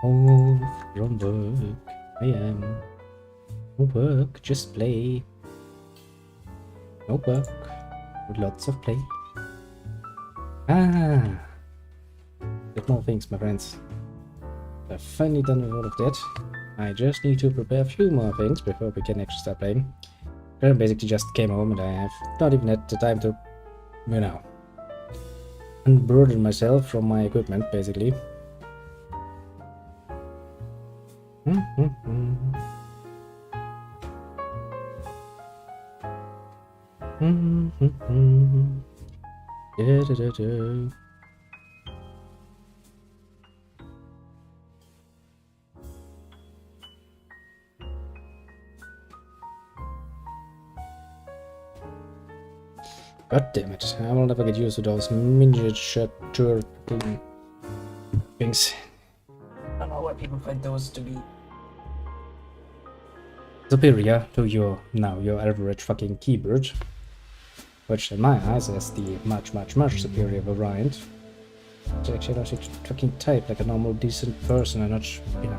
Off from work, I am. No work, just play. No work, with lots of play. Ah! Get more things, my friends. I've finally done with all of that. I just need to prepare a few more things before we can actually start playing. I basically just came home and I have not even had the time to, you know, unburden myself from my equipment, basically. God damn it, I will never get used to those miniature things. I don't know why people find those to be superior to your average fucking keyboard, which in my eyes is the much superior variant. To actually not fucking type like a normal decent person and not, you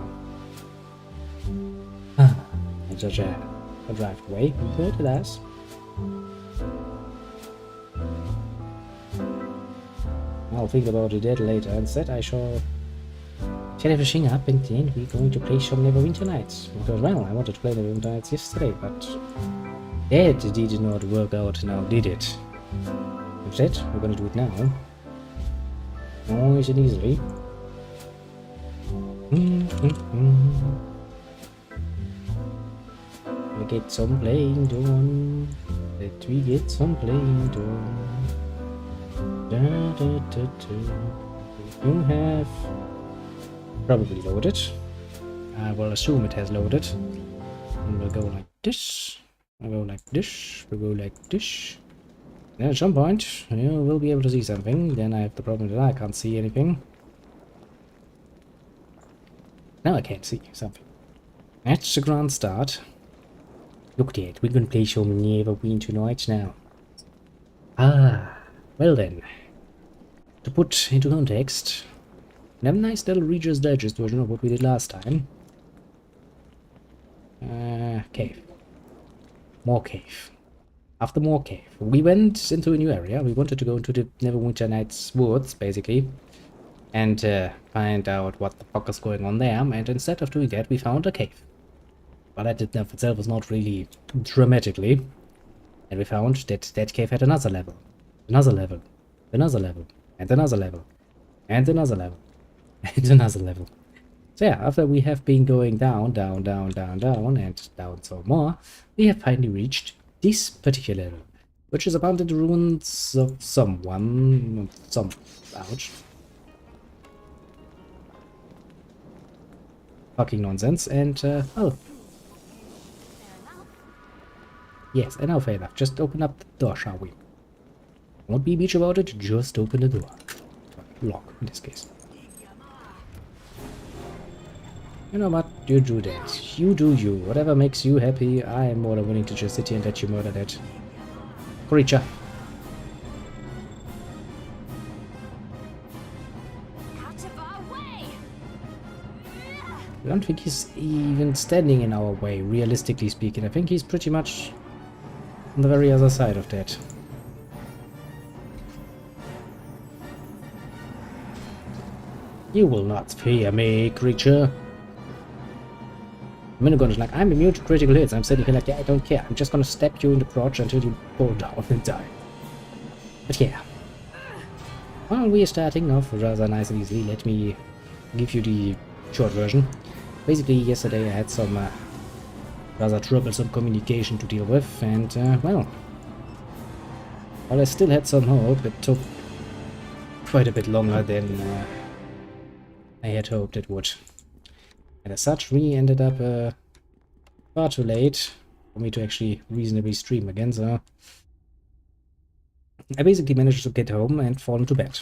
know, in such a drive way, but alas. I'll think about it later. Instead, I shall set everything up and then we're going to play some Neverwinter Nights. Because, well, I wanted to play Neverwinter Nights yesterday, but that did not work out now, did it? Instead, we're going to do it now. Nice and easily. We get some playing done. Let we get some playing done. You have probably loaded. I will assume it has loaded. And we'll go like this. We'll go like this. We'll go like this. And at some point, you will be able to see something. Then I have the problem that I can't see anything. Now I can't see something. That's a grand start. Look at it. We're going to play some Neverwinter Nights now. Ah. Well then, to put into context, we have a nice little Reader's Digest version of what we did last time. Cave. More cave. After more cave. We went into a new area. We wanted to go into the Neverwinter Nights woods, basically, and find out what the fuck is going on there, and instead of doing that, we found a cave. But that in itself was not really dramatically, and we found that that cave had another level. Another level, another level, and another level, and another level, and another level. So yeah, after we have been going down, and down some more, we have finally reached this particular level, which is about the ruins of ouch. Fucking nonsense, and, oh. Yes, I know, fair enough. Just open up the door, shall we? Don't be bitch about it, just open the door. Lock, in this case. You know what? You do that. You do you. Whatever makes you happy, I am more than willing to just sit here and let you murder that creature. I don't think he's even standing in our way, realistically speaking. I think he's pretty much on the very other side of that. You will not fear me, creature. Minigun is like, I'm immune to critical hits. I'm sitting here like, yeah, I don't care. I'm just gonna stab you in the crotch until you fall down and die. But yeah. Well, we are starting off rather nice and easily. Let me give you the short version. Basically, yesterday I had some rather troublesome communication to deal with, and, well, while I still had some hope, it took quite a bit longer than I had hoped it would. And as such, we ended up far too late for me to actually reasonably stream again, so I basically managed to get home and fall into bed.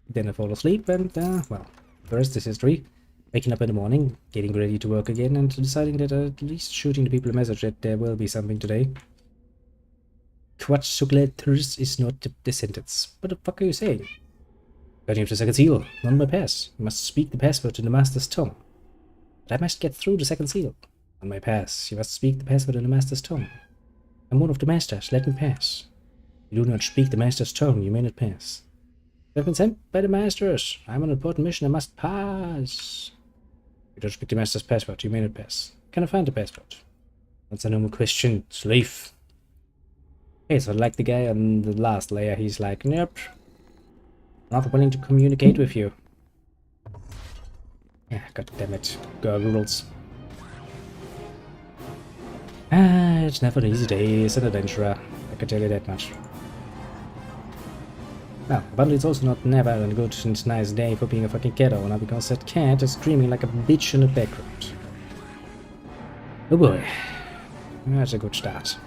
Then I fall asleep and, well, the rest is history. Waking up in the morning, getting ready to work again, and deciding that at least shooting the people a message that there will be something today. Quatsulators is not the sentence. What the fuck are you saying? Cutting up the second seal. Not my pass. You must speak the password in the master's tongue. But I must get through the second seal. On my pass. You must speak the password in the master's tongue. I'm one of the masters. Let me pass. You do not speak the master's tongue. You may not pass. I've been sent by the masters. I'm on an important mission. I must pass. You don't speak the master's password. You may not pass. Can I find the password? That's a normal question. Slave. Okay, so like the guy on the last layer, he's like, nope. Not willing to communicate with you. Yeah, god damn it. Girl rules. It's never an easy day as an adventurer. I can tell you that much. Now, but it's also not never a good and nice day for being a fucking cat owner, because that cat is screaming like a bitch in the background. Oh boy. That's a good start.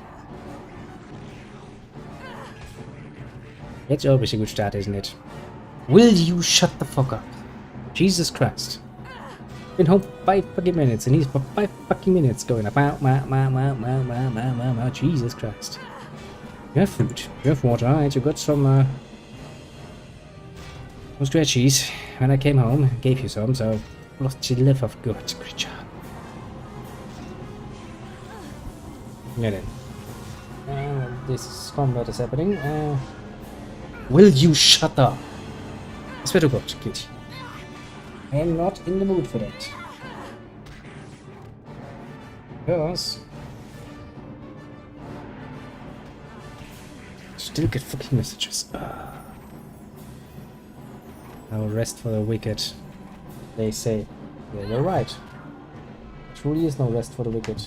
It's always a good start, isn't it? Will you shut the fuck up? Jesus Christ. Been home 5 fucking minutes, and he's for 5 fucking minutes going up. Jesus Christ. You have food, you have water, and you got some stretchies. When I came home, I gave you some, so lost your live of good creature. Yeah then. This combat is happening. Will you shut up? I swear to God, kid. I am not in the mood for that. Because still get fucking messages. No rest for the wicked. They say. Yeah, they're right. Truly is no rest for the wicked.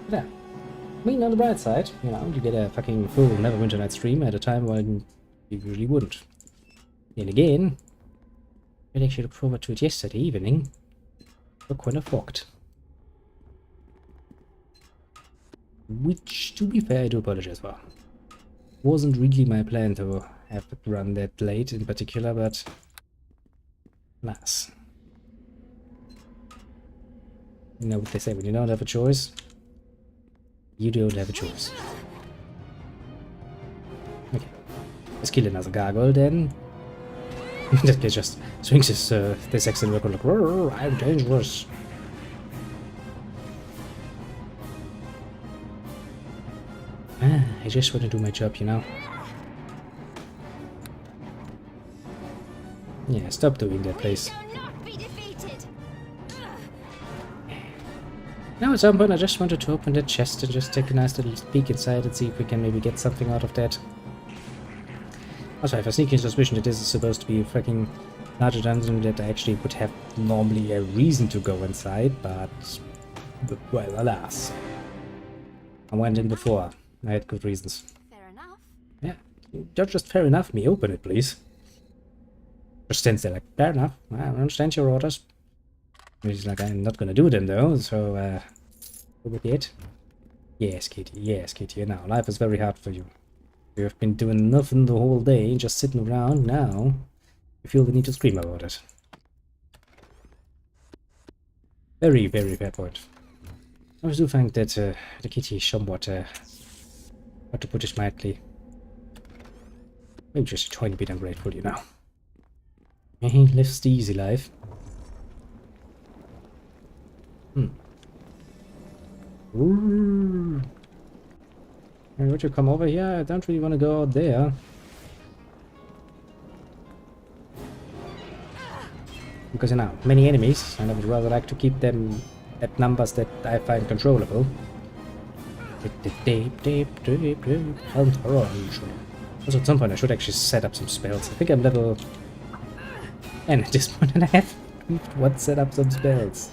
Yeah. I mean, on the bright side, you know, you get a fucking full Neverwinter Nights stream at a time when you usually wouldn't. And again, I actually looked forward to it yesterday evening. Got kind of fucked. Which, to be fair, I do apologize for. Wasn't really my plan to have it run that late in particular, but alas. You know what they say, when you don't have a choice, you don't have a choice. Okay. Let's kill another gargoyle then. That guy just swings his this accent record like, I'm dangerous. I just want to do my job, you know. Yeah, stop doing that, please. Now at some point I just wanted to open that chest and just take a nice little peek inside and see if we can maybe get something out of that. Also, I have a sneaking suspicion that this is supposed to be a fucking larger dungeon that I actually would have normally a reason to go inside, but well, alas. I went in before. I had good reasons. Fair enough. Yeah, you're just fair enough. Me open it, please. Just stands there like, fair enough. I understand your orders. He's like, I'm not gonna do them though, so go with it. Yes, Kitty. Yes, Kitty. Now, life is very hard for you. You have been doing nothing the whole day, just sitting around. Now, you feel the need to scream about it. Very, very fair point. I do think that the kitty is somewhat, how to put it mildly, maybe just a tiny bit ungrateful, you know. He lives the easy life. Ooh. Hey, would you come over here? I don't really want to go out there. Because, you know, many enemies, and I would rather like to keep them at numbers that I find controllable. Also, at some point I should actually set up some spells. I think I'm level... And at this point I have what set up some spells.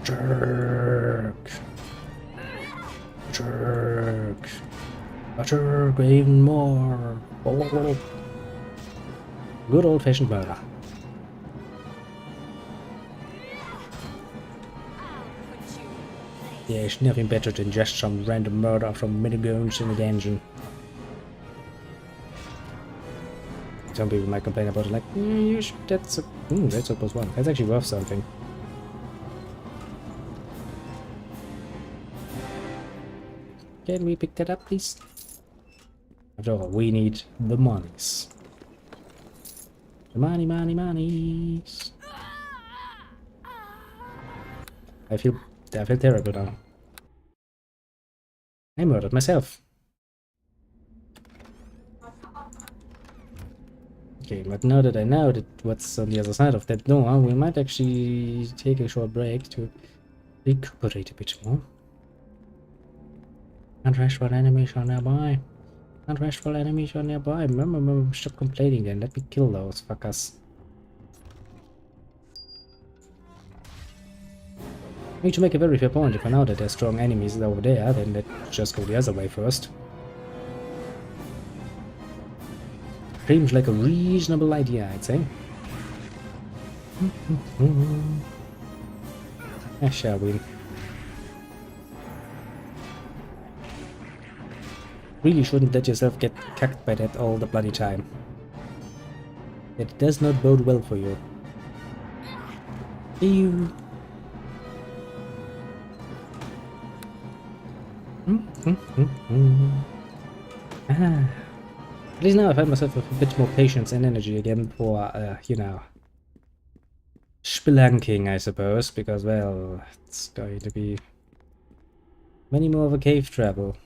Jerk. Jerk. A jerk, even more. Good old-fashioned murder. Yeah, it's nothing better than just some random murder from minigoons in a dungeon. Some people might complain about it like, that's a +1. That's actually worth something. Can we pick that up, please? After all, we need the monies. The monies. I feel terrible now. I murdered myself. Okay, but now that I know that what's on the other side of that door, we might actually take a short break to recuperate a bit more. Can't rest while enemies are nearby. Can't rest while enemies are nearby. Remember, stop complaining then. Let me kill those fuckers. I need to make a very fair point. If I know that there's strong enemies over there, then let's just go the other way first. Seems like a reasonable idea, I'd say. Shall we? Really shouldn't let yourself get cucked by that all the bloody time. It does not bode well for you. Ew. At least now I find myself with a bit more patience and energy again for, you know, spelunking, I suppose, because, well, it's going to be many more of a cave travel.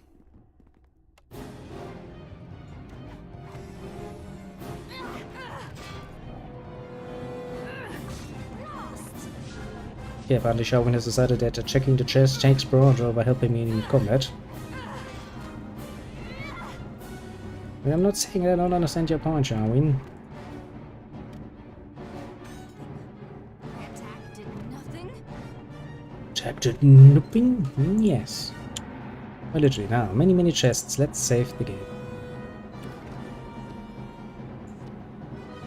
Yeah, apparently Shaolin has decided that checking the chest takes priority over helping me in combat. I'm not saying I don't understand your point, Shaolin. Attack did nothing? Attack did nothing? Yes. Well, literally, now, many chests. Let's save the game.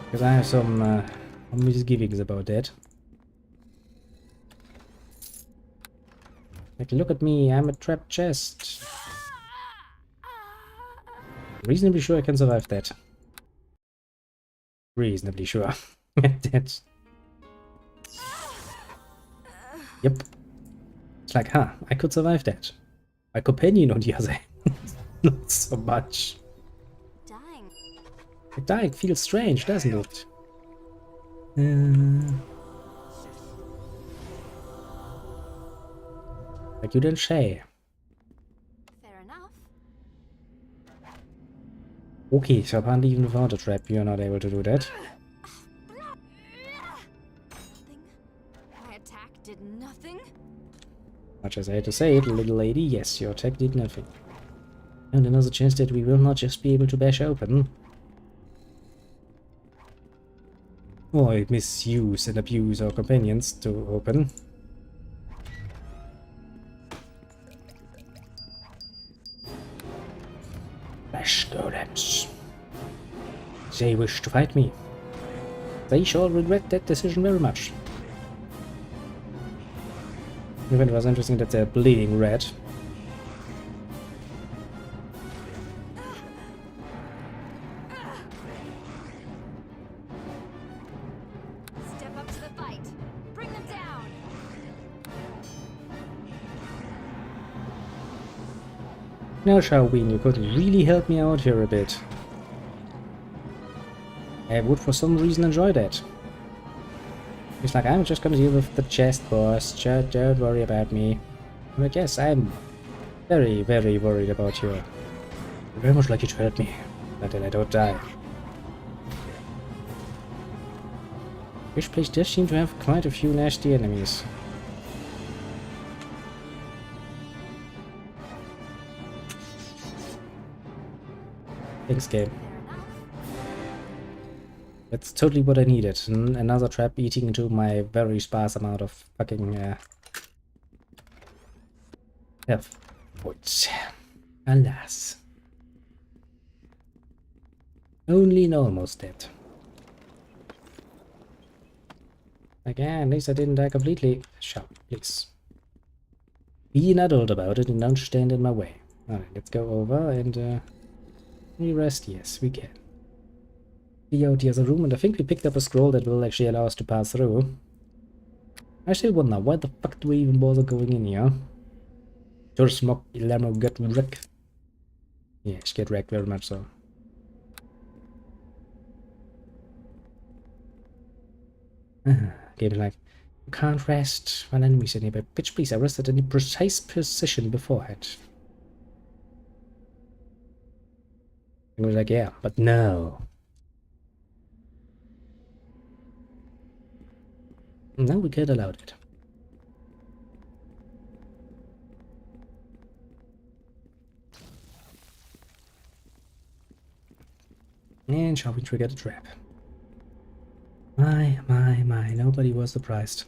Because I have some misgivings about that. Like, look at me, I'm a trapped chest. Reasonably sure I can survive that. Reasonably sure. That. Yep. It's like, huh, I could survive that. My companion, on the other hand, not so much. Dying. Like, dying feels strange, doesn't it? Like you didn't say. Fair enough. Okay, so apparently even without a trap, you're not able to do that. My attack did nothing? Much as I hate to say it, little lady, yes, your attack did nothing. And another chance that we will not just be able to bash open. Or misuse and abuse our companions to open. Flash golems. They wish to fight me. They shall regret that decision very much. Even it was interesting that they're bleeding red. Step up to the fight. Bring them down. Now, Shaolin, you could really help me out here a bit. I would for some reason enjoy that. It's like, I'm just gonna deal with the chest, boss. Don't worry about me. But yes, I'm very worried about you. I'd very much like you to help me, but then I don't die. This place does seem to have quite a few nasty enemies. Thanks, game. That's totally what I needed. Another trap eating into my very sparse amount of fucking health points. Alas. Only and almost dead. Again, at least I didn't die completely. Shut up, please. Be an adult about it and don't stand in my way. Alright, let's go over and we rest. Yes, we can. Out the other room, and I think we picked up a scroll that will actually allow us to pass through. I still wonder, why the fuck do we even bother going in here? Your smoke, Lambo, get wrecked. Yes, get wrecked very much so. Game's like, you can't rest when enemies are nearby. Bitch, please, I rested in a precise position beforehand. And we're like, yeah, but no. No, we can't allow it. And shall we trigger the trap? My, nobody was surprised.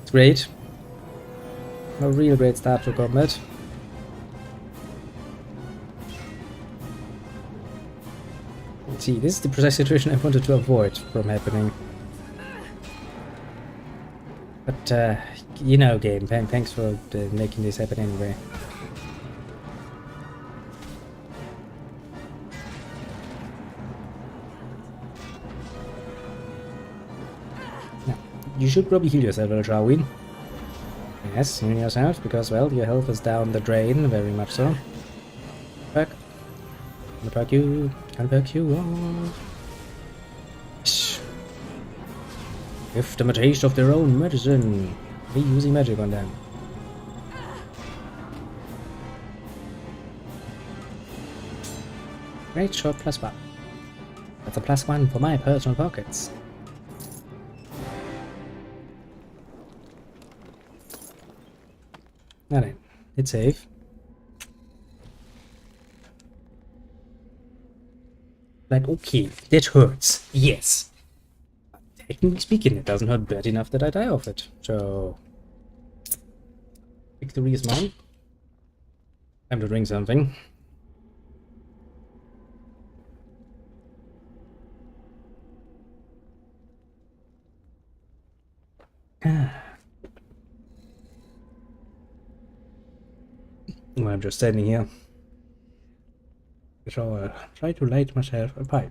It's great. A real great start to combat. See, this is the precise situation I wanted to avoid from happening. But, you know, game, thanks for making this happen anyway. Now, you should probably heal yourself, Jarwin. Yes, heal yourself, because, well, your health is down the drain, very much so. Back. I'll back you. I'll back you off. Give them a taste of their own medicine. Be using magic on them. Great shot, +1. That's a +1 for my personal pockets. Alright, it's safe. Like, okay, that hurts. Yes. Technically speaking, it doesn't hurt bad enough that I die of it. So, victory is mine. Time to drink something. Well, I'm just standing here. So, try to light myself a pipe.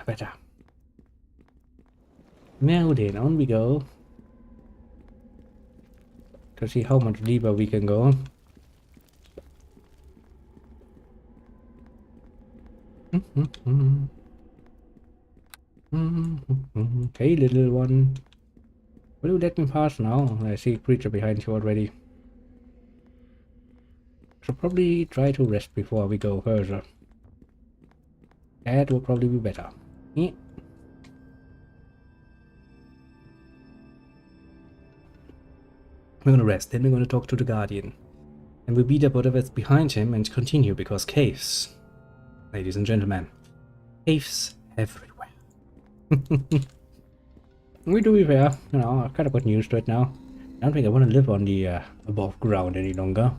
Better. Now then, on we go. To see how much deeper we can go. Hey, little one. Will you let me pass now? I see a creature behind you already. Should probably try to rest before we go further. That will probably be better. Yeah. We're gonna rest, then we're gonna talk to the Guardian. And we'll beat up whatever's behind him and continue, because caves, ladies and gentlemen, caves everywhere. We do be fair, you know, I've kind of got used to it now. I don't think I want to live on the above ground any longer.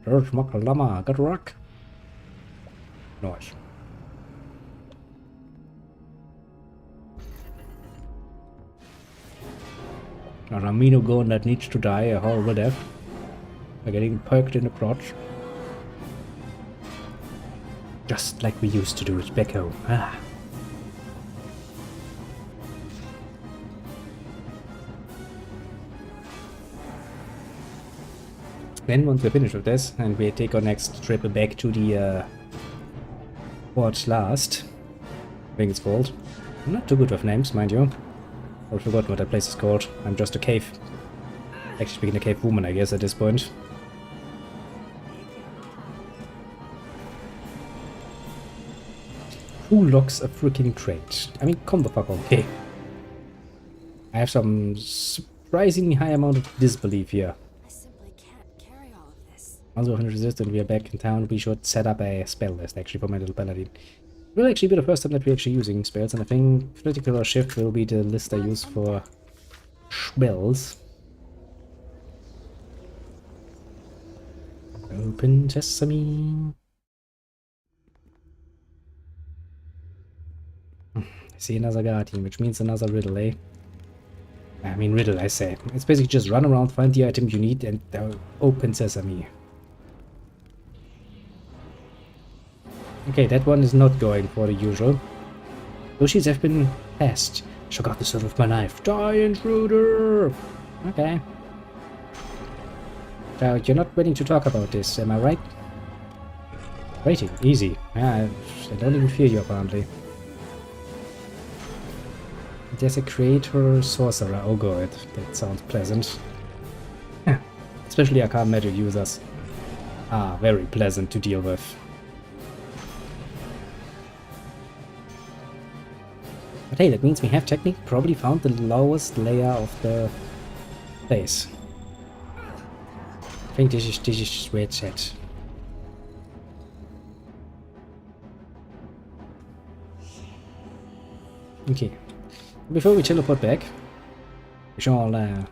There's Llama, got rock. Nice. A Ramino Gorn that needs to die a horrible death by getting perked in the crotch. Just like we used to do it back home. Ah. Then once we're finished with this and we take our next trip back to the Port Last, I think it's called. I'm not too good with names, mind you. I've forgotten what that place is called. I'm just a cave. Actually being a cave woman, I guess, at this point. Who locks a freaking crate? I mean, come the fuck on, okay. I have some surprisingly high amount of disbelief here. I simply can't carry all of this. Also 100 resist and we are back in town. We should set up a spell list actually for my little paladin. It will actually be the first time that we're actually using spells, and I think Critical or Shift will be the list I use for spells. Open Sesame. I see another guardian, which means another riddle, eh? I mean riddle, I say. It's basically just run around, find the item you need, and open Sesame. Okay, that one is not going for the usual. Those sheets have been passed. I got the sword with my knife. Die, intruder! Okay. So, you're not willing to talk about this, am I right? Waiting, easy. Yeah, I don't even fear you, apparently. There's a creator sorcerer. Oh god, that sounds pleasant. Especially arcane magic users are very pleasant to deal with. But hey, that means we have technically probably found the lowest layer of the place. I think this is where it's at. Okay. Before we teleport back, we shall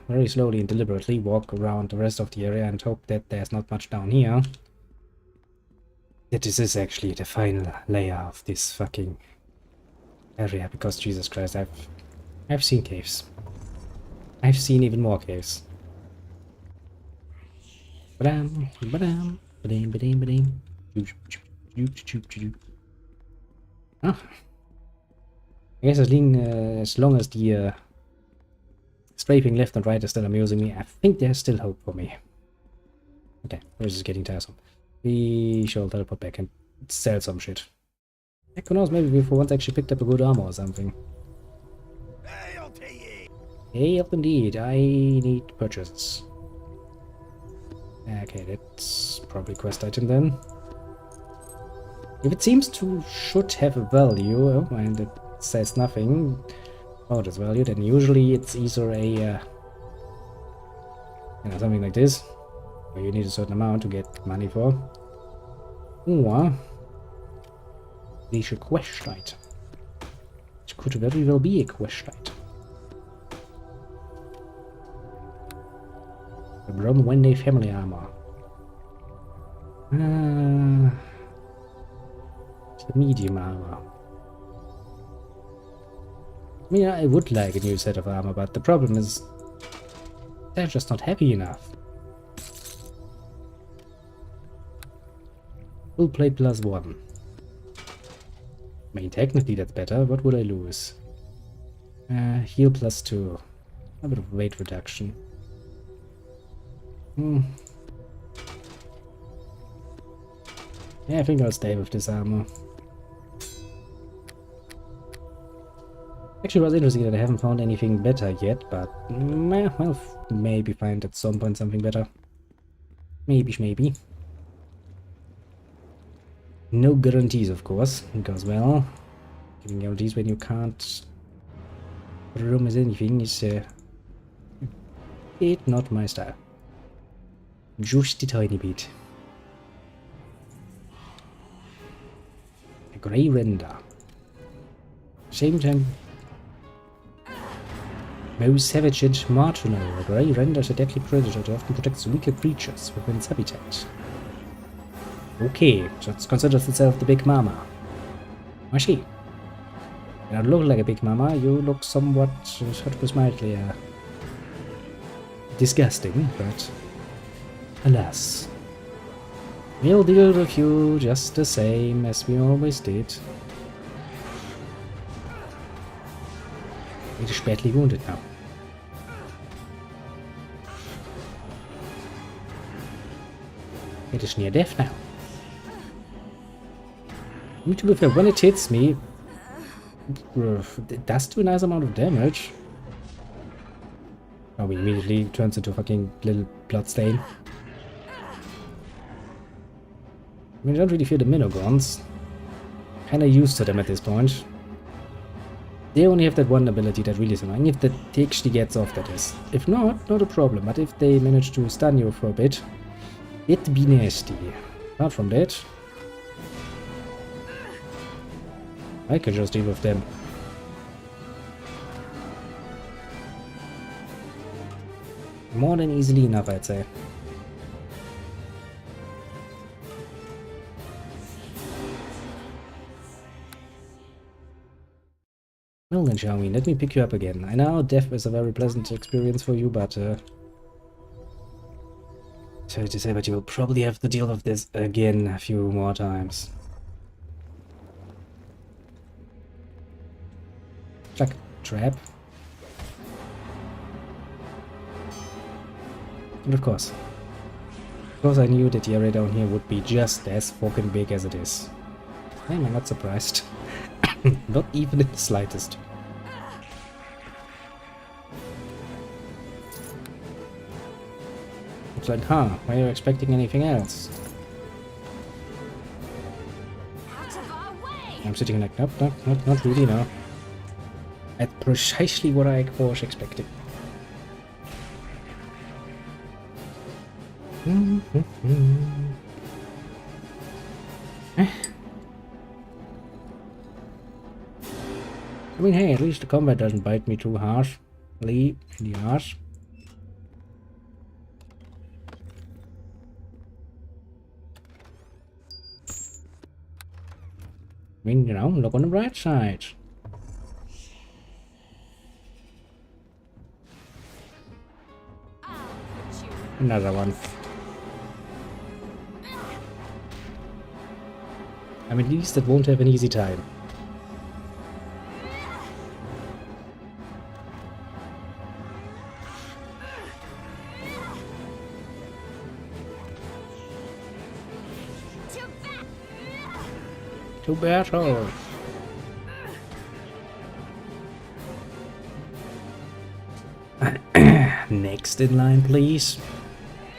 very slowly and deliberately walk around the rest of the area and hope that there's not much down here. That this is actually the final layer of this fucking area, because Jesus Christ, I've seen caves. I've seen even more caves. Badam, badam, badam, badam, badam. Ah. I guess as long as the scraping left and right is still amusing me, I think there's still hope for me. Okay, this is getting tiresome. We shall teleport back and sell some shit. Heck, who knows, maybe we for once actually picked up a good armor or something. Hey, indeed, I need purchases. Okay, that's probably quest item then. If it seems to should have a value, and it says nothing about its value, then usually it's either a, you know, something like this, where you need a certain amount to get money for, or it's a quest item. It could very well be a quest item. The Brom Wendy family armor. It's the medium armor. I mean, I would like a new set of armor, but the problem is they're just not heavy enough. Full plate +1. I mean, technically that's better. What would I lose? Heal +2. A bit of weight reduction. Yeah, I think I'll stay with this armor. Actually, it was interesting that I haven't found anything better yet, but I'll maybe find at some point something better. Maybe. No guarantees, of course, because, well, giving guarantees when you can't promise anything is not my style. Just a tiny bit. A grey render. Same time. Most savage and marginal. A grey render is a deadly predator that often protects weaker creatures within its habitat. Okay, so it considers itself the big mama. I see. You don't look like a big mama, you look somewhat, to put mildly, disgusting, but alas. We'll deal with you just the same as we always did. It is badly wounded now. It is near death now. I mean, to be fair, when it hits me, it does do a nice amount of damage. Oh, it immediately turns into a fucking little blood stain. I mean, I don't really fear the Minogons. Kinda used to them at this point. They only have that one ability that really is annoying, if that actually gets off, that is. If not, not a problem, but if they manage to stun you for a bit, It'd be nasty. Apart from that, I could just deal with them. More than easily enough, I'd say. Well then, shall we? Let me pick you up again. I know death is a very pleasant experience for you, but sorry to say, but you will probably have to deal with this again a few more times. Chuck. Trap. And of course I knew that the area down here would be just as fucking big as it is. I'm not surprised. Not even in the slightest. It's like, huh, were you expecting anything else? Out of our way! I'm sitting like, nope, not really, no. At precisely what I was expecting. I mean, hey, at least the combat doesn't bite me too harshly in the arse. I mean, you know, look on the bright side. I'll put you. Another one. I mean, at least it won't have an easy time. To battle! Next in line, please.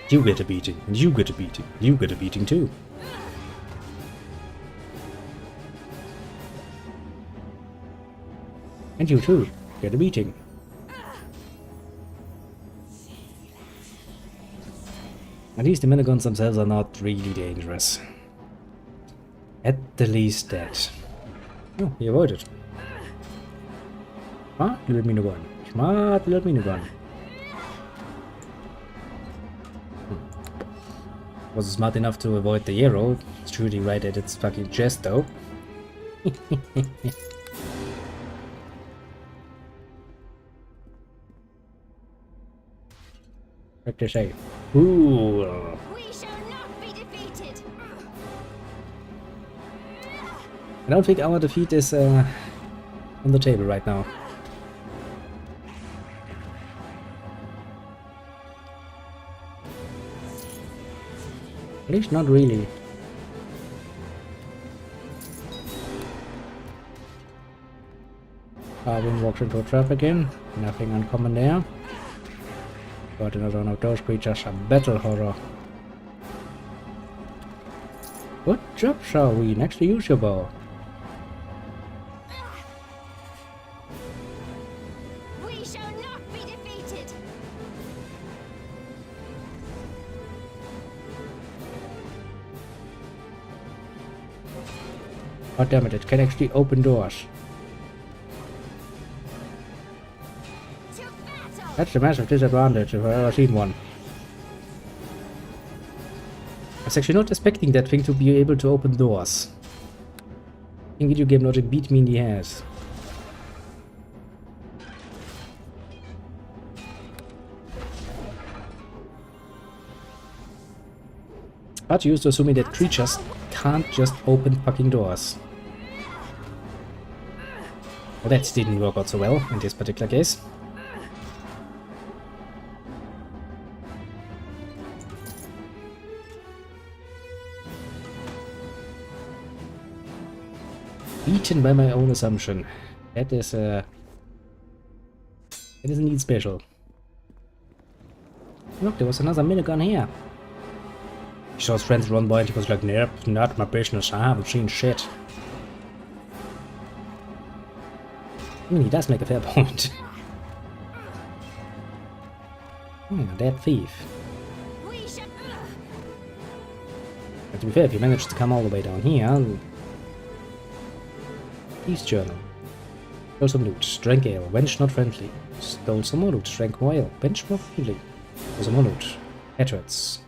You get a beating, and you get a beating, you get a beating too. And you too, get a beating. At least the miniguns themselves are not really dangerous. At the least that. Oh, he avoided. Smart little minigun. Smart little minigun. Was smart enough to avoid the arrow. Shooting right at its fucking chest though. What to say? Ooh. We shall not be defeated. I don't think our defeat is on the table right now. At least not really. Arvin walks into a trap again. Nothing uncommon there. But another one of those creatures, a battle horror. Good job, shall we? Next to use your bow. We shall not be defeated. God damn it, it can actually open doors. To battle. That's a massive disadvantage if I've ever seen one. I was actually not expecting that thing to be able to open doors. In video game logic beat me in the ass. But used to assuming that creatures can't just open fucking doors. Well, that didn't work out so well in this particular case. Beaten by my own assumption. That is indeed special. Look, there was another minigun here. He saw his friends run by and he was like, nope, not my business, I haven't seen shit. I mean, he does make a fair point. Oh, dead thief. We shall. to be fair, if you manage to come all the way down here... Peace journal. Stole some loot. Drank ale. Wench not friendly. Stole some more loot. Drank more ale. Wench more friendly. Stole some more loot. Hatchets.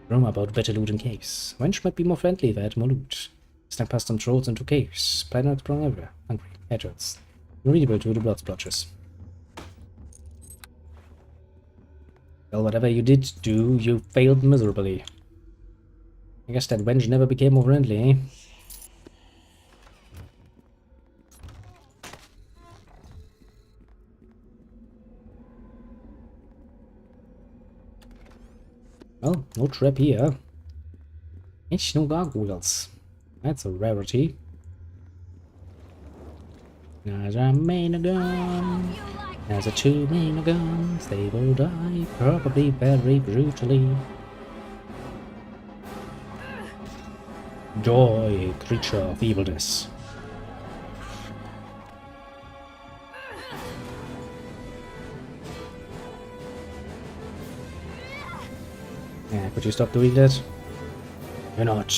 Rumor about better loot in caves. Wench might be more friendly if I had more loot. Snuck past some trolls into caves. Plan on exploring everywhere. Hungry. Hatchets. Unreadable to the blood splotches. Well, whatever you did do, you failed miserably. I guess that wench never became more friendly, eh? Well, no trap here. And no gargoyles. That's a rarity. There's a main gun. There's a two main guns. They will die probably very brutally. Joy, creature of evilness. Yeah, could you stop doing that? You're not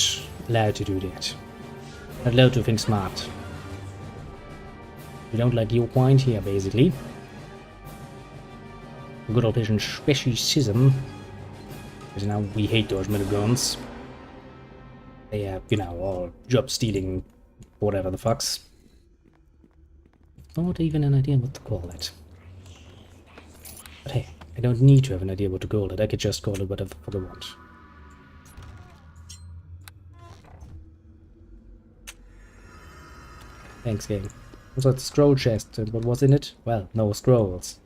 allowed to do that. Not allowed to think smart. We don't like your point here, basically. Good old-fashioned speciesism. Because now we hate those miniguns. They are, you know, all job-stealing, whatever the fucks. Not even an idea what to call it. But hey, I don't need to have an idea what to call it. I could just call it whatever the fuck I want. Thanks, game. Also, it's a scroll chest, and what was in it? Well, no scrolls.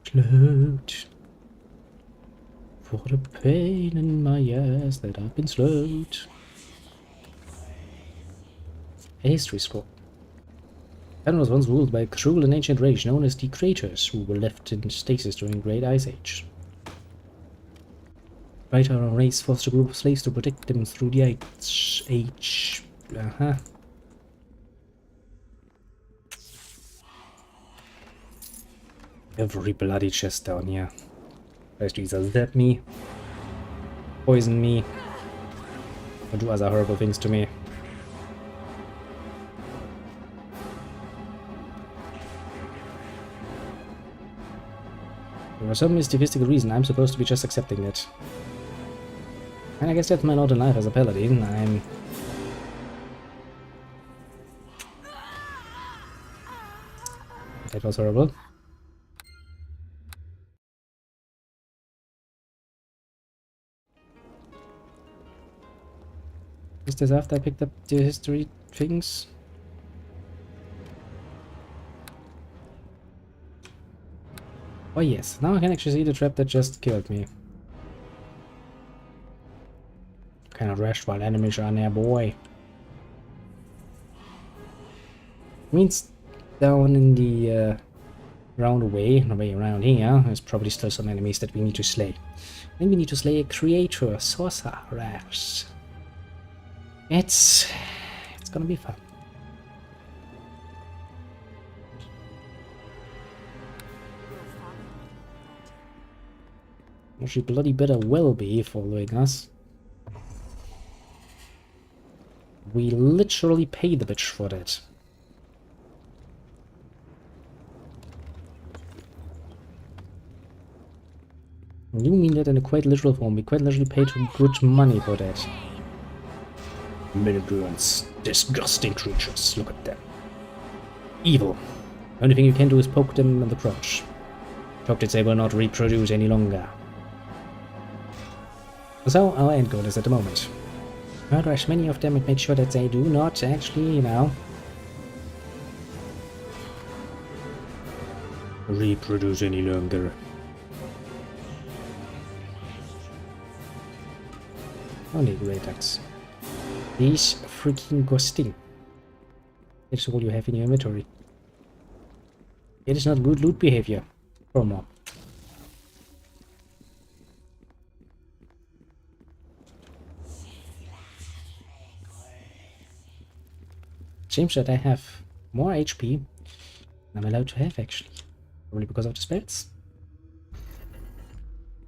Slowed. For the pain in my ass that I've been slowed. A history scroll. Heaven was once ruled by a cruel and ancient race known as the Craters, who were left in stasis during the Great Ice Age. Right, our race forced a group of slaves to protect them through the Ice Age. Every bloody chest down here. First either zap me, poison me, or do other horrible things to me. For some mystical reason, I'm supposed to be just accepting it. And I guess that's my lot in life as a paladin. That was horrible. Is this after I picked up the history things? Oh yes, now I can actually see the trap that just killed me. Cannot rest while enemies are near, boy. Means down in the round the way around here, there's probably still some enemies that we need to slay. Then we need to slay a creator, sorceress. It's gonna be fun. Well, she bloody better well be following us. We literally pay the bitch for that. You mean that in a quite literal form? We quite literally paid good money for that. Miniguns. Disgusting creatures. Look at them. Evil. The only thing you can do is poke them in the crotch. Hope that they will not reproduce any longer. So, our end goal is at the moment. Murder as many of them and make sure that they do not actually, you know, reproduce any longer. Only great acts. These freaking ghosting. That's all you have in your inventory. It is not good loot behavior. Or more. Seems that I have more HP than I'm allowed to have, actually. Probably because of the spells.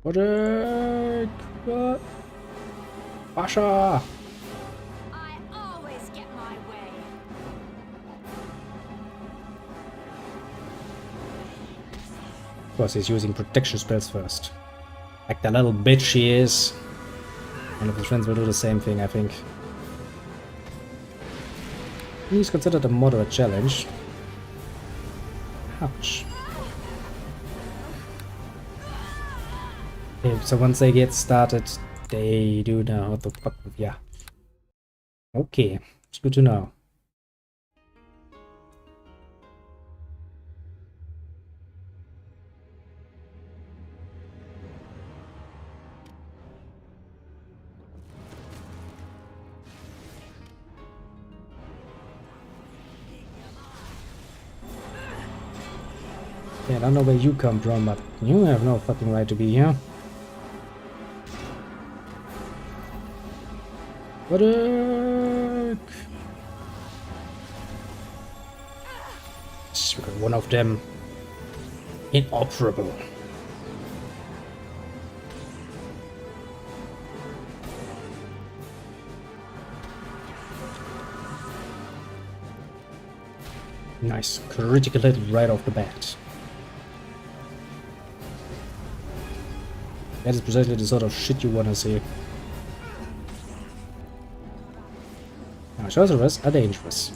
What? Pasha! I always get my way. Of course, he's using protection spells first. Like the little bitch he is. One of his friends will do the same thing, I think. He's considered a moderate challenge. Ouch. Okay, so once they get started, they do know how to fuck with ya. Okay, it's good to know. Yeah, I don't know where you come from, but you have no fucking right to be here. What a... One of them inoperable. Nice, critical hit right off the bat. That is precisely the sort of shit you wanna see. Now, sorcerers are dangerous.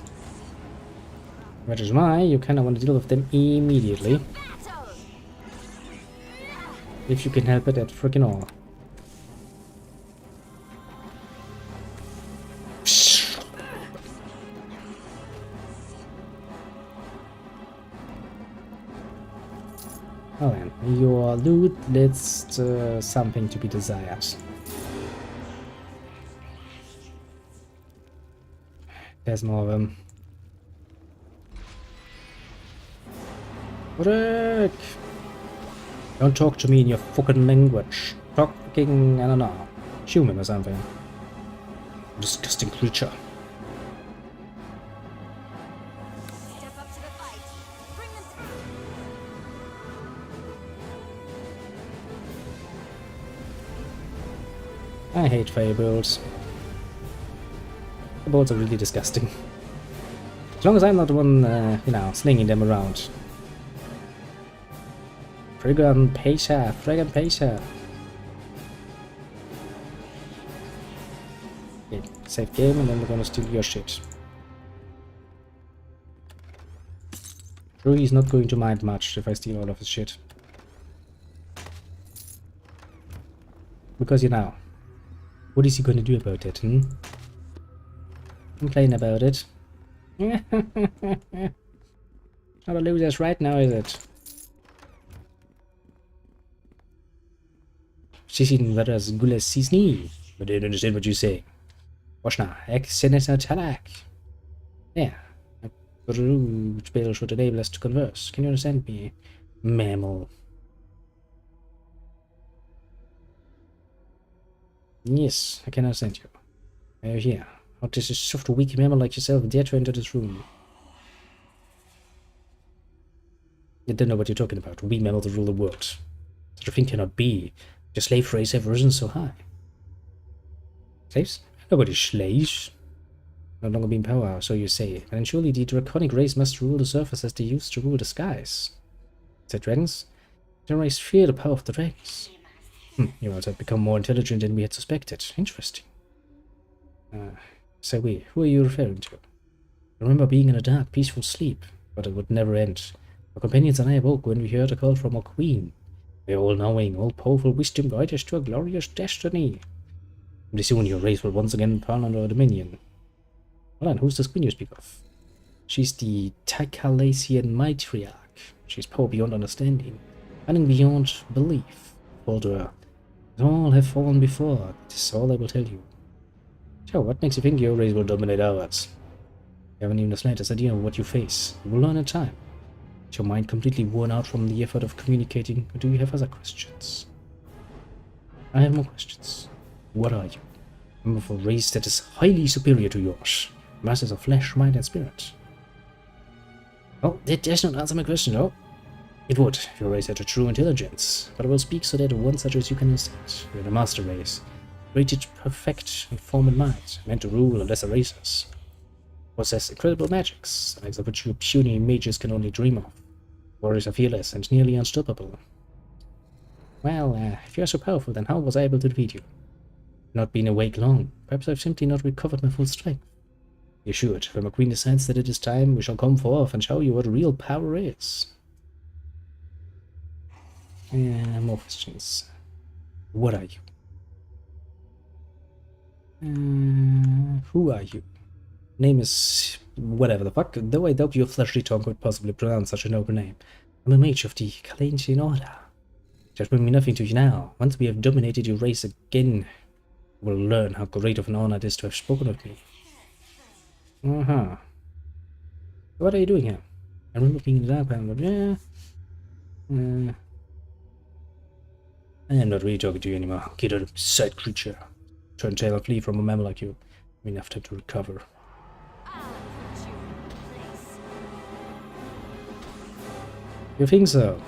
Which is why you kinda wanna deal with them immediately. If you can help it at freaking all. Oh man, your loot leads something to be desired. There's more of them. Rick! Don't talk to me in your fucking language. Talk fucking, I don't know, human or something. Disgusting creature. Step up to the fight. Bring them through. I hate fireballs. The balls are really disgusting. As long as I'm not the one, you know, slinging them around. Friggin' Pacer, friggin' Pacer. Okay, save game and then we're gonna steal your shit. True, he's not going to mind much if I steal all of his shit. Because, you know, what is he gonna do about it, hmm? Complain about it. Not a loser's right now, is it? She's eating better as good as she's knee. But I don't understand what you say. Washna, Senator Talak. Yeah. A rude spell should enable us to converse. Can you understand me, mammal? Yes, I can understand you. Yeah. How does a soft, weak mammal like yourself dare to enter this room? You don't know what you're talking about. We mammals rule the world. Such a thing cannot be. The slave race have risen so high. Slaves? Nobody slaves. No longer be in power, so you say. And surely the draconic race must rule the surface as they used to rule the skies. The dragons? The race fear the power of the dragons. You must have become more intelligent than we had suspected. Interesting. Say we, who are you referring to? I remember being in a dark, peaceful sleep, but it would never end. Our companions and I awoke when we heard a call from our queen. The all-knowing, all-powerful wisdom guide us to a glorious destiny. Pretty soon your race will once again fall under our dominion. Well then, who's this queen you speak of? She's the Tychalasian matriarch. She's power beyond understanding, cunning beyond belief. Told her, all have fallen before, that is all I will tell you. So, what makes you think your race will dominate ours? You haven't even the slightest idea of what you face. You will learn in time. Is your mind completely worn out from the effort of communicating, or do you have other questions? I have more questions. What are you? A member of a race that is highly superior to yours. Masters of flesh, mind, and spirit. Well, that does not answer my question, though. It would, if your race had a true intelligence. But I will speak so that one such as you can understand. You're the master race. Created to perfect in form and mind, meant to rule lesser races. Possess incredible magics, like the which you puny mages can only dream of. Warriors are fearless and nearly unstoppable. Well, if you are so powerful, then how was I able to defeat you? Not been awake long. Perhaps I've simply not recovered my full strength. Be assured, when my queen decides that it is time, we shall come forth and show you what real power is. More questions. What are you? Who are you? Name is whatever the fuck, though I doubt your fleshly tongue could possibly pronounce such a noble name. I'm a mage of the Calentian Order. That will mean nothing to you now. Once we have dominated your race again, you will learn how great of an honor it is to have spoken with me. What are you doing here? I remember being in the dark, but yeah. I am not really talking to you anymore. Get out of sight, creature. Turn tail and flee from a mammal like you. We have time to recover. You think so?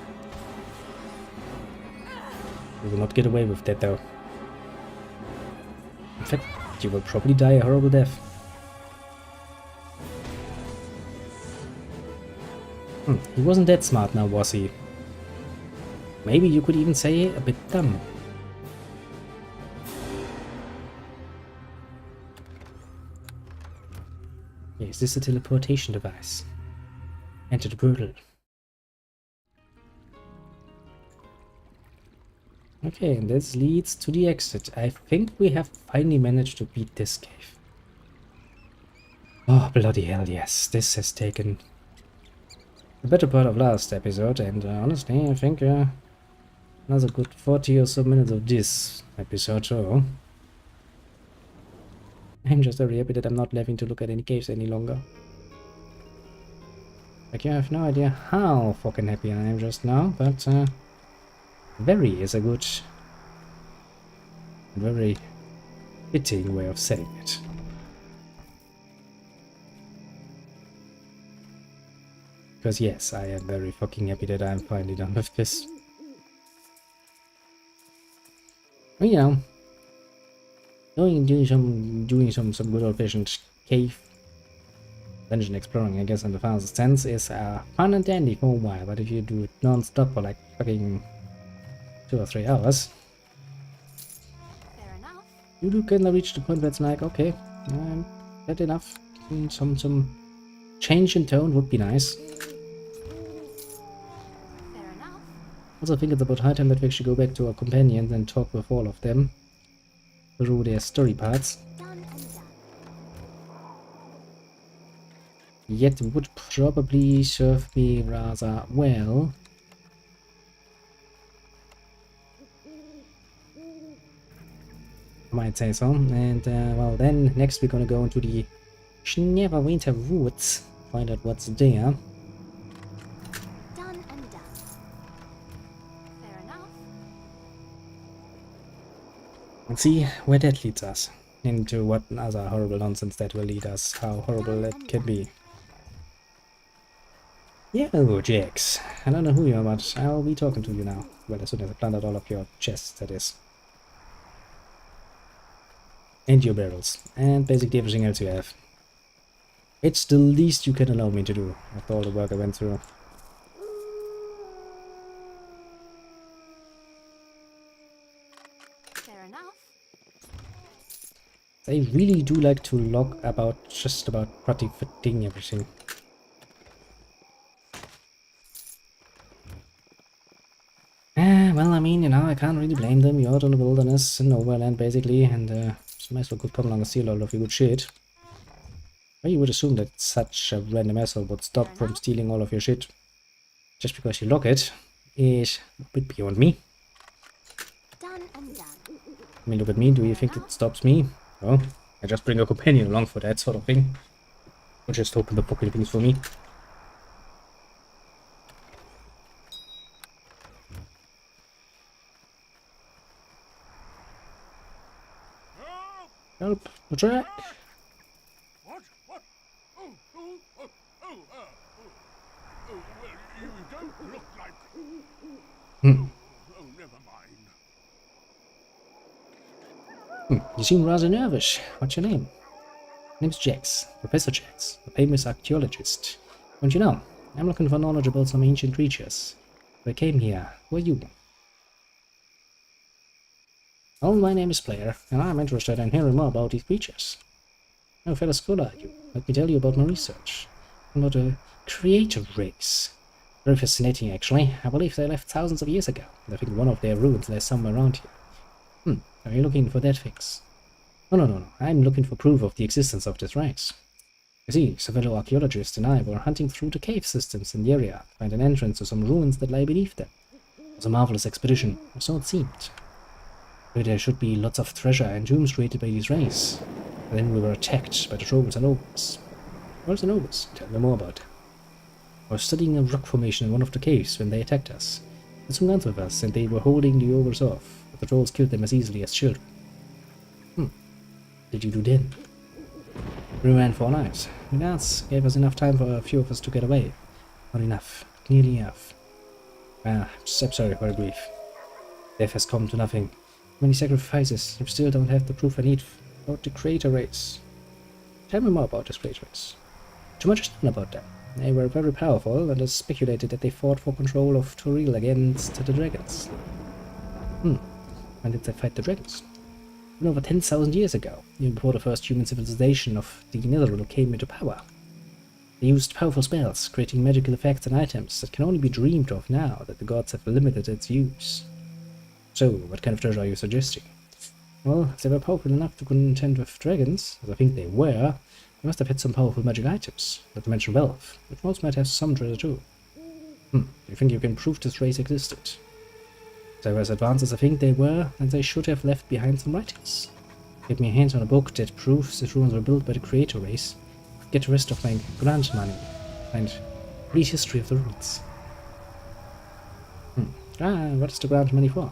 You will not get away with that, though. In fact, you will probably die a horrible death. He wasn't that smart now, was he? Maybe you could even say a bit dumb. Is this a teleportation device? Enter the portal. Okay, and this leads to the exit. I think we have finally managed to beat this cave. Oh, bloody hell, yes. This has taken the better part of last episode, and honestly, I think another good 40 or so minutes of this episode too. I'm just very happy that I'm not having to look at any caves any longer. Like, you have no idea how fucking happy I am just now, but very is a good, very fitting way of saying it. Because yes, I am very fucking happy that I'm finally done with this. Well, you know, doing some good old fashioned cave dungeon exploring, I guess, in the fastest sense, is fun and dandy for a while. But if you do it non-stop for like fucking 2 or 3 hours, Fair enough. you do kind of reach the point where it's like, okay, that's enough. Some change in tone would be nice. Fair enough. Also, I think it's about high time that we actually go back to our companions and talk with all of them through their story parts. Done and done. Yet would probably serve me rather well. I might say so. And well, then next we're gonna go into the Neverwinter Woods, find out what's there. Done and done. Fair enough. And see where that leads us. Into what other horrible nonsense that will lead us. How horrible that can be. Yo, Jax. I don't know who you are, but I'll be talking to you now. Well, as soon as I plant out all of your chests, that is. And your barrels. And basically everything else you have. It's the least you can allow me to do, after all the work I went through. Fair enough. They really do like to log about just about pretty fitting everything. Well, I mean, you know, I can't really blame them. You're out in the wilderness, in Overland, basically, and some asshole could come along and steal all of your good shit. Well, you would assume that such a random asshole would stop from stealing all of your shit just because you log it is a bit beyond me. Done and done. I mean, look at me. Do you think it stops me? No. I just bring a companion along for that sort of thing. Or just open the fucking things for me. Help! The track! What? What? Oh, well, you don't look like... Oh, never mind. You seem rather nervous. What's your name? Name's Jax, Professor Jax, a famous archaeologist. Don't you know? I'm looking for knowledge about some ancient creatures. I came here. Who are you? Oh, my name is Player, and I'm interested in hearing more about these creatures. Oh, fellow scholar, you. Let me tell you about my research. I'm about a creator race. Very fascinating, actually. I believe they left thousands of years ago. I think one of their ruins lies somewhere around here. Are you looking for that fix? No. I'm looking for proof of the existence of this race. You see, a fellow archaeologist and I were hunting through the cave systems in the area to find an entrance to some ruins that lie beneath them. It was a marvelous expedition, or so it seemed. But there should be lots of treasure and tombs created by this race. And then we were attacked by the trolls and ogres. What are the ogres? Tell me more about them. I was studying a rock formation in one of the caves when they attacked us. They had some guns with us, and they were holding the ogres off, but the trolls killed them as easily as children. What did you do then? We ran for our lives. The guards gave us enough time for a few of us to get away. Not enough. Nearly enough. I'm sorry for the grief. Death has come to nothing. Many sacrifices. You still don't have the proof I need about the creator race. Tell me more about this creator race. Too much is known about them. They were very powerful, and it's speculated that they fought for control of Toril against the dragons. When did they fight the dragons? Over 10,000 years ago, even before the first human civilization of the Netherworld came into power. They used powerful spells, creating magical effects and items that can only be dreamed of now that the gods have limited its use. So, what kind of treasure are you suggesting? Well, if they were powerful enough to contend with dragons, as I think they were, they must have had some powerful magic items, not to mention wealth, but most might have some treasure too. Do you think you can prove this race existed? If they were as advanced as I think they were, then they should have left behind some writings. Get me hands on a book that proves the ruins were built by the creator race. Get the rest of my grant money. And read history of the ruins. What is the grant money for?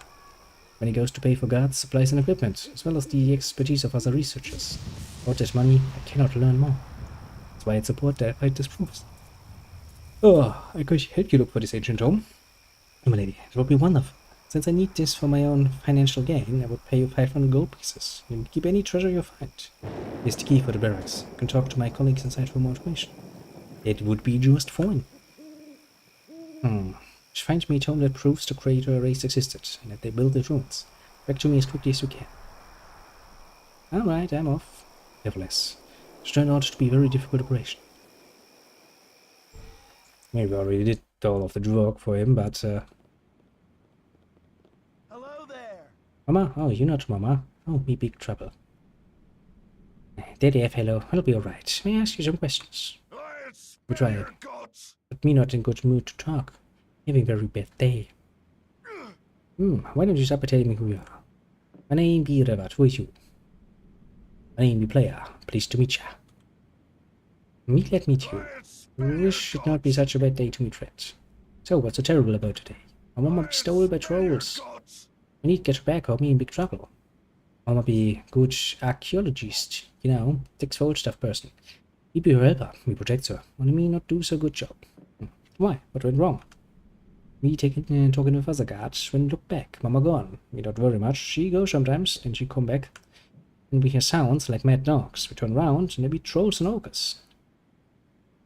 Money goes to pay for guards, supplies and equipment, as well as the expertise of other researchers. Without this money, I cannot learn more. That's why I support that I disproves. I could help you look for this ancient home. My lady, it would be wonderful. Since I need this for my own financial gain, I would pay you 500 gold pieces. You can keep any treasure you find. Here's the key for the barracks. You can talk to my colleagues inside for more information. It would be just fine. Find me a tome that proves the creator race existed, and that they built the ruins. Back to me as quickly as you can. Alright, I'm off. Nevertheless, it turned out to be a very difficult operation. Maybe I already did all of the work for him, but Hello there. Mama? Oh, you're not Mama. Oh, me big trouble. There, fellow. I'll be alright. May I ask you some questions? We try, but me not in good mood to talk. Having a very bad day. Why don't you start by telling me who you are? My name be Revat. Who is you? My name be Player. Pleased to meet ya. Me glad meet you. I wish it not be such a bad day to meet friends. So, what's so terrible about today? My mama be stolen by trolls. I need to get her back or me in big trouble. Mama be good archaeologist, you know, takes for old stuff person. He be her helper, me protects her, only me not do so good job. Why? What went wrong? Me talking with other guards, when look back, Mama gone. Me not worry much, she go sometimes, then she come back. And we hear sounds like mad dogs. We turn round, and there be trolls and ogres.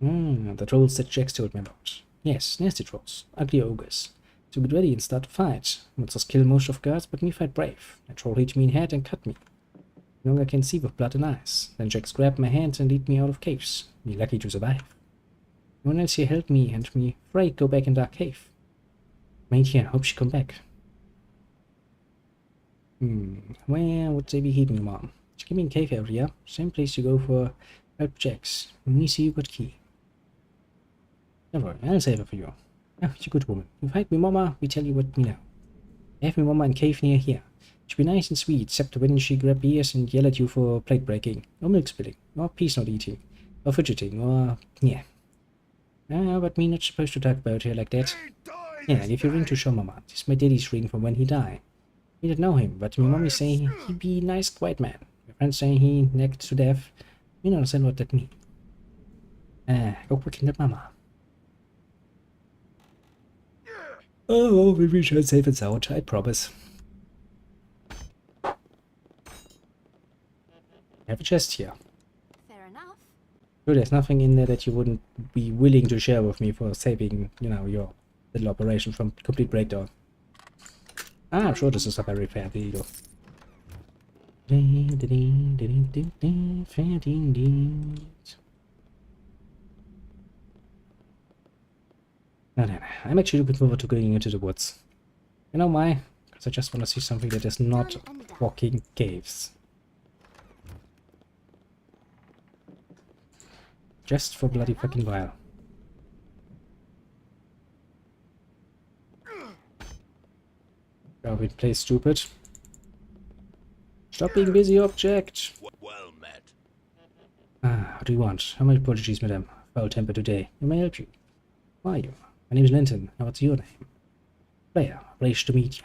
The trolls that Jax told me about. Yes, nasty trolls, ugly ogres. So get ready and start to fight. Wants us kill most of guards, but me fight brave. A troll hit me in head and cut me. No longer can see with blood and eyes. Then Jax grabbed my hand and lead me out of caves. Me lucky to survive. No one else here helped me, and me afraid go back in dark cave. Mate here, hope she come back. Where would they be hidden, Mom? She came in cave area, same place you go for help Jax. Me see you got key. Don't worry, I'll save her for you. Oh, you're a good woman. You fight me, Mama, we tell you what we know. I have me Mama in cave near here. She'll be nice and sweet, except when she grab ears and yell at you for plate breaking, or milk spilling, or peace not eating, or fidgeting, or yeah. But me not supposed to talk about her like that. Yeah, give your ring to show Mama. This is my daddy's ring from when he died. We don't know him, but my mommy say he be a nice, quiet man. My friends say he necked to death. We don't understand what that mean. Go quick in the Mama. Oh, we shall save it out, I promise. have a chest here. Fair enough. Sure, there's nothing in there that you wouldn't be willing to share with me for saving, you know, your little operation from complete breakdown. Ah, I'm sure this is a very fair deal. Fair indeed. No. I'm actually looking forward to going into the woods. You know why? Because I just want to see something that is not Done and done. walking caves. Just for bloody fucking while. Shall we play stupid? Stop being busy, object! Well met. Ah, what do you want? How much apologies, madam? Foul temper today. How may I help you? Who are you? My name is Linton. Now what's your name? Player. Pleasure to meet you.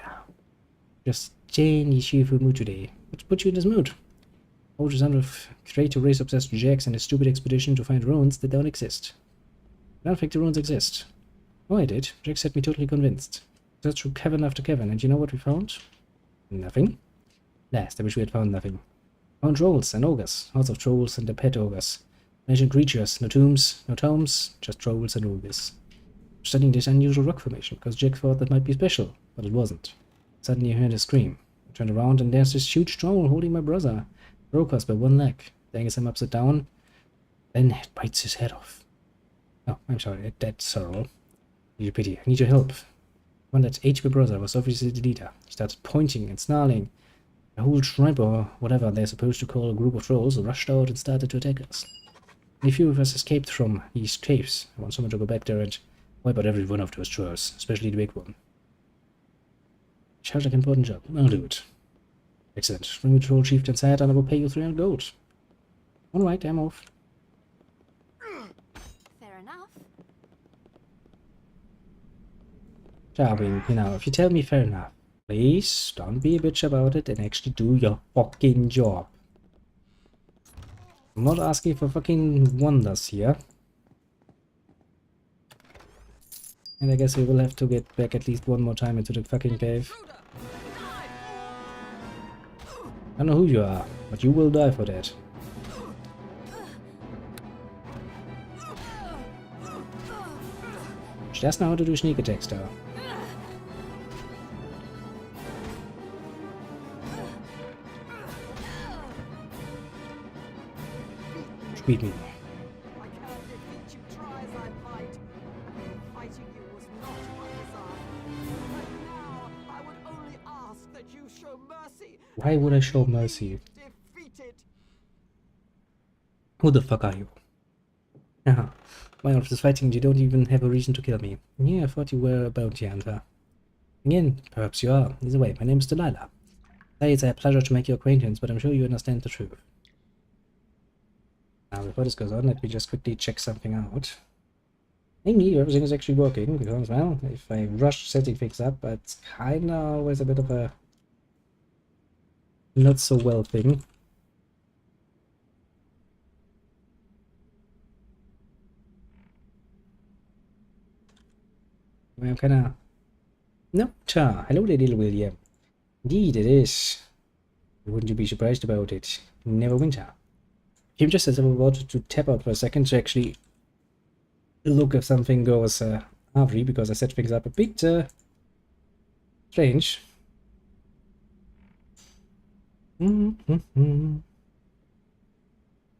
Just in the cheerful mood today. What's put you in this mood? Old son of creator race obsessed Jax and his stupid expedition to find ruins that don't exist. I don't think the ruins exist. Oh, I did. Jax had me totally convinced. Searched through cavern after cavern, and you know what we found? Nothing. Last, I wish we had found nothing. Found trolls and ogres. Lots of trolls and their pet ogres. Ancient creatures. No tombs, no tomes, just trolls and ogres. Studying this unusual rock formation because Jack thought that might be special, but it wasn't. Suddenly I heard a scream. I turned around and there's this huge troll holding my brother. Broke us by one leg. Dangs him upside down. Then it bites his head off. Oh, I'm sorry, that's sorrow. Need your pity. I need your help. One that ate my brother was obviously the leader. He started pointing and snarling. A whole tribe or whatever they're supposed to call a group of trolls rushed out and started to attack us. A few of us escaped from these caves. I want someone to go back there and wipe out every one of those trolls, especially the big one. Sounds like an important job. I'll do it. Excellent. Bring me the troll chieftain inside and I will pay you 300 gold. Alright, I'm off. Fair enough. Darwin, you know, if you tell me fair enough, please don't be a bitch about it and actually do your fucking job. I'm not asking for fucking wonders here. And I guess we will have to get back at least one more time into the fucking cave. I don't know who you are, but you will die for that. She does know how to do sneak attacks though. Beat me. I can't defeat you, try as I might. Fighting you was not my desire. But now I would only ask that you show mercy. Why would I show mercy? Defeated. Who the fuck are you? Haha. Why after this fighting you don't even have a reason to kill me? Yeah, I thought you were a bounty hunter. Again, perhaps you are. Either way, my name is Delilah. It's a pleasure to make your acquaintance, but I'm sure you understand the truth. Now, before this goes on, let me just quickly check something out. Maybe everything is actually working, because, well, if I rush setting things up, it's kinda always a bit of a not so well thing. I'm kinda... No, cha, hello there, little William. Indeed it is. Wouldn't you be surprised about it? Neverwinter. Came just as I was about to tap out for a second to actually look if something goes RV, because I set things up a bit strange.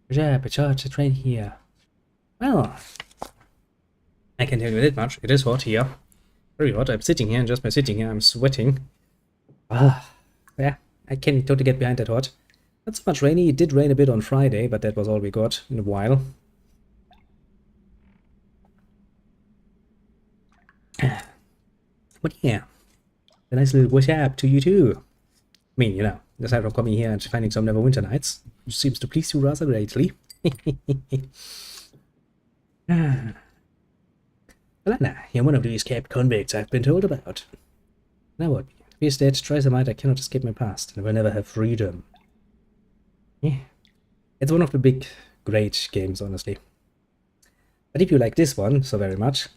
Yeah, but charge the train here. Well, I can tell you that much. It is hot here. Very hot. I'm sitting here, and just by sitting here, I'm sweating. Ah, yeah, I can totally get behind that hot. Not so much rainy. It did rain a bit on Friday, but that was all we got in a while. But yeah, a nice little what's up to you too. I mean, you know, aside from coming here and finding some Neverwinter Nights, which seems to please you rather greatly. Alana, you're one of these escaped convicts I've been told about. Now what? Be as dead, try as I might, I cannot escape my past, and I will never have freedom. Yeah, it's one of the big, great games, honestly. But if you like this one so very much,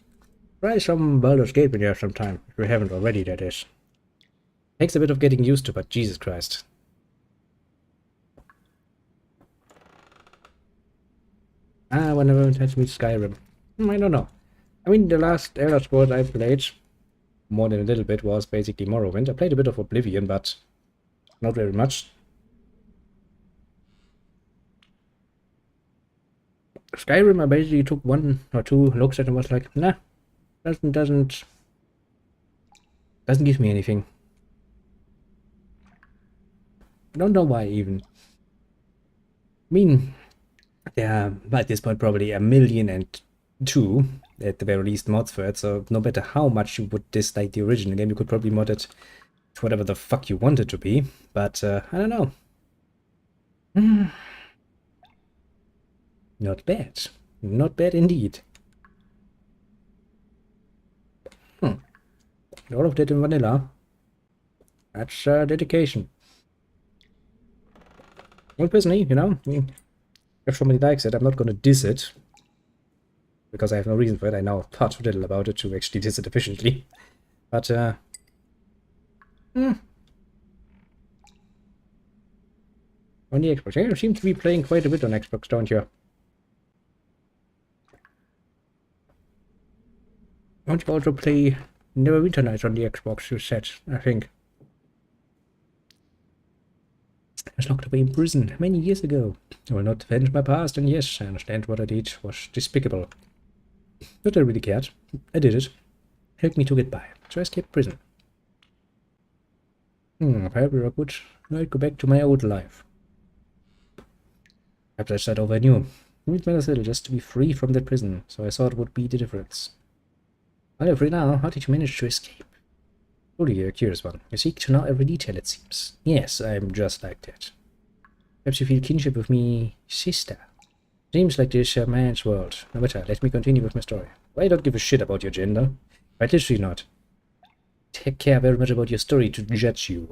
try some Baldur's Gate when you have some time, if you haven't already, that is. Takes a bit of getting used to, but Jesus Christ. I will never touch me Skyrim. I don't know. I mean, the last Elder Scrolls I played, more than a little bit, was basically Morrowind. I played a bit of Oblivion, but not very much. Skyrim, I basically took 1 or 2 looks at and was like, nah, doesn't give me anything. I don't know why even. I mean, there are at this point probably 1,000,002 at the very least mods for it, so no matter how much you would dislike the original game, you could probably mod it to whatever the fuck you want it to be, but I don't know. Not bad. Not bad indeed. All of that in vanilla. That's dedication. Well, personally, you know, if somebody likes it, I'm not gonna diss it. Because I have no reason for it. I know far too little about it to actually diss it efficiently. But, on the Xbox. You seem to be playing quite a bit on Xbox, don't you? Don't you also play Neverwinter Nights on the Xbox, you said, I think. I was locked away in prison many years ago. I will not avenge my past, and yes, I understand what I did was despicable. But I really cared. I did it. Helped me to get by. So I escaped prison. Perhaps I could I'd go back to my old life. Perhaps I start over anew. I need my little just to be free from that prison, so I thought it would be the difference. Well, you're free now. How did you manage to escape? Truly, you're a curious one. You seek to know every detail, it seems. Yes, I'm just like that. Perhaps you feel kinship with me, sister. Seems like this a man's world. No matter, let me continue with my story. I don't give a shit about your gender. Quite literally not. Take care very much about your story to judge you.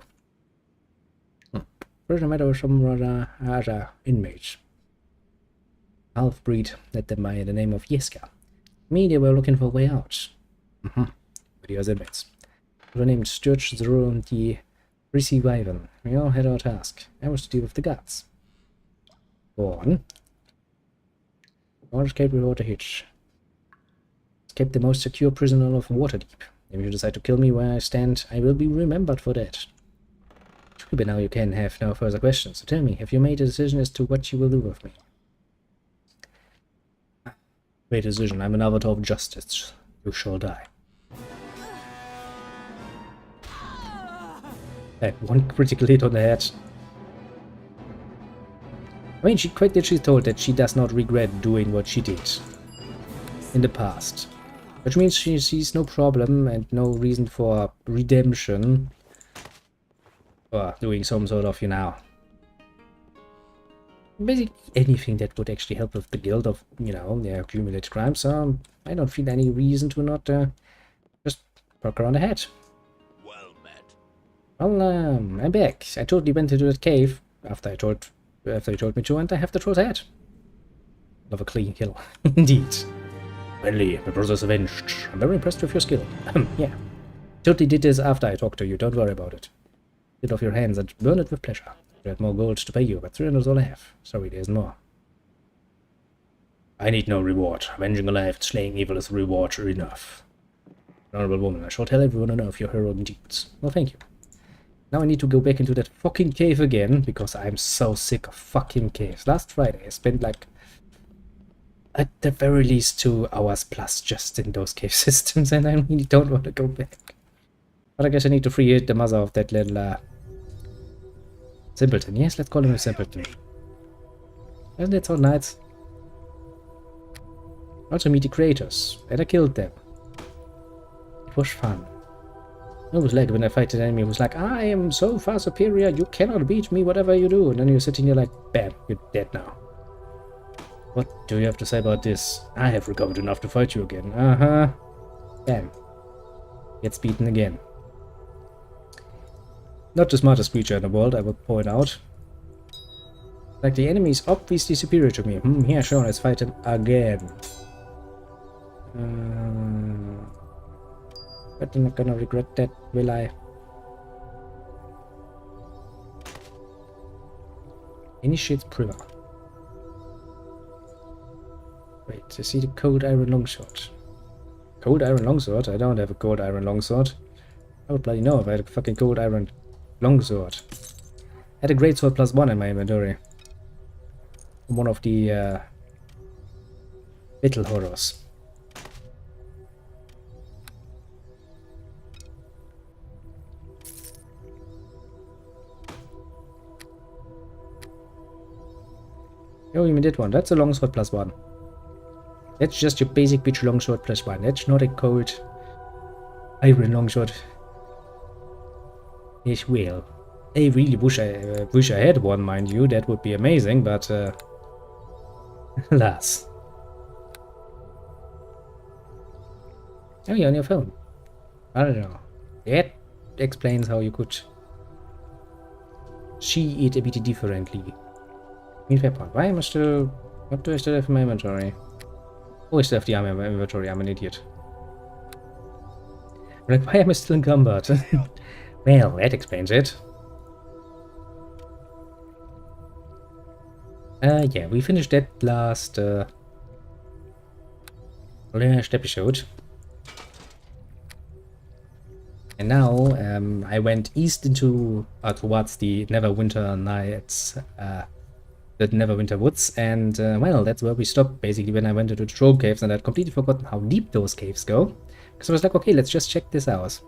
First, I met over some rather inmates. Half-breed, led them by the name of Jeska. Me, they were looking for a way out. With the other inmates. They were named Sturge, Zero, and the Risi Wyvern. We all had our task. I was to deal with the guards. Go on. Or escape without a hitch. Escape the most secure prisoner of Waterdeep. If you decide to kill me where I stand, I will be remembered for that. But now you can have no further questions. So tell me, have you made a decision as to what you will do with me? Made a decision. I'm an avatar of justice. You shall die. Hey, one critical hit on the head. I mean, she quite literally told that she does not regret doing what she did in the past. Which means she sees no problem and no reason for redemption. Or doing some sort of, you know, basically anything that would actually help with the guilt of, you know, their accumulated crimes. I don't feel any reason to not just poke her on the head. Well met. Well, I'm back. I totally went into that cave after you told me to, and I have the troll's head. Love a clean kill, indeed. Finally, my brother's avenged. I'm very impressed with your skill. Yeah, totally did this after I talked to you. Don't worry about it. Get off your hands and burn it with pleasure. I had more gold to pay you, but 300 is all I have. Sorry, there isn't more. I need no reward. Avenging a life and slaying evil is reward enough. Honorable woman, I shall tell everyone I know of your heroic deeds. Well, thank you. Now I need to go back into that fucking cave again, because I'm so sick of fucking caves. Last Friday I spent like, at the very least 2 hours plus just in those cave systems, and I really don't want to go back. But I guess I need to free the mother of that little, simpleton. Yes, let's call him a simpleton. Isn't that so nice? Also meet the creators, and I killed them. It was fun. It was like when I fight an enemy who's like, I am so far superior, you cannot beat me, whatever you do. And then you're sitting here like, bam, you're dead now. What do you have to say about this? I have recovered enough to fight you again. Bam. Gets beaten again. Not the smartest creature in the world, I would point out. Like, the enemy is obviously superior to me. Yeah, sure, let's fight him again. But I'm not gonna regret that, will I? Initiate Priva. Wait, I see the cold iron longsword. Cold iron longsword? I don't have a cold iron longsword. I would bloody know if I had a fucking cold iron longsword. I had a great sword +1 in my inventory. One of the battle horrors. Oh, you did one. That's a longsword +1. That's just your basic bitch longsword +1. That's not a cold iron longsword. As well. I really wish I had one, mind you. That would be amazing, but alas. Oh, you're on your phone. I don't know. That explains how you could see it a bit differently. Fair point. Why am I still... What do I still have in my inventory? Oh, I still have the armor in my inventory. I'm an idiot. Like, why am I still in combat? Well, that explains it. Yeah, we finished that last episode. And now, I went east into, towards the Neverwinter Nights, the Neverwinter Woods, and well, that's where we stopped basically when I went into the troll caves, and I'd completely forgotten how deep those caves go. Because I was like, okay, let's just check this out.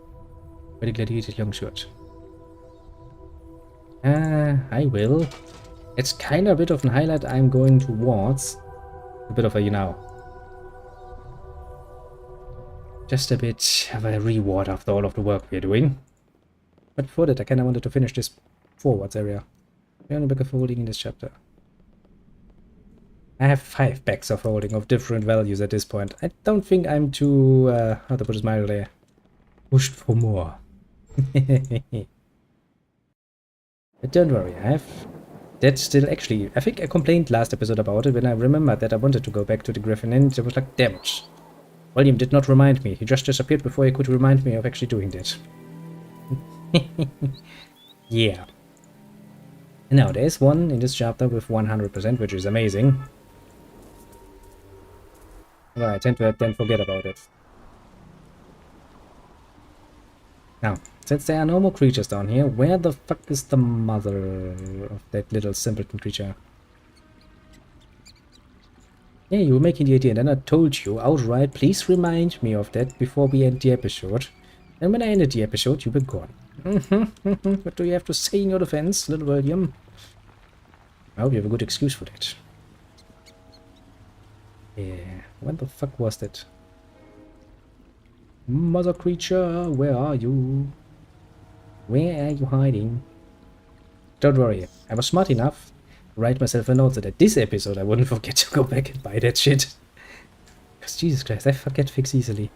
Very gladiated young shirt. I will. It's kind of a bit of a highlight I'm going towards. A bit of a, you know, just a bit of a reward after all of the work we're doing. But before that, I kind of wanted to finish this forwards area. The only bag of holding in this chapter. I have 5 bags of holding of different values at this point. I don't think I'm too, how to put it mildly, pushed for more. But don't worry, I have that still. Actually, I think I complained last episode about it when I remembered that I wanted to go back to the Griffin Inn. I was like, damn it. William did not remind me. He just disappeared before he could remind me of actually doing that. Yeah. Now, there's one in this chapter with 100%, which is amazing. Well, I tend to then forget about it. Now, since there are no more creatures down here, where the fuck is the mother of that little simpleton creature? Yeah, you were making the idea, and then I told you outright, please remind me of that before we end the episode. And when I ended the episode, you were gone. What do you have to say in your defense, little William? I hope you have a good excuse for that. Yeah, what the fuck was that? Mother creature, where are you? Where are you hiding? Don't worry, I was smart enough to write myself a note so that this episode I wouldn't forget to go back and buy that shit. Because Jesus Christ, I forget things easily.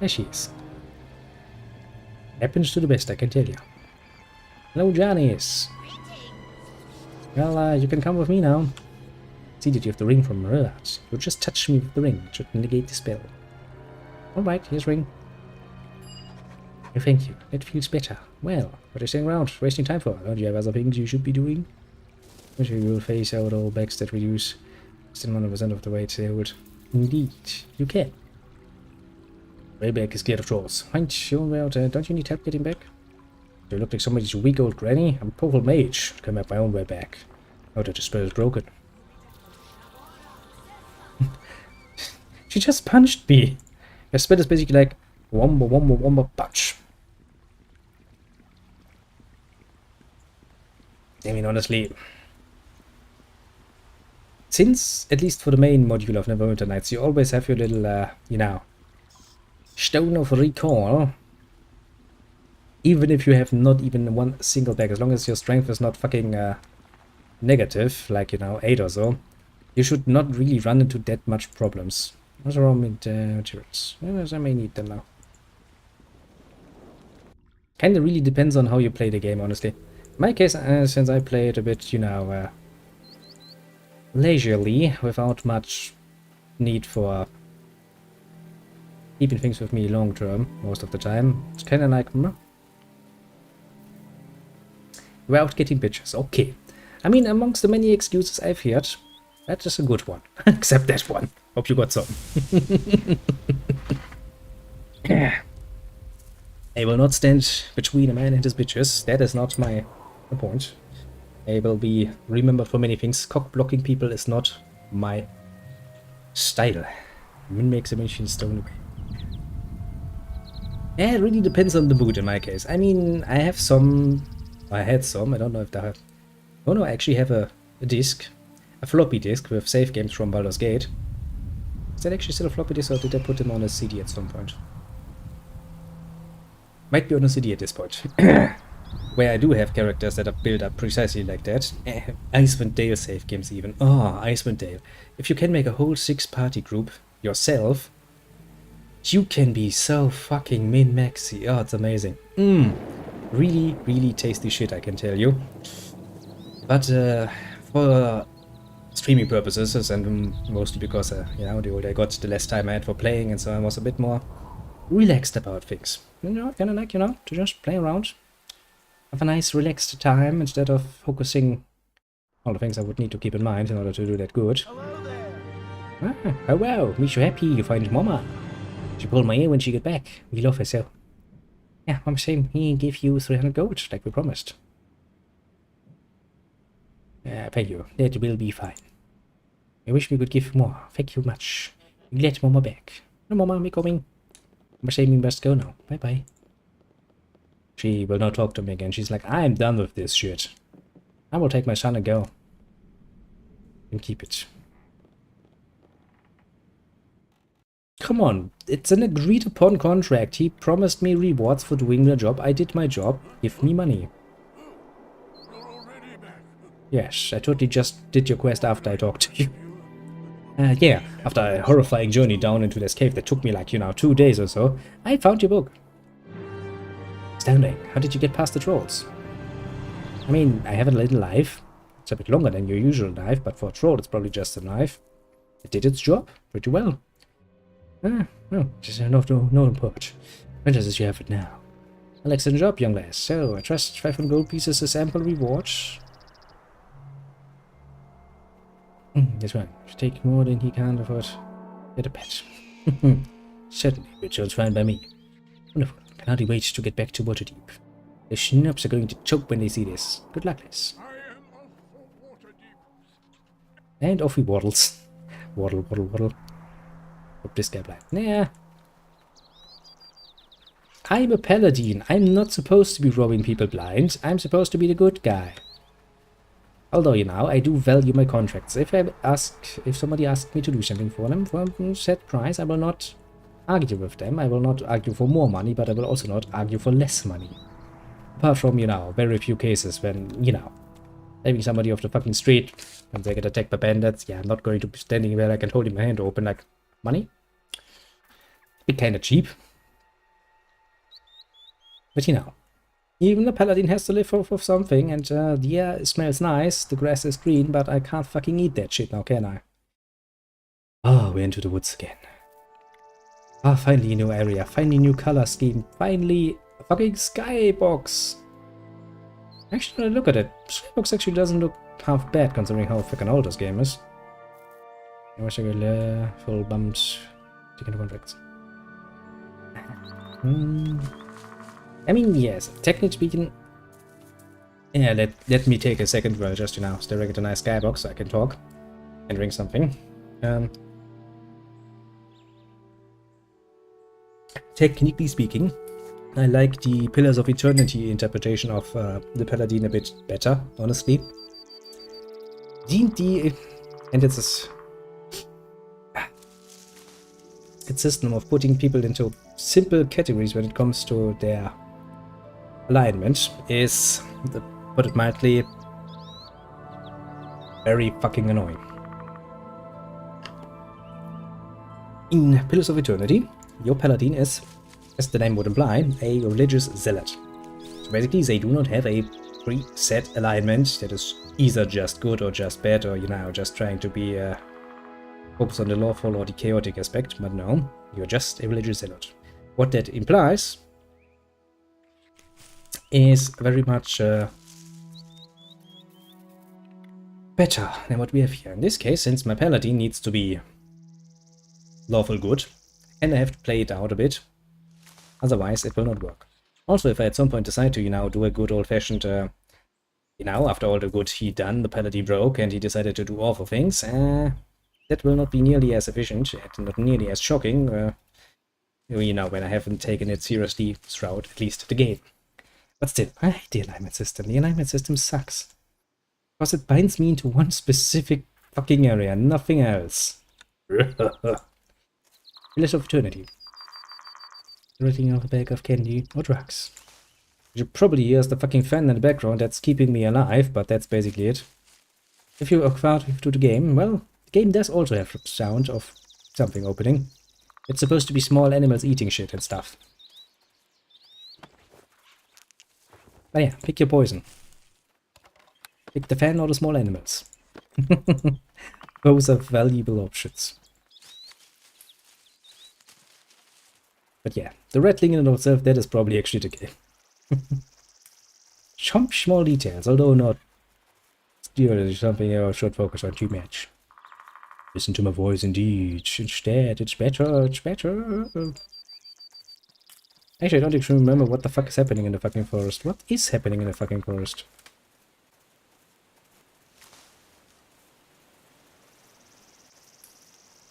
There she is. Happens to the best, I can tell you. Hello, Janice. Well, you can come with me now. See that you have the ring from Merlot. You just touch me with the ring. It should negate the spell. Alright, here's ring. Oh, thank you. That feels better. Well, what are you staying around? Wasting time for? Don't you have other things you should be doing? Wish you will phase out all bags that reduce still 100% of the weight they hold. Indeed, you can. Way back is clear of trolls. Right, you're out. Don't you need help getting back? Do you look like somebody's weak old granny? I'm a powerful mage. I can make my own way back. Oh, that the spell is broken. She just punched me. Her spell is basically like womba womba womba punch. I mean, honestly, since, at least for the main module of Neverwinter Nights, you always have your little, you know, stone of recall. Even if you have not even one single bag, as long as your strength is not fucking negative, like, you know, 8 or so, you should not really run into that much problems. What's wrong with materials? Yes, I may need them now. Kinda really depends on how you play the game, honestly. In my case, since I play it a bit, you know, leisurely, without much need for keeping things with me long term, most of the time, it's kinda like, we're out getting bitches, okay. I mean, amongst the many excuses I've heard, That is a good one. Except that one. Hope you got some. I will not stand between a man and his bitches. That is not my point. I will be remembered for many things. Cock blocking people is not my style. Min makes a machine stone away. Yeah, it really depends on the mood in my case. I mean, I have some... I had some. I don't know if I have... Oh no, I actually have a disc. A floppy disk with save games from Baldur's Gate. Is that actually still a floppy disk, or did I put them on a CD at some point? Might be on a CD at this point. Where I do have characters that are built up precisely like that. Icewind Dale save games even. Oh, Icewind Dale. If you can make a whole 6-party group yourself, you can be so fucking min-maxy. Oh, it's amazing. Really, really tasty shit, I can tell you. But for streaming purposes, and mostly because, you know, the older I got, the less time I had for playing, and so I was a bit more relaxed about things. You know, kind of like, you know, to just play around. Have a nice relaxed time instead of focusing all the things I would need to keep in mind in order to do that good. Hello there. Ah, oh well, me so happy you find Mama. She pulled my ear when she got back. We love her so. Yeah, I'm saying he gave you 300 gold, like we promised. Thank you. That will be fine. I wish we could give more. Thank you much. Let Mama back. No, Mama, we're coming. I'm saying we must go now. Bye-bye. She will not talk to me again. She's like, I'm done with this shit. I will take my son and go. And keep it. Come on, it's an agreed upon contract. He promised me rewards for doing the job. I did my job. Give me money. Yes, I totally just did your quest after I talked to you. Yeah, after a horrifying journey down into this cave that took me like, you know, 2 days or so, I found your book. Astounding. How did you get past the trolls? I mean, I have a little knife. It's a bit longer than your usual knife, but for a troll it's probably just a knife. It did its job pretty well. No, just no import. When does you have it now? Well, excellent job, young lass. So, I trust 500 gold pieces is ample reward. That's right. If you take more than he can't afford, get a pet. Certainly, ritual's fine by me. Wonderful. Can hardly wait to get back to Waterdeep. The schnapps are going to choke when they see this. Good luck, lass. And off he waddles. Waddle, waddle, waddle. Hope this guy blind. Nah. I'm a paladin. I'm not supposed to be robbing people blind. I'm supposed to be the good guy. Although, you know, I do value my contracts. If somebody asks me to do something for them for a set price, I will not argue with them. I will not argue for more money, but I will also not argue for less money. Apart from, you know, very few cases when, you know, having somebody off the fucking street when they get attacked by bandits, yeah, I'm not going to be standing there like and holding my hand open like, money? It's kinda cheap. But you know, even the paladin has to live off of something, and the air smells nice, the grass is green, but I can't fucking eat that shit now, can I? Oh, we're into the woods again. Ah, finally a new area, finally a new color scheme, finally a fucking skybox. Actually, look at it. Skybox actually doesn't look half bad considering how fucking old this game is. Full bumped taking contracts. I mean, yes, technically speaking, yeah, let me take a second while just, you know, staring at a nice skybox so I can talk and drink something. Technically speaking, I like the Pillars of Eternity interpretation of the Paladin a bit better, honestly. D&D, and its system of putting people into simple categories when it comes to their alignment is, to put it mildly, very fucking annoying. In Pillars of Eternity, your paladin is, as the name would imply, a religious zealot. So basically, they do not have a preset alignment that is either just good or just bad, or, you know, just trying to be focus on the lawful or the chaotic aspect, but no, you're just a religious zealot. What that implies is very much better than what we have here. In this case, since my paladin needs to be lawful good, and I have to play it out a bit, otherwise it will not work. Also, if I at some point decide to, do a good old-fashioned, after all the good he done, the paladin broke, and he decided to do awful things, that will not be nearly as efficient, and not nearly as shocking, when I haven't taken it seriously throughout at least the game. But still, I hate the alignment system. The alignment system sucks. Because it binds me into one specific fucking area, nothing else. Village of Eternity. Rattling off a bag of candy or drugs. You probably hear the fucking fan in the background that's keeping me alive, but that's basically it. If you acquire to the game, well, the game does also have the sound of something opening. It's supposed to be small animals eating shit and stuff. But yeah, pick your poison. Pick the fan or the small animals. Those are valuable options. But yeah, the rattling in and of itself, that is probably actually the game. Some small details, although not something I should focus on too much. Listen to my voice indeed. Instead, it's better, it's better. Actually, I don't actually remember what the fuck is happening in the fucking forest. What is happening in the fucking forest?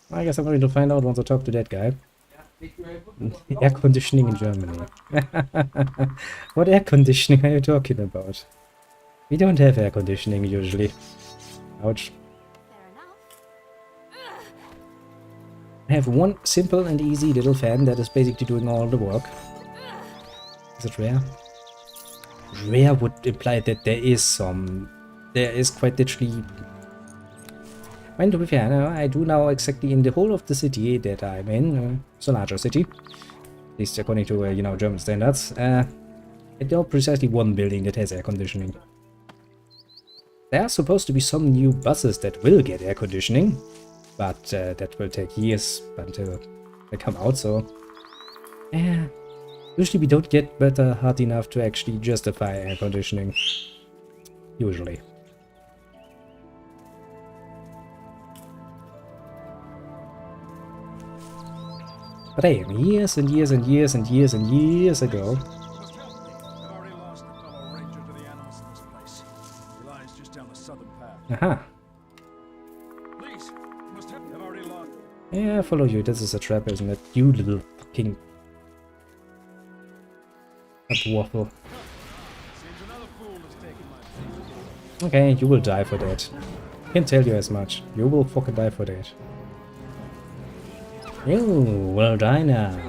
I guess I'm going to find out once I talk to that guy. Air conditioning in Germany. What air conditioning are you talking about? We don't have air conditioning usually. Ouch. I have one simple and easy little fan that is basically doing all the work. Is it rare? Rare would imply that there is quite literally... And to be fair, I do now exactly in the whole of the city that I'm in, it's a larger city, at least according to, German standards, I know precisely one building that has air conditioning. There are supposed to be some new buses that will get air conditioning, but that will take years until they come out, so... usually we don't get better hard enough to actually justify air conditioning. Usually. But hey, years and years and years and years and years ago... Aha. Yeah, I follow you. This is a trap, isn't it? You little fucking... waffle. Okay, you will die for that. I can tell you as much. You will fucking die for that. You will die now.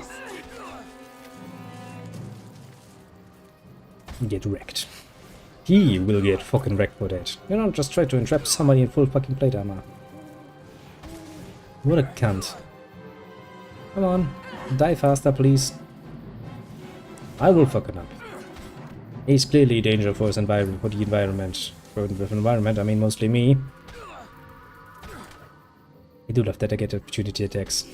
Get wrecked. He will get fucking wrecked for that. Just try to entrap somebody in full fucking plate armor. What a cunt. Come on. Die faster, please. I will fuck it up. He's clearly a danger for the environment. With environment, I mean mostly me. I do love that I get opportunity attacks.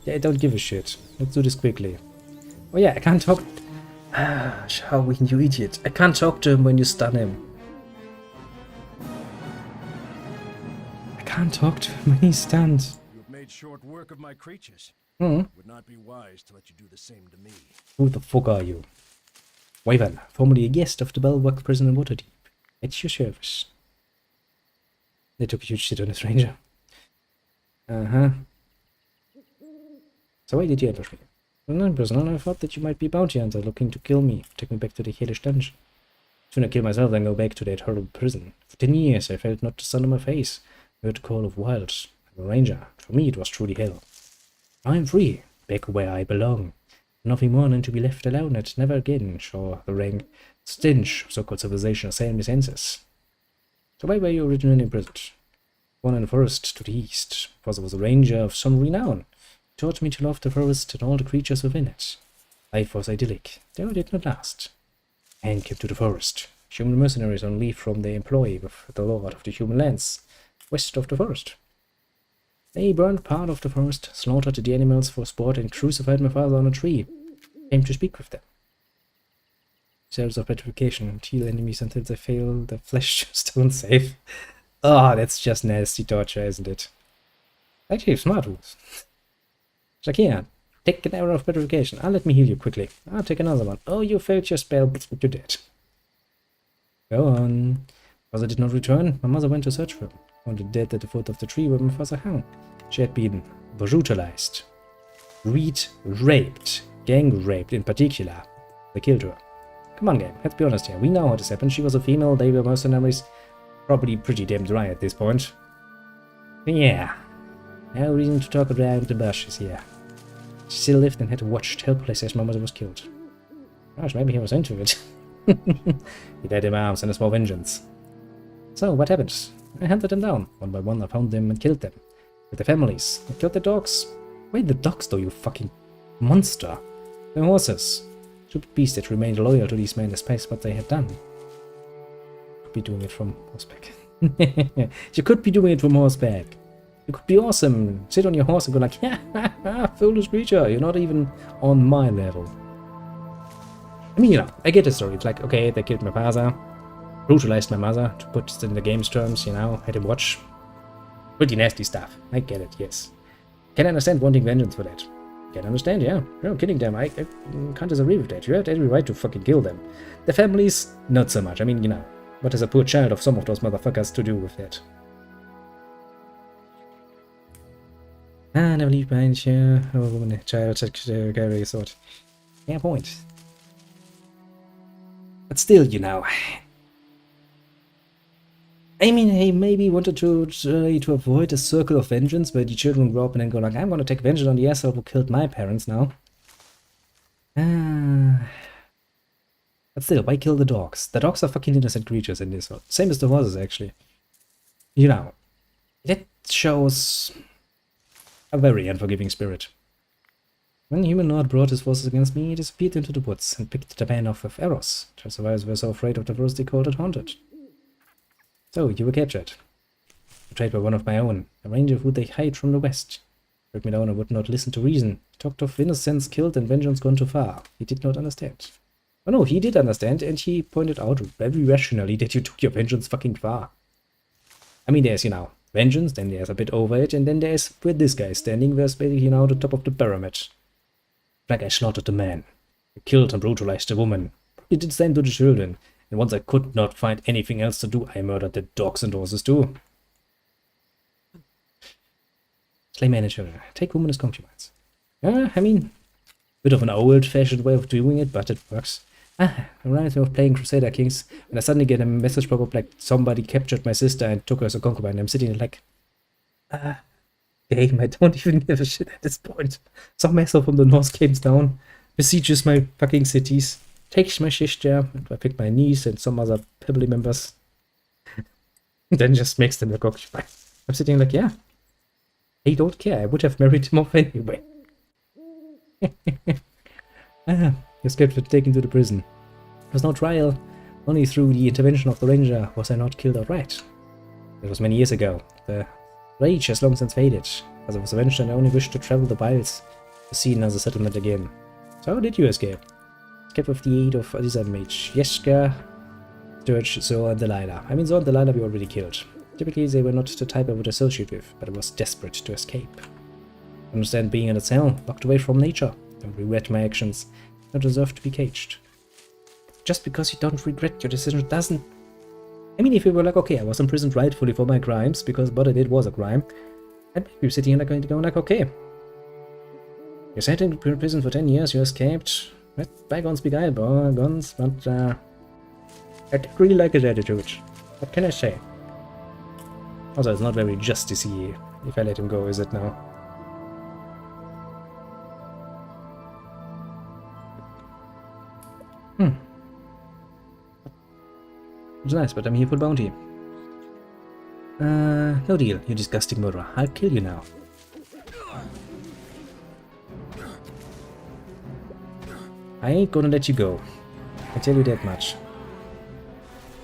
Yeah, I don't give a shit. Let's do this quickly. Oh yeah, I can't talk... Ah, Shawin, you idiot. I can't talk to him when you stun him. I can't talk to him when he's stunned. You've made short work of my creatures. Hmm. Would not be wise to let you do the same to me. Who the fuck are you? Wyvern, formerly a guest of the Belwark prison in Waterdeep. At your service. They took a huge shit on this ranger. Uh-huh. So why did you ambush me? Well, in person, I thought that you might be a bounty hunter looking to kill me, take me back to the hellish dungeon. Sooner kill myself than go back to that horrible prison. For 10 years I felt not the sun on my face. I heard the call of wilds. I'm a ranger. For me it was truly hell. I am free, back where I belong. Nothing more than to be left alone and never again shall the rank stench of so-called civilization assail my senses. So why were you originally imprisoned? One in the forest to the east, because I was a ranger of some renown. Taught me to love the forest and all the creatures within it. Life was idyllic, though it did not last. And kept to the forest. Human mercenaries on leave from their employ with the lord of the human lands, west of the forest. They burned part of the forest, slaughtered the animals for sport, and crucified my father on a tree. Came to speak with them. Shells of petrification. Heal enemies until they fail the flesh stone save. Oh, that's just nasty torture, isn't it? Actually, smart rules. Shakia, take an arrow of petrification. Let me heal you quickly. I'll take another one. Oh, you failed your spell, but you're dead. Go on. Father did not return. My mother went to search for him. Found dead at the foot of the tree where my father hung. She had been brutalized. Raped. Gang raped in particular. They killed her. Come on, game. Let's be honest here. We know how this happened. She was a female. They were mercenaries. Probably pretty damn dry at this point. Yeah. No reason to talk around the bushes here. She still lived and had watched helpless as my mother was killed. Gosh, maybe he was into it. He died in my arms and a small vengeance. So, what happened? I hunted them down. One by one, I found them and killed them. With their families. I killed the dogs. Wait, the dogs though, you fucking monster. The horses. Stupid beasts that remained loyal to these men despite what they had done. Could be doing it from horseback. You could be doing it from horseback. You could be awesome. Sit on your horse and go like, yeah, foolish creature. You're not even on my level. I mean, you know, I get the story. It's like, okay, they killed my father, brutalized my mother, to put it in the game's terms, you know, had him watch. Pretty nasty stuff. I get it, yes. Can understand wanting vengeance for that. Can understand, yeah. No, killing them, I can't disagree with that. You have every right to fucking kill them. The families, not so much. I mean, you know, what has a poor child of some of those motherfuckers to do with that? Never leave behind you. A woman, a child, carry a sword. Yeah, point. But still, you know. I mean, he maybe wanted to avoid a circle of vengeance where the children grow up and then go like, I'm gonna take vengeance on the asshole who killed my parents now. But still, why kill the dogs? The dogs are fucking innocent creatures in this one. Same as the horses, actually. You know, that shows a very unforgiving spirit. When human Lord brought his forces against me, he disappeared into the woods and picked the band off with arrows. The survivors were so afraid of the forest they called it haunted. So, you were captured. Betrayed by one of my own, a ranger who they hide from the west. Broke me down and would not listen to reason. He talked of innocence killed and vengeance gone too far. He did not understand. Oh no, he did understand, and he pointed out very rationally that you took your vengeance fucking far. I mean, there's, you know, vengeance, then there's a bit over it, and then there's where this guy is standing, there's basically, you know, the top of the pyramid. Like I slaughtered the man. I killed and brutalized the woman. Probably did the same to the children. And once I could not find anything else to do, I murdered the dogs and horses too. Slay men and children. Take women as concubines. I mean, bit of an old-fashioned way of doing it, but it works. Reminds me of playing Crusader Kings, when I suddenly get a message pop up like somebody captured my sister and took her as a concubine. I'm sitting there like, damn, I don't even give a shit at this point. Some asshole from the north came down, besieges my fucking cities, takes my sister, I pick my niece and some other family members, and then just makes them a concubine. I'm sitting like, yeah, I don't care, I would have married him off anyway. Escaped and taken to the prison. There was no trial. Only through the intervention of the ranger was I not killed outright. It was many years ago. The rage has long since faded. As I was avenged and I only wished to travel the wilds to see another settlement again. So how did you escape? Escape with the aid of Adisa mage Jeska, Sturge, Zoa and Delilah. I mean, Zoa and Delilah we already killed. Typically they were not the type I would associate with, but I was desperate to escape. I understand being in a cell, locked away from nature. Don't regret my actions. I don't deserve to be caged. Just because you don't regret your decision doesn't... I mean, if you were like, okay, I was imprisoned rightfully for my crimes, because what I did was a crime, I'd be sitting here going like, okay. You sat in prison for 10 years, you escaped. Let bygones be bygones, but I did really like his attitude. What can I say? Also, it's not very justicey if I let him go, is it now? It's nice, but I'm here for bounty. No deal, you disgusting murderer. I'll kill you now. I ain't gonna let you go. I tell you that much.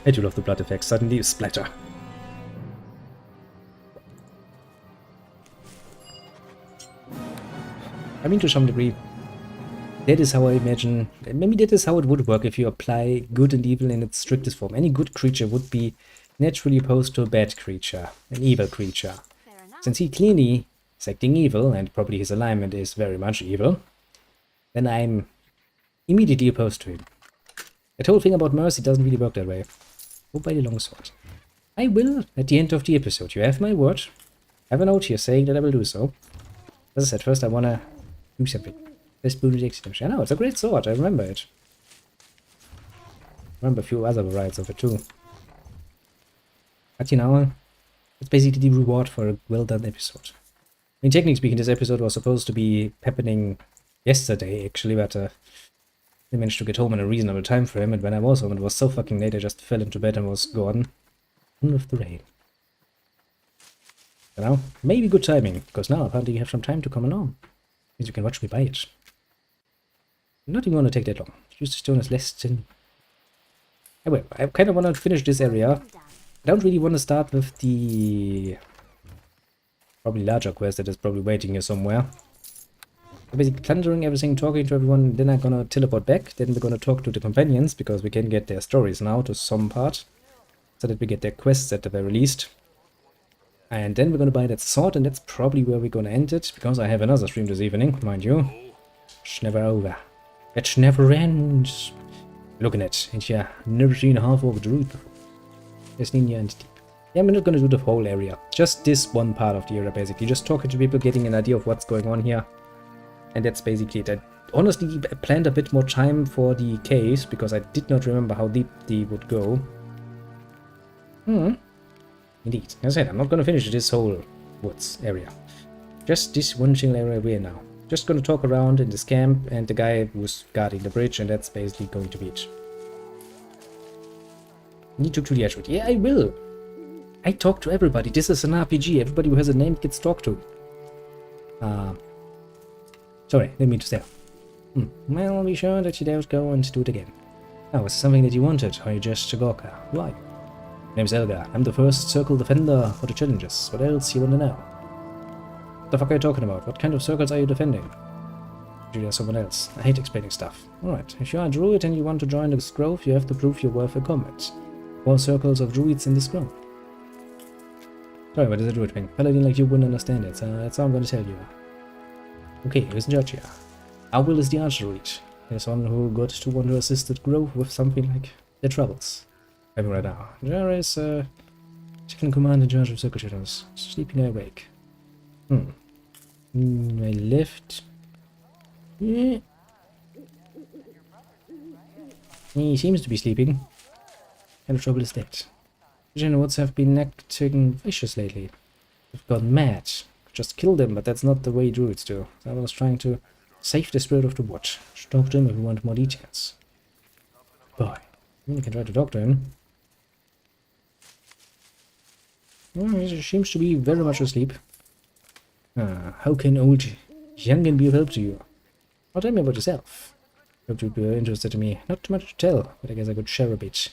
I do love the blood effects. Suddenly you splatter. I mean, to some degree, that is how I imagine, maybe that is how it would work if you apply good and evil in its strictest form. Any good creature would be naturally opposed to a bad creature, an evil creature. Fair enough. Since he clearly is acting evil, and probably his alignment is very much evil, then I'm immediately opposed to him. That whole thing about mercy doesn't really work that way. Oh, by the long sword. I will, at the end of the episode. You have my word. I have a note here saying that I will do so. As I said, first I wanna do something. This boon is extinction. I know, it's a great sword, I remember it. I remember a few other varieties of it too. But you know, it's basically the reward for a well done episode. I mean, technically speaking, this episode was supposed to be happening yesterday, actually, but I managed to get home in a reasonable time frame, and when I was home, it was so fucking late, I just fell into bed and was gone. On with the rain. You know, maybe good timing, because now apparently you have some time to come along. Means you can watch me buy it. Not even gonna take that long. Use the stone as less than... Anyway, I kind of want to finish this area. I'm done. I don't really want to start with the... probably larger quest that is probably waiting here somewhere. Basically plundering everything, talking to everyone, then I'm gonna teleport back, then we're gonna talk to the companions, because we can get their stories now to some part. So that we get their quests at the very least. And then we're gonna buy that sword, and that's probably where we're gonna end it, because I have another stream this evening, mind you. It's never over. It never ends. Looking at it, yeah, never seen a half-orc druid before. It's Ninja and deep. Yeah, I'm not gonna do the whole area. Just this one part of the area, basically. Just talking to people, getting an idea of what's going on here. And that's basically it. I honestly planned a bit more time for the caves, because I did not remember how deep they would go. Indeed. As I said, I'm not gonna finish this whole woods area. Just this one single area we're now. Just gonna talk around in this camp and the guy who's guarding the bridge, and that's basically going to be it. Need to the edge. Yeah, I will. I talk to everybody. This is an RPG. Everybody who has a name gets talked to. Sorry, didn't mean to say. Well, be sure that you don't go and do it again. Oh, is it something that you wanted, or are you just a gawker? Why? My name's Elgar. I'm the first circle defender for the challenges. What else you want to know? What the fuck are you talking about? What kind of circles are you defending? Usually someone else. I hate explaining stuff. Alright, if you are a druid and you want to join this grove, you have to prove your worth in combat. 4 circles of druids in this grove. Sorry, what is a druid thing? Paladin like you wouldn't understand it, so that's all I'm gonna tell you. Okay, who's in charge here? Owl is the archer-druid. There's one who got to want to assist the grove with something like their troubles. Having right now. There is second command in charge of circle shadows. Sleeping or awake. My left. Yeah. He seems to be sleeping. What kind of trouble is that? The Genoids have been acting vicious lately. They've gone mad. Just kill them, but that's not the way druids do. So I was trying to save the spirit of the watch. Should talk to him if you want more details. Boy, you can try to talk to him. Well, he seems to be very much asleep. How can old youngin be of help to you? Oh, tell me about yourself. Hope you'd be interested in me. Not too much to tell, but I guess I could share a bit.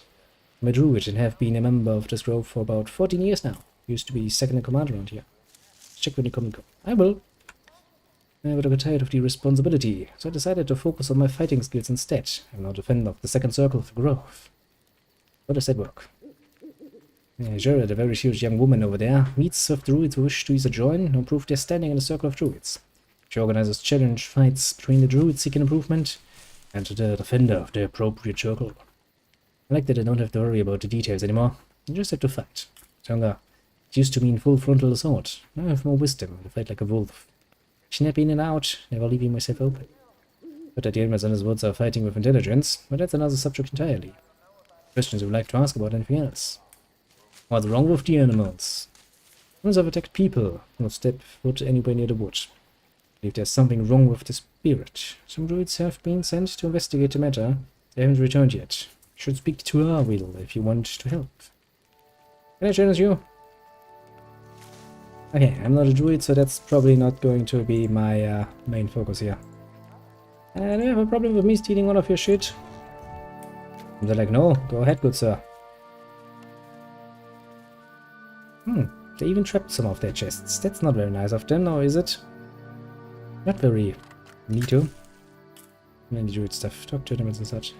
I'm a druid and have been a member of this grove for about 14 years now. Used to be second in command around here. Check when you come and go. I will. But I got tired of the responsibility, so I decided to focus on my fighting skills instead. I'm now defender of the second circle of the grove. How does that work? Jared, a very huge young woman over there, meets with druids who wish to either join or improve their standing in the circle of druids. She organizes challenge fights between the druids seeking improvement and the defender of the appropriate circle. I like that I don't have to worry about the details anymore. I just have to fight. Younger, it used to mean full frontal assault. Now I have more wisdom to fight like a wolf. Snap in and out, never leaving myself open. But at the end, my son and his words are fighting with intelligence, but that's another subject entirely. Questions you would like to ask about anything else? What's wrong with the animals? Humans have attacked people. Not step foot anywhere near the wood. I believe there's something wrong with the spirit. Some druids have been sent to investigate the matter. They haven't returned yet. You should speak to Arwil if you want to help. Can I challenge you? Okay, I'm not a druid, so that's probably not going to be my main focus here. And you have a problem with me stealing all of your shit? And they're like, no, go ahead, good sir. They even trapped some of their chests. That's not very nice of them, or is it? Not very neato. Mainly druid stuff, talk tournaments and such.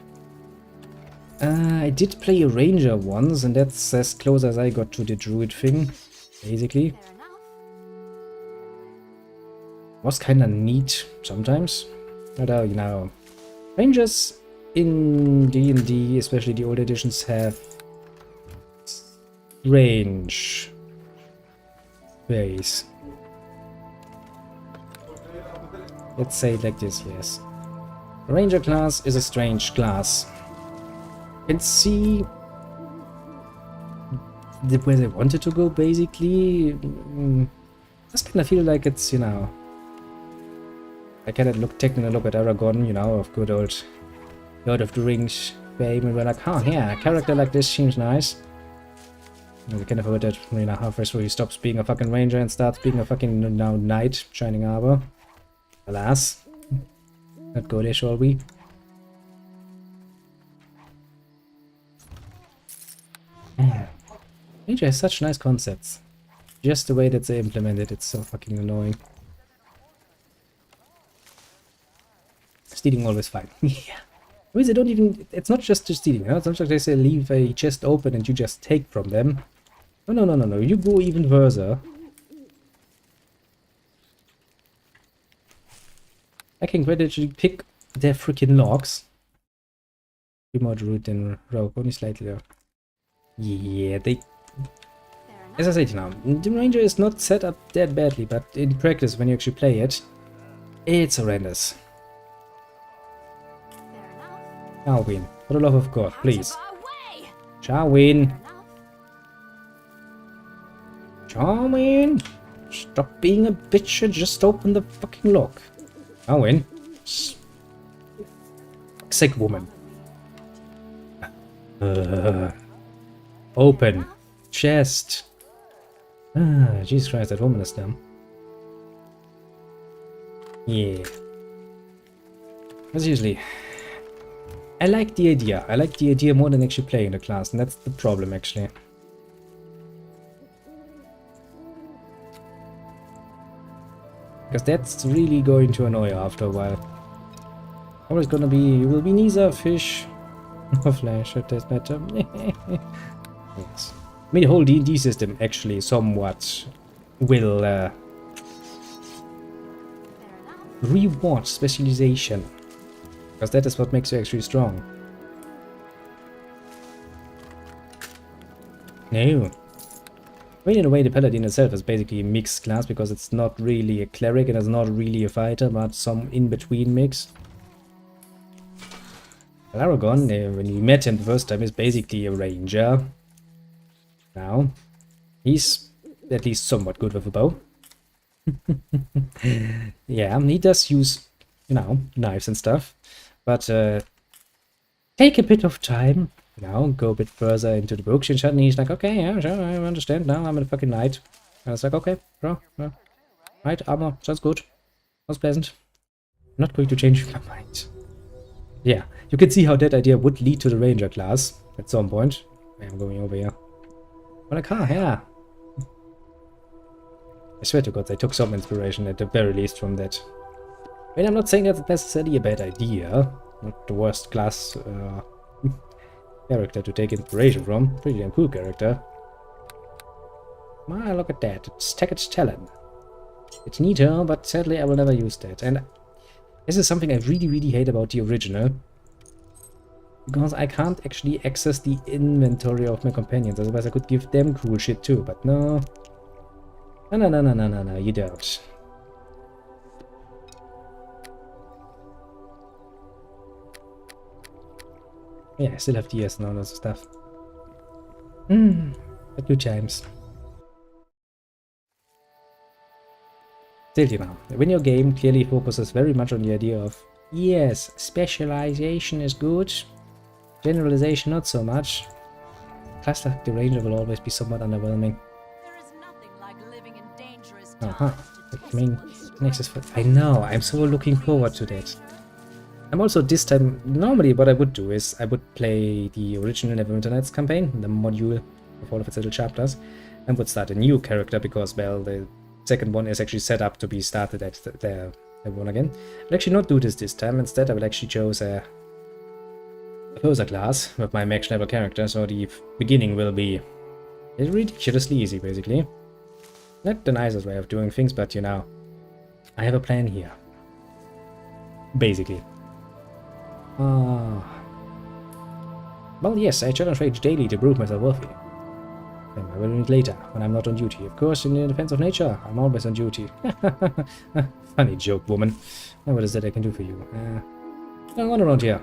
I did play a ranger once, and that's as close as I got to the druid thing, basically. Fair enough. Was kinda neat sometimes. But you know, rangers in D&D, especially the old editions, have range ways. Let's say it like this, yes. Ranger class is a strange class. You can see where they wanted to go, basically. Just kind of feel like it's, you know, I kind of taking a look at Aragon, you know, of good old Lord of the Rings fame, and we're like, oh yeah, a character like this seems nice. And we kind of heard that, you know, halfway through he stops being a fucking ranger and starts being a fucking now knight, shining armor. Alas. Not go there, shall we? Yeah. Ranger has such nice concepts. Just the way that they implement it, it's so fucking annoying. Stealing always fine. Yeah. I mean, they don't even... It's not just stealing, you know? It's not like they say leave a chest open and you just take from them. No, no, no, no, no. You go even further. I can quite actually pick their freaking logs. Be more druid than rogue, only slightly though. Yeah, they... As I said, you know, the ranger is not set up that badly, but in practice, when you actually play it, it's horrendous. Sharwin, for the love of God, please. Sharwin! Sharwin! Stop being a bitch and just open the fucking lock. Sharwin. Sick woman. Open. Chest. Ah, Jesus Christ, that woman is dumb. Yeah. As usually. I like the idea. I like the idea more than actually playing the class, and that's the problem, actually. Because that's really going to annoy you after a while. Always gonna be, you will be neither fish nor flesh, it does matter. Yes. I mean, the whole D&D system actually somewhat will reward specialization. Because that is what makes you actually strong. No. I mean, in a way, the Paladin itself is basically a mixed class, because it's not really a cleric and it's not really a fighter, but some in-between mix. Aragon, when we met him the first time, is basically a ranger. Now, he's at least somewhat good with a bow. Yeah, he does use, you know, knives and stuff. But take a bit of time, you know, go a bit further into the books, and suddenly he's like, okay, yeah, sure, I understand now, I'm a fucking knight. And it's like, okay, bro, right, armor, sounds good, sounds pleasant. I'm not going to change my mind. Yeah, you can see how that idea would lead to the ranger class at some point. I'm going over here. Well, like, ah, yeah. I swear to God, they took some inspiration at the very least from that. I mean, I'm not saying that's necessarily a bad idea. Not the worst class character to take inspiration from. Pretty damn cool character. Ah, look at that. It's Tackett's talent. It's neater, but sadly I will never use that. And this is something I really, really hate about the original. Because I can't actually access the inventory of my companions. Otherwise I could give them cool shit too, but no. No, you don't. Yeah, I still have DS and all that stuff. But good times. Still, you know, when your game clearly focuses very much on the idea of, yes, specialization is good, generalization not so much, class like the ranger will always be somewhat underwhelming. There is nothing like living in dangerous I mean, Nexus 5. I know, I'm so looking forward to that. I'm also this time, normally what I would do is I would play the original Neverwinter Nights campaign, the module of all of its little chapters, and would start a new character because, well, the second one is actually set up to be started at the everyone again. I'll actually not do this time. Instead, I will actually choose a opposer class with my max level character, so the beginning will be ridiculously easy, basically. Not the nicest way of doing things, but you know, I have a plan here. Basically. Well, yes, I challenge rage daily to prove myself worthy. Then I will meet later, when I'm not on duty. Of course, in the defense of nature, I'm always on duty. Funny joke, woman. Now what is that I can do for you? No one around here.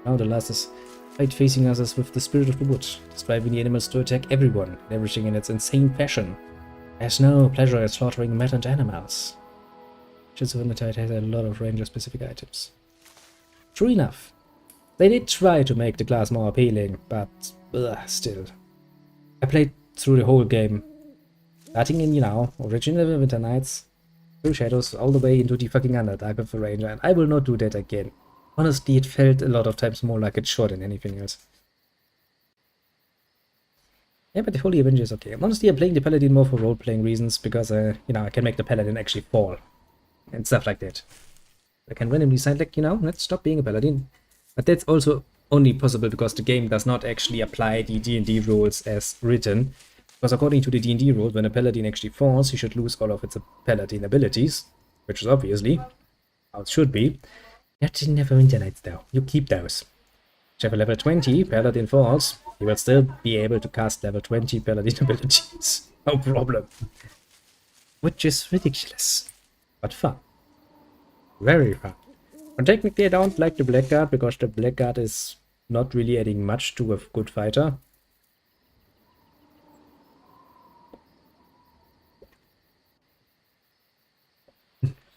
Now the last is fight facing us with the spirit of the wood, driving the animals to attack everyone, and everything in its insane fashion. There's no pleasure in slaughtering maddened animals. Tide has a lot of ranger-specific items. True enough. They did try to make the class more appealing, but still. I played through the whole game, starting in, you know, original Neverwinter Nights, through Shadows, all the way into the fucking Underdark of the Ranger, and I will not do that again. Honestly, it felt a lot of times more like it should than anything else. Yeah, but the Holy Avenger is okay. Honestly, I'm playing the Paladin more for role-playing reasons, because, you know, I can make the Paladin actually fall, and stuff like that. I can randomly decide, like, you know, let's stop being a Paladin. But that's also only possible because the game does not actually apply the D&D rules as written. Because according to the D&D rules, when a Paladin actually falls, he should lose all of its Paladin abilities, which is obviously how it should be. Not in Neverwinter Nights though, you keep those. If you have a level 20 Paladin falls, you will still be able to cast level 20 Paladin abilities. No problem. Which is ridiculous, but fun. Very fun. And technically I don't like the Blackguard, because the Blackguard is not really adding much to a good fighter.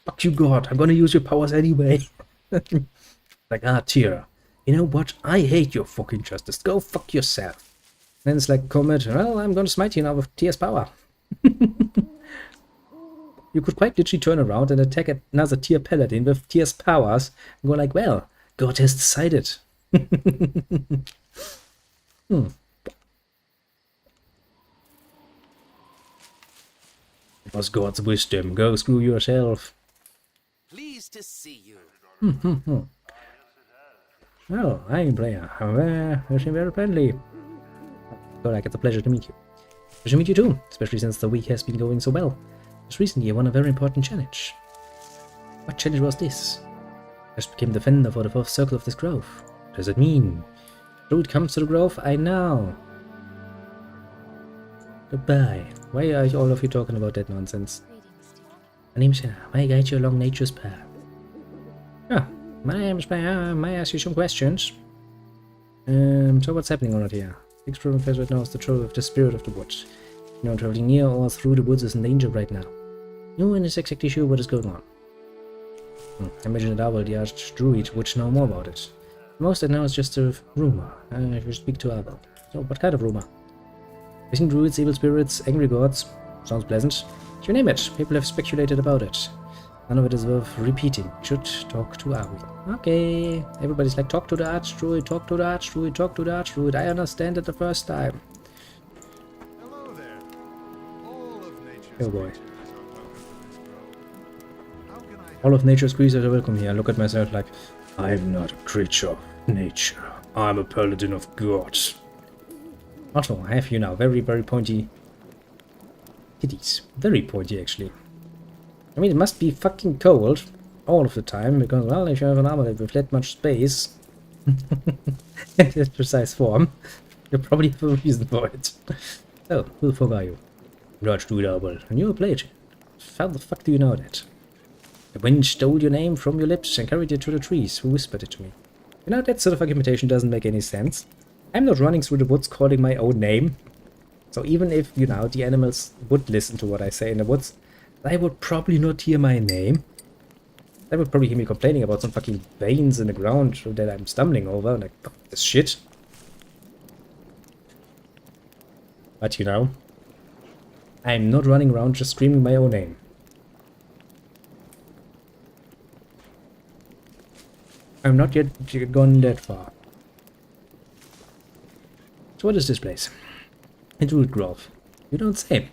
Fuck you, God, I'm gonna use your powers anyway. Like, Tyr, you know what? I hate your fucking justice. Go fuck yourself. Then it's like, Comet, well, I'm gonna smite you now with Tyr's power. You could quite literally turn around and attack another Tyr Paladin with Tyr's powers and go like, well, God has decided. It was God's wisdom. Go screw yourself. Pleased to see you. Well, I'm player. You seem very friendly. So like, it's a pleasure to meet you. Pleasure to meet you too, especially since the week has been going so well. Just recently I won a very important challenge. What challenge was this? I just became defender for the fourth circle of this grove. What does it mean? Druid comes to the grove? I know. Goodbye. Why are all of you talking about that nonsense? My name's Hannah. May I guide you along nature's path? Ah, my name's Maya. May I ask you some questions? So what's happening around here? The exploring phase right now is the trouble with the spirit of the woods. You know, traveling near or through the woods is in danger right now. No one is exactly sure what is going on. I imagine that Abel, the arch-druid, would know more about it. Most I know is just a rumor. I should speak to Abel. So, what kind of rumor? Missing druids, evil spirits, angry gods. Sounds pleasant. You name it, people have speculated about it. None of it is worth repeating. Should talk to Abel. Okay. Everybody's like, talk to the arch-druid, talk to the arch-druid, talk to the arch-druid. I understand it the first time. Hello there. All of nature's Oh boy. creatures are welcome to this grove. How can I All of nature's creatures are welcome here. I look at myself like, I'm not a creature of nature. I'm a paladin of gods. Also, I have you now very, very pointy titties. Very pointy, actually. I mean, it must be fucking cold all of the time, because, well, if you have an armor with that much space in this precise form, you probably have a reason for it. So, who the fuck are you? Arch-druid Abel, and you're a player. How the fuck do you know that? The wind stole your name from your lips and carried it to the trees. Who whispered it to me? You know, that sort of argumentation doesn't make any sense. I'm not running through the woods calling my own name. So even if, you know, the animals would listen to what I say in the woods, they would probably not hear my name. They would probably hear me complaining about some fucking veins in the ground that I'm stumbling over. Like, fuck this shit. But, you know, I'm not running around just screaming my own name. I'm not yet gone that far. So what is this place? A druid grove. You don't say.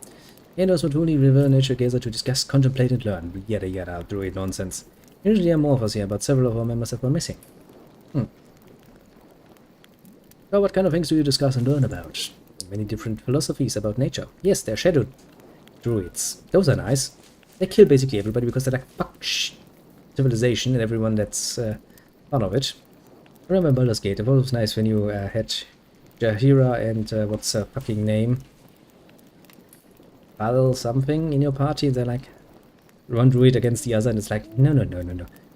Here knows what holy river nature gazer to discuss, contemplate and learn. Yada yada, druid nonsense. Usually there are more of us here, but several of our members have gone missing. So what kind of things do you discuss and learn about? Many different philosophies about nature. Yes, they're shadow druids. Those are nice. They kill basically everybody because they're like, fuck civilization and everyone that's part of it. I remember in Baldur's Gate, it was nice when you had Jahira and what's her fucking name? Bal something in your party. They're like, one druid against the other, and it's like, no.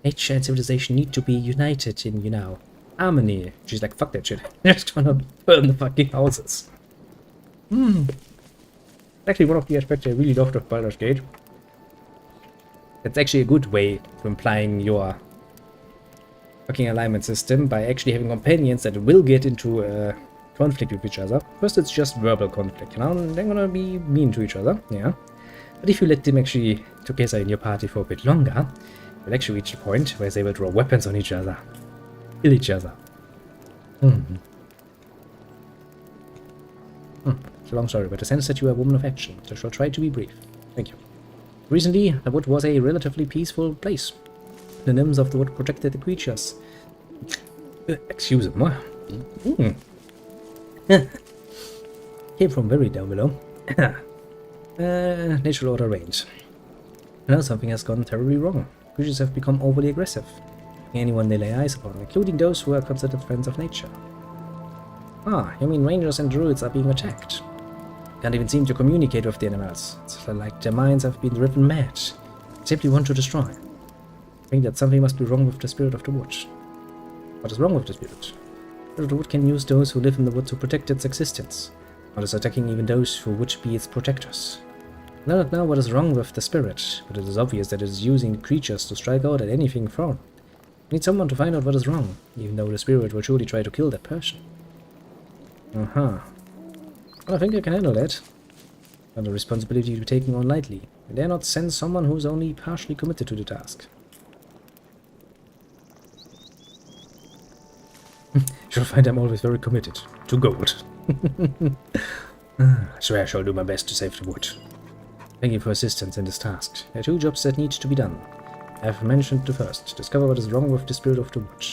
Nature and civilization need to be united in, harmony. She's like, fuck that shit. They're just gonna burn the fucking houses. Actually, one of the aspects I really loved of Baldur's Gate. That's actually a good way of implying your fucking alignment system by actually having companions that will get into conflict with each other. First, it's just verbal conflict, they're gonna be mean to each other, yeah. But if you let them actually together in your party for a bit longer, you'll actually reach a point where they will draw weapons on each other. Kill each other. It's a long story, but I sense that you are a woman of action, so I shall try to be brief. Thank you. Recently, the wood was a relatively peaceful place. The nymphs of the wood protected the creatures. Excuse me. Came from very down below. Natural order reigned. Now something has gone terribly wrong. Creatures have become overly aggressive. Anyone they lay eyes upon, including those who are considered friends of nature. Ah, you mean rangers and druids are being attacked? Can't even seem to communicate with the animals. It's like their minds have been driven mad. They simply want to destroy. I think that something must be wrong with the spirit of the wood. What is wrong with the spirit? The spirit of the wood can use those who live in the wood to protect its existence. Or is attacking even those who would be its protectors. I do not know what is wrong with the spirit, but it is obvious that it is using creatures to strike out at anything thrown. I need someone to find out what is wrong, even though the spirit will surely try to kill that person. Well, I think I can handle that. Not a responsibility to be taken on lightly. I dare not send someone who is only partially committed to the task. You'll find I'm always very committed. To gold. I swear I shall do my best to save the wood. Thank you for assistance in this task. There are 2 jobs that need to be done. I have mentioned the first. Discover what is wrong with the spirit of the wood.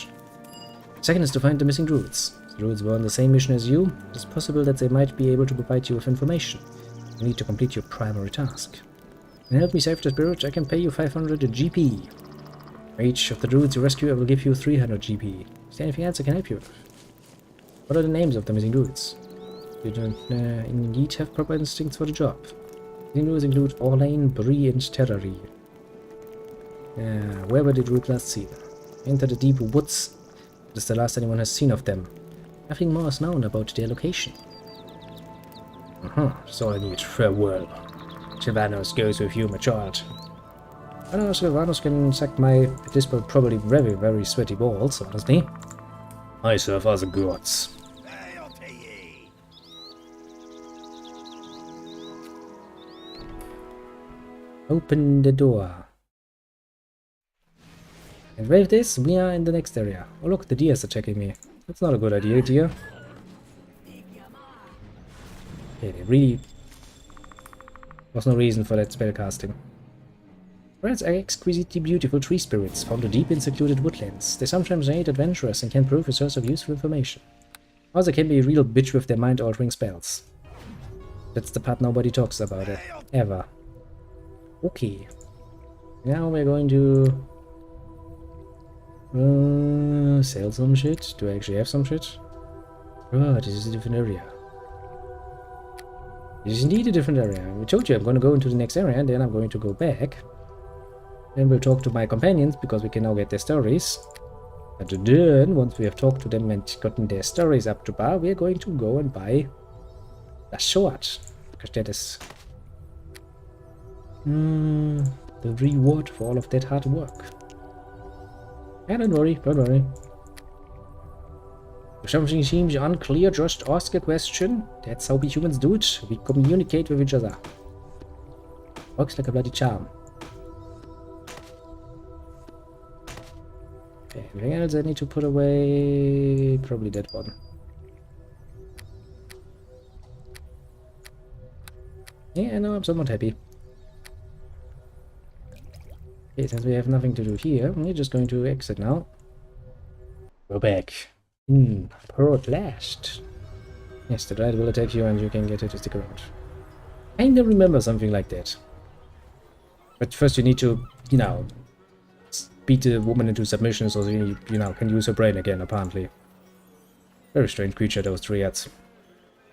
Second is to find the missing druids. The druids were on the same mission as you. It is possible that they might be able to provide you with information. You need to complete your primary task. To help me save the spirit, I can pay you 500 GP. For each of the druids you rescue, I will give you 300 GP. Is there anything else I can help you with? What are the names of the missing druids? You don't indeed have proper instincts for the job. Missing druids include Orlane, Bree, and Terrari. Where were the druids last seen? Enter the deep woods. That is the last anyone has seen of them. Nothing more is known about their location. That's all I need. Farewell. Sylvanos goes with you, my child. I know Sylvanos can suck my, at this point, probably very, very sweaty balls, honestly. I serve other gods. Open the door. And with this, we are in the next area. Oh look, the deers are checking me. That's not a good idea, dear. Okay, there really was no reason for that spell casting. Rats are exquisitely beautiful tree spirits found in deep and secluded woodlands. They sometimes aid adventurers and can prove a source of useful information. Also can be a real bitch with their mind-altering spells. That's the part nobody talks about it. Ever. Okay. Now we're going to sell some shit. Do I actually have some shit? Oh, this is a different area. This is indeed a different area. I told you I'm going to go into the next area and then I'm going to go back. Then we'll talk to my companions because we can now get their stories. And then, once we have talked to them and gotten their stories up to par, we are going to go and buy a sword. Because that is the reward for all of that hard work. Yeah, don't worry, don't worry. If something seems unclear, just ask a question. That's how we humans do it. We communicate with each other. Works like a bloody charm. Okay, anything else I need to put away? Probably that one. Yeah, no, I'm somewhat happy. Okay, since we have nothing to do here, we're just going to exit now. Go back. Port last. Yes, the ride will attack you and you can get it to stick around. I kinda remember something like that. But first you need to, you know, beat the woman into submission so you know, can use her brain again, apparently. Very strange creature, those triads.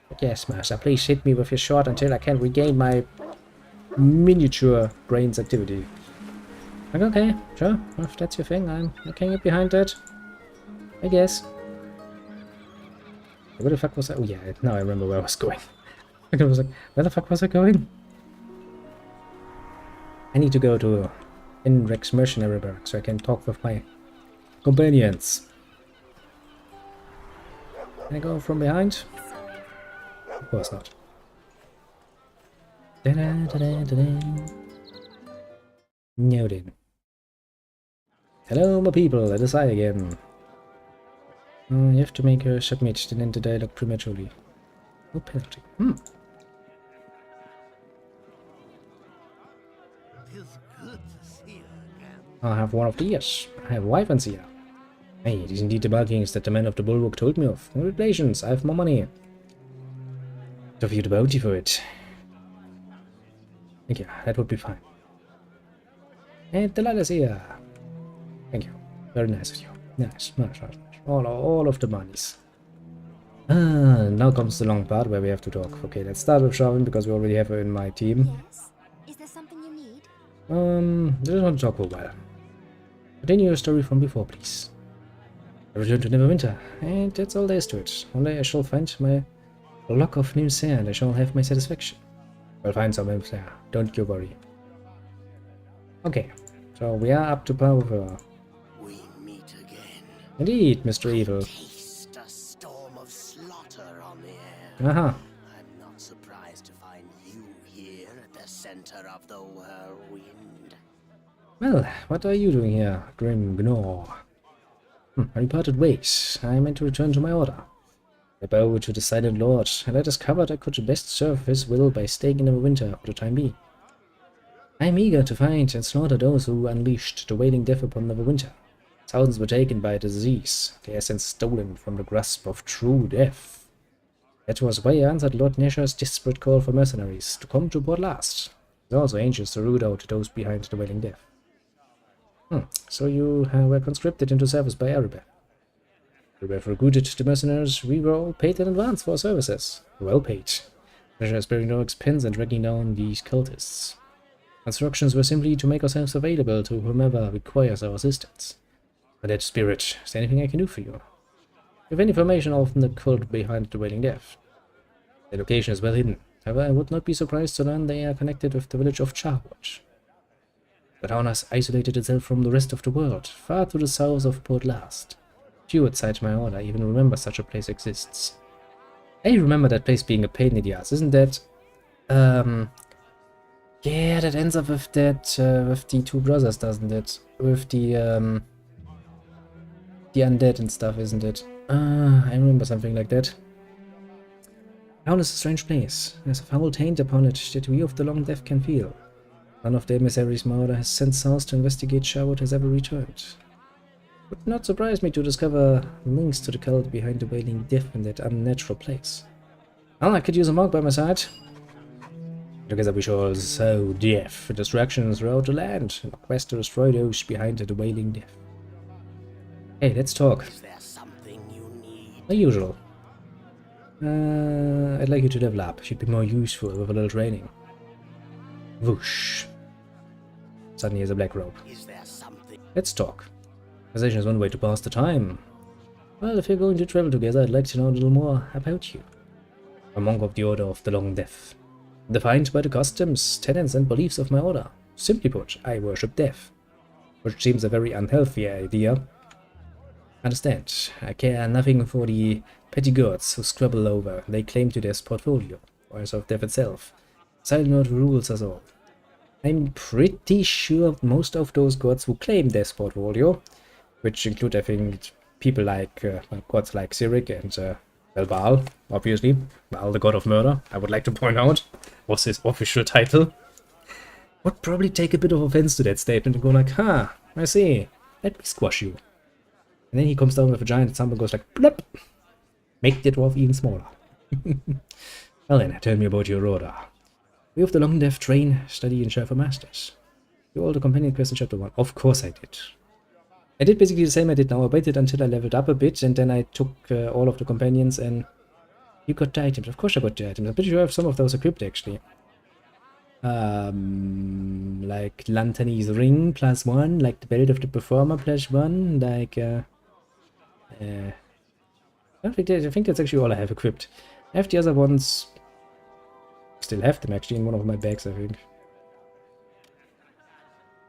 But yes, master, please hit me with your sword until I can regain my miniature brain's activity. Like, okay, sure, if that's your thing, I can get behind that. I guess. Where the fuck was I? Oh yeah, now I remember where I was going. I was like, where the fuck was I going? I need to go to Inrex Mercenary Barracks so I can talk with my companions. Can I go from behind? Of course not. No then. Hello my people, it is I again. You have to make her submit, then end the dialogue prematurely. No penalty. Tis good to see you again. I have one of these. I have wyverns here. Hey, it is indeed the markings that the man of the bulwark told me of. Congratulations, I have more money. Give you the bounty for it. Thank you, that would be fine. And the ladder's here. Thank you. Very nice of you. Nice. All of the monies. Now comes the long part where we have to talk. Okay, let's start with Sharon because we already have her in my team. Yes? Is there something you need? I just want to talk for a while. Continue your story from before, please. I return to Neverwinter, and that's all there is to it. One day I shall find my lock of new hair, and I shall have my satisfaction. I'll find some there, don't you worry. Okay, so we are up to par with her. We meet again. Indeed, Mr. Evil. Taste a storm of slaughter on the air. Aha. I'm not surprised to find you here at the center of the whirlwind. Well, what are you doing here, Grim Gnaw? I parted ways. I meant to return to my order. I bowed to the silent lord, and I discovered I could best serve his will by staying in Neverwinter for the time being. I am eager to find and slaughter those who unleashed the wailing death upon Neverwinter. Thousands were taken by disease, their essence stolen from the grasp of true death. That was why I answered Lord Nesher's desperate call for mercenaries to come to port last. He's also anxious to root out those behind the wailing death. So you were conscripted into service by Arabeth. We have recruited the mercenaries. We were all paid in advance for our services. Well paid. Nesher is sparing no expense in tracking down these cultists. Instructions were simply to make ourselves available to whomever requires our assistance. By that spirit, is there anything I can do for you? We have any information of the cult behind the wailing death. Their location is well hidden. However, I would not be surprised to learn they are connected with the village of Charwood. The town has isolated itself from the rest of the world, far to the south of Port Last. Few outside my order even remember such a place exists. I remember that place being a pain in the ass, isn't that? Yeah, that ends up with that, with the two brothers, doesn't it? With the undead and stuff, isn't it? I remember something like that. Town is a strange place. There's a foul taint upon it that we of the Long Death can feel. None of the emissaries my order has sent south to investigate Charwood has ever returned. It would not surprise me to discover links to the cult behind the wailing death in that unnatural place. Well, I could use a monk by my side. Together we shall sow death and destruction throughout the land, in a quest to destroy those behind the wailing death. Hey, let's talk. Is there something you need? The usual. I'd like you to level up. Should be more useful with a little training. Whoosh. Suddenly has a black robe. Is there something? Let's talk. Conversation is one way to pass the time. Well, if you're going to travel together, I'd like to know a little more about you. I'm a monk of the Order of the Long Death. Defined by the customs, tenets, and beliefs of my order. Simply put, I worship death. Which seems a very unhealthy idea. Understand, I care nothing for the petty gods who scribble over they claim to their portfolio, or as of death itself. Silent Lord rules us all. I'm pretty sure most of those gods who claim their portfolio, which include, I think, people like, gods like Cyric and, well, Baal, obviously. Baal, the god of murder, I would like to point out, was his official title. would probably take a bit of offense to that statement and go like, huh, I see, let me squash you. And then he comes down with a giant thumb and goes like, blop, make the dwarf even smaller. Well then, tell me about your order. We of the Long Death train, study and share for masters. You all the companion quest in chapter 1. Of course I did. I did basically the same I did now. I waited until I leveled up a bit and then I took all of the companions and you got the items. Of course I got the items. I'm pretty sure I have some of those equipped actually. Like Lantern's ring +1, like the belt of the performer +1, like I think that's actually all I have equipped. I have the other ones. Still have them actually in one of my bags, I think. Do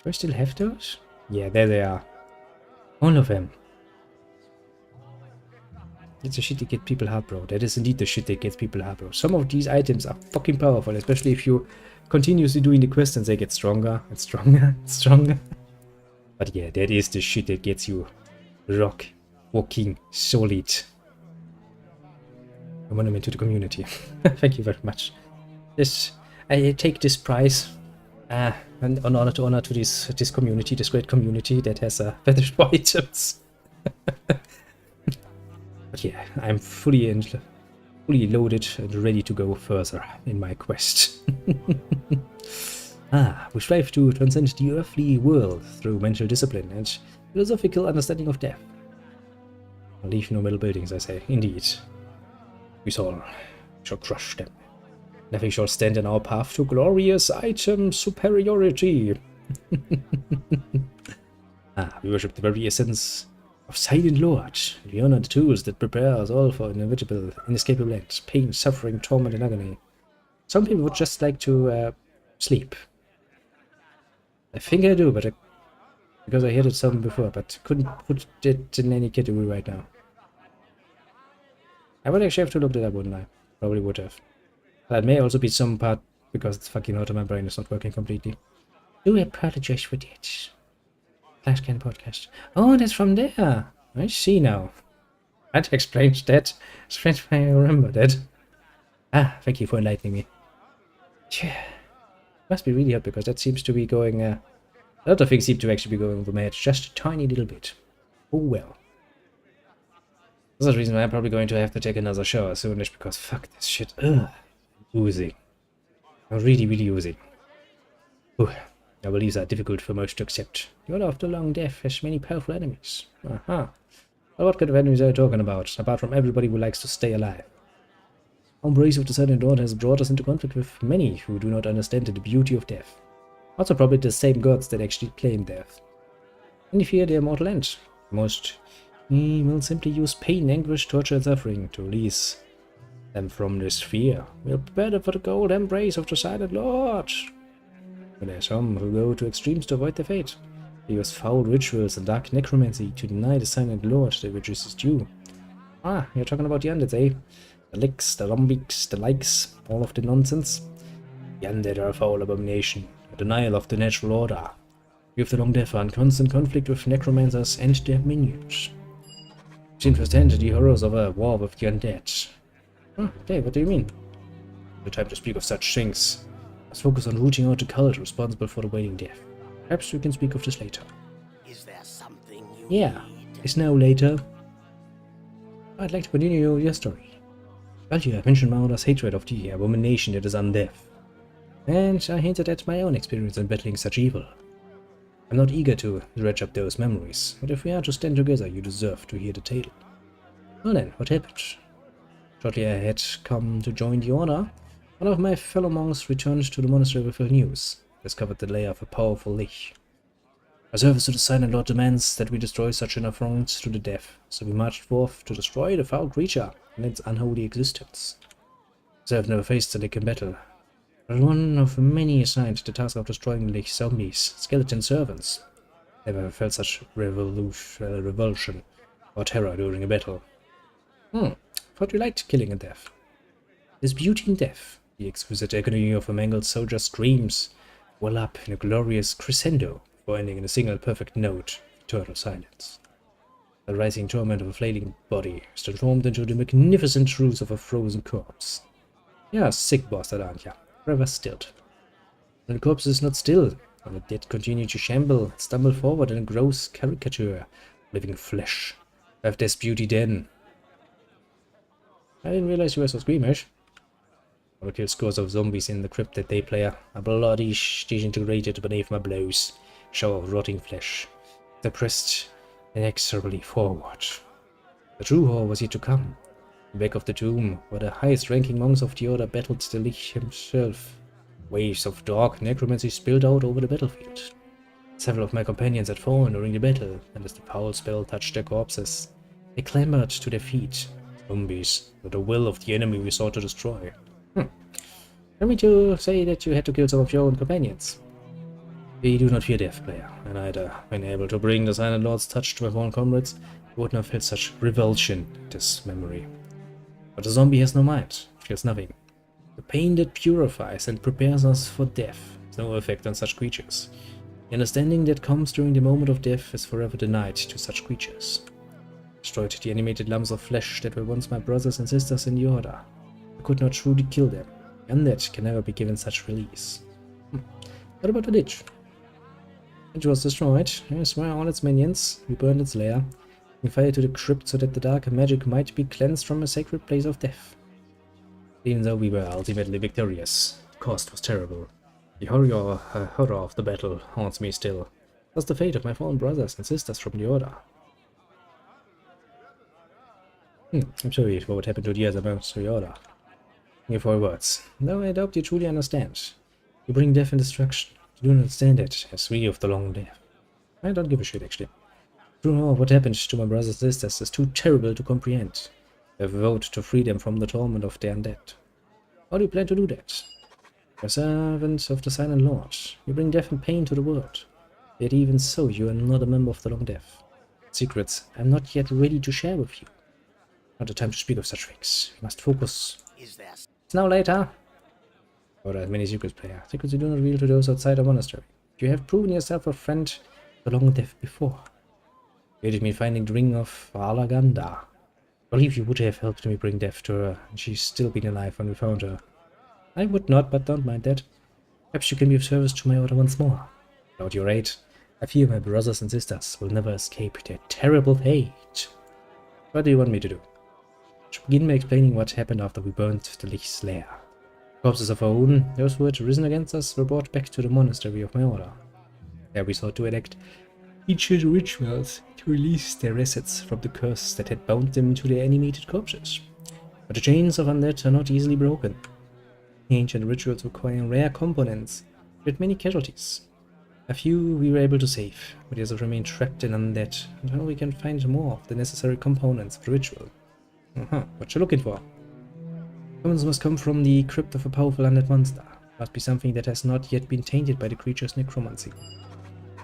I still have those? Yeah, there they are. All of them. It's the shit that gets people hard, bro. That is indeed the shit that gets people hard, bro. Some of these items are fucking powerful, especially if you continuously doing the quests and they get stronger and stronger and stronger. But yeah, that is the shit that gets you rock walking solid. A monument to the community. Thank you very much. This, I take this prize and an honor to this community, this great community that has fetish for items. But yeah, I'm fully loaded and ready to go further in my quest. We strive to transcend the earthly world through mental discipline and philosophical understanding of death. Leave no metal buildings, I say. Indeed. We shall crush them. Nothing shall stand in our path to glorious item superiority. We worship the very essence of Silent Lord. We honor the tools that prepare us all for inevitable, inescapable ends, pain, suffering, torment, and agony. Some people would just like to sleep. I think I do, but because I heard it something before, but couldn't put it in any category right now. I would actually have to look that up, wouldn't I? Probably would have. That may also be some part because it's fucking auto, my brain is not working completely. Do apologize for that. Flashcan podcast. Oh, that's from there. I see now. That explains that. Explains why I remember that. Thank you for enlightening me. Must be really hard because that seems to be going. A lot of things seem to actually be going over my head just a tiny little bit. Oh well. That's the reason why I'm probably going to have to take another shower soonish because fuck this shit. Ugh. Oozing. I'm really oozing. I believe these are difficult for most to accept. The Order of the Long Death has many powerful enemies. Well, what kind of enemies are you talking about, apart from everybody who likes to stay alive? Our embrace of the Silent Lord has brought us into conflict with many who do not understand the beauty of death. Also probably the same gods that actually claim death. Many fear their mortal end. Most will simply use pain, anguish, torture, and suffering to release them from this fear. We'll prepare them for the cold embrace of the Silent Lord. But there are some who go to extremes to avoid their fate. They use foul rituals and dark necromancy to deny the Silent Lord that which is his due. You're talking about the undead, eh? The licks, the zombies, the likes, all of the nonsense. The undead are a foul abomination, a denial of the natural order. We of the Long Death are in constant conflict with necromancers and their minions. We've seen firsthand the horrors of a war with the undead. Dave, what do you mean? No time to speak of such things. Let's focus on rooting out the cult responsible for the waiting death. Perhaps we can speak of this later. Is there something you Yeah, need? it's now later. I'd like to continue your story. Well, you have mentioned Mauda's hatred of the abomination that is undeath. And I hinted at my own experience in battling such evil. I'm not eager to dredge up those memories, but if we are to stand together, you deserve to hear the tale. Well then, what happened? Shortly I had come to join the Order. One of my fellow monks returned to the monastery with ill news, discovered the lair of a powerful lich. Our service to the Silent Lord demands that we destroy such an affront to the death, so we marched forth to destroy the foul creature and its unholy existence. I have never faced a lich in battle, but one of many assigned the task of destroying lich zombies, skeleton servants. Never felt such revulsion or terror during a battle. Thought you liked killing and death. This beauty in death, the exquisite agony of a mangled soldier's screams, well up in a glorious crescendo before ending in a single perfect note of eternal silence. The rising torment of a flailing body is transformed into the magnificent truths of a frozen corpse. You're a sick bastard, aren't ya? Forever stilled. And the corpse is not still, and the dead continue to stumble forward in a gross caricature of living flesh. Have this beauty then. I didn't realize you were so squeamish. I will kill scores of zombies in the crypt that day, player. A bloody disintegrated beneath my blows. Shower of rotting flesh. They pressed inexorably forward. The true horror was yet to come. In the back of the tomb, where the highest-ranking monks of the order battled the Lich himself. Waves of dark necromancy spilled out over the battlefield. Several of my companions had fallen during the battle, and as the foul spell touched their corpses, they clambered to their feet. Zombies, with the will of the enemy we sought to destroy. Tell me to say that you had to kill some of your own companions. We do not fear death, player, and either, when able to bring the Silent Lord's touch to my fallen comrades, we would not have felt such revulsion at this memory. But the zombie has no mind, feels nothing. The pain that purifies and prepares us for death has no effect on such creatures. The understanding that comes during the moment of death is forever denied to such creatures. Destroyed the animated lumps of flesh that were once my brothers and sisters in the Order. I could not truly kill them. The undead can never be given such release. What about the Lich? It was destroyed. I swear all its minions. We burned its lair. We fired to the crypt so that the dark magic might be cleansed from a sacred place of death. Even though we were ultimately victorious, the cost was terrible. The horror of the battle haunts me still. Thus the fate of my fallen brothers and sisters from the Order. I'm sorry for what happened to the other members of the Order. Your 4 words. Though I doubt you truly understand. You bring death and destruction. You do not understand it as we of the long death. I don't give a shit, actually. True, what happened to my brothers and sisters is too terrible to comprehend. I have vowed to free them from the torment of the undead. How do you plan to do that? You're a servant of the Silent Lord. You bring death and pain to the world. Yet even so, you are not a member of the Long Death. Secrets I'm not yet ready to share with you. Not the time to speak of such things. You must focus. Is there It's now later. Or as many secrets, player. Secrets you do not reveal to those outside the monastery. You have proven yourself a friend to the Long Death before. You aided me finding the ring of Alaganda. I believe you would have helped me bring death to her, and she's still been alive when we found her. I would not, but don't mind that. Perhaps you can be of service to my order once more. Without your aid, I fear my brothers and sisters will never escape their terrible fate. What do you want me to do? I should begin by explaining what happened after we burnt the Lich's lair. Corpses of our own, those who had risen against us, were brought back to the monastery of my order. There we sought to enact ancient rituals to release their assets from the curse that had bound them to their animated corpses. But the chains of undead are not easily broken. Ancient rituals require rare components, with many casualties. A few we were able to save, but others remain trapped in undead until we can find more of the necessary components of the ritual. What you looking for? Components must come from the crypt of a powerful undead monster. Must be something that has not yet been tainted by the creature's necromancy.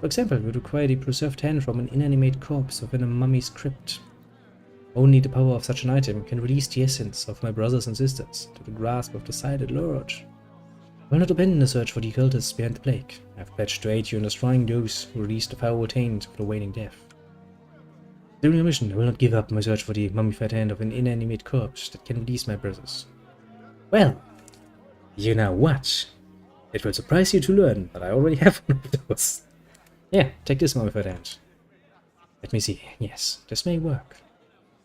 For example, we would require the preserved hand from an inanimate corpse within a mummy's crypt. Only the power of such an item can release the essence of my brothers and sisters to the grasp of the Silent Lord. I will not abandon the search for the occultists behind the plague. I have pledged to aid you in destroying those who release the foul taint of the waning death. During your mission, I will not give up my search for the mummified hand of an inanimate corpse that can release my brothers. Well, you know what? It will surprise you to learn that I already have one of those. Yeah, take this mummified hand. Let me see. Yes, this may work.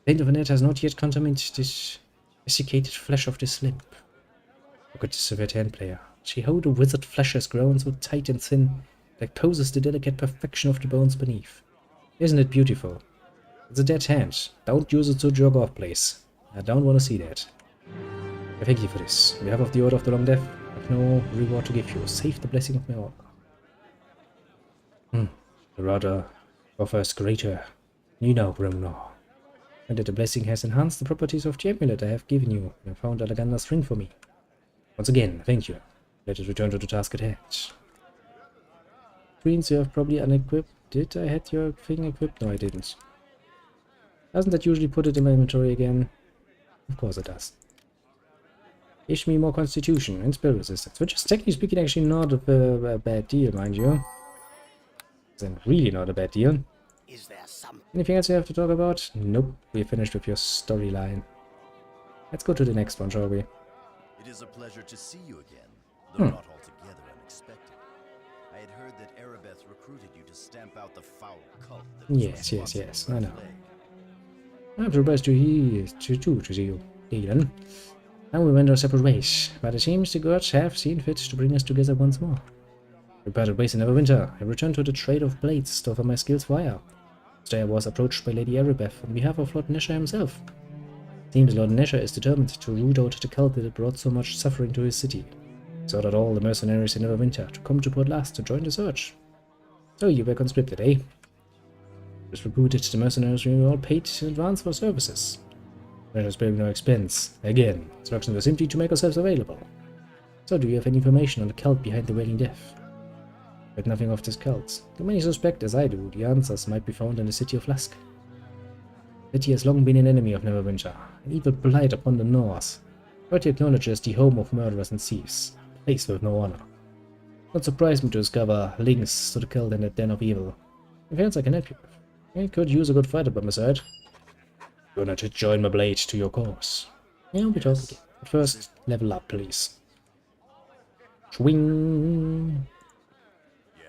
The taint of an head has not yet contaminated this desiccated flesh of this limb. Look at this severed hand, player. See how the withered flesh has grown so tight and thin that poses the delicate perfection of the bones beneath. Isn't it beautiful? It's a dead hand. Don't use it to jog off, please. I don't want to see that. I thank you for this. On behalf of the Order of the Long Death, I have no reward to give you, save the blessing of my order. The Order offers greater. You know, Romnor. And that the blessing has enhanced the properties of the amulet I have given you and found Alaganda's ring for me. Once again, thank you. Let us return to the task at hand. Screens you have probably unequipped. Did I had your thing equipped? No, I didn't. Doesn't that usually put it in my inventory again? Of course it does. Gives me more constitution and spell resistance, which is technically speaking actually not a bad deal, mind you. It's really not a bad deal. Is there some? Anything else you have to talk about? Nope, we're finished with your storyline. Let's go to the next one, shall we? It is a pleasure to see you again, though not altogether expected. I had heard that Erebeth recruited you to stamp out the foul cult that was Yes, yes, responsible yes, for I the know. plague. I'm surprised to hear to see you, Dylan. Now we went our separate ways, but it seems the gods have seen fit to bring us together once more. We parted ways in Neverwinter. I returned to the trade of blades to offer my skills for hire. Today I was approached by Lady Erebeth on behalf of Lord Nesher himself. Seems Lord Nesher is determined to root out the cult that had brought so much suffering to his city. He ordered all the mercenaries in Neverwinter to come to Port Last to join the search. So you were conscripted, eh? Just recruited the mercenaries we were all paid in advance for services. Let us sparing no expense. Again, instructions were simply to make ourselves available. So do you have any information on the cult behind the Wailing Death? But nothing of this cult. Though many suspect, as I do, the answers might be found in the city of Lusk. The city has long been an enemy of Neverwinter, an evil blight upon the north. But he acknowledges the home of murderers and thieves, a place with no honor. Not surprised me to discover links to the cult and the den of evil. If else I can help you with. I could use a good fighter by my side. You're not to join my blade to your cause. Yeah, we talk again. But first, level up, please. Swing.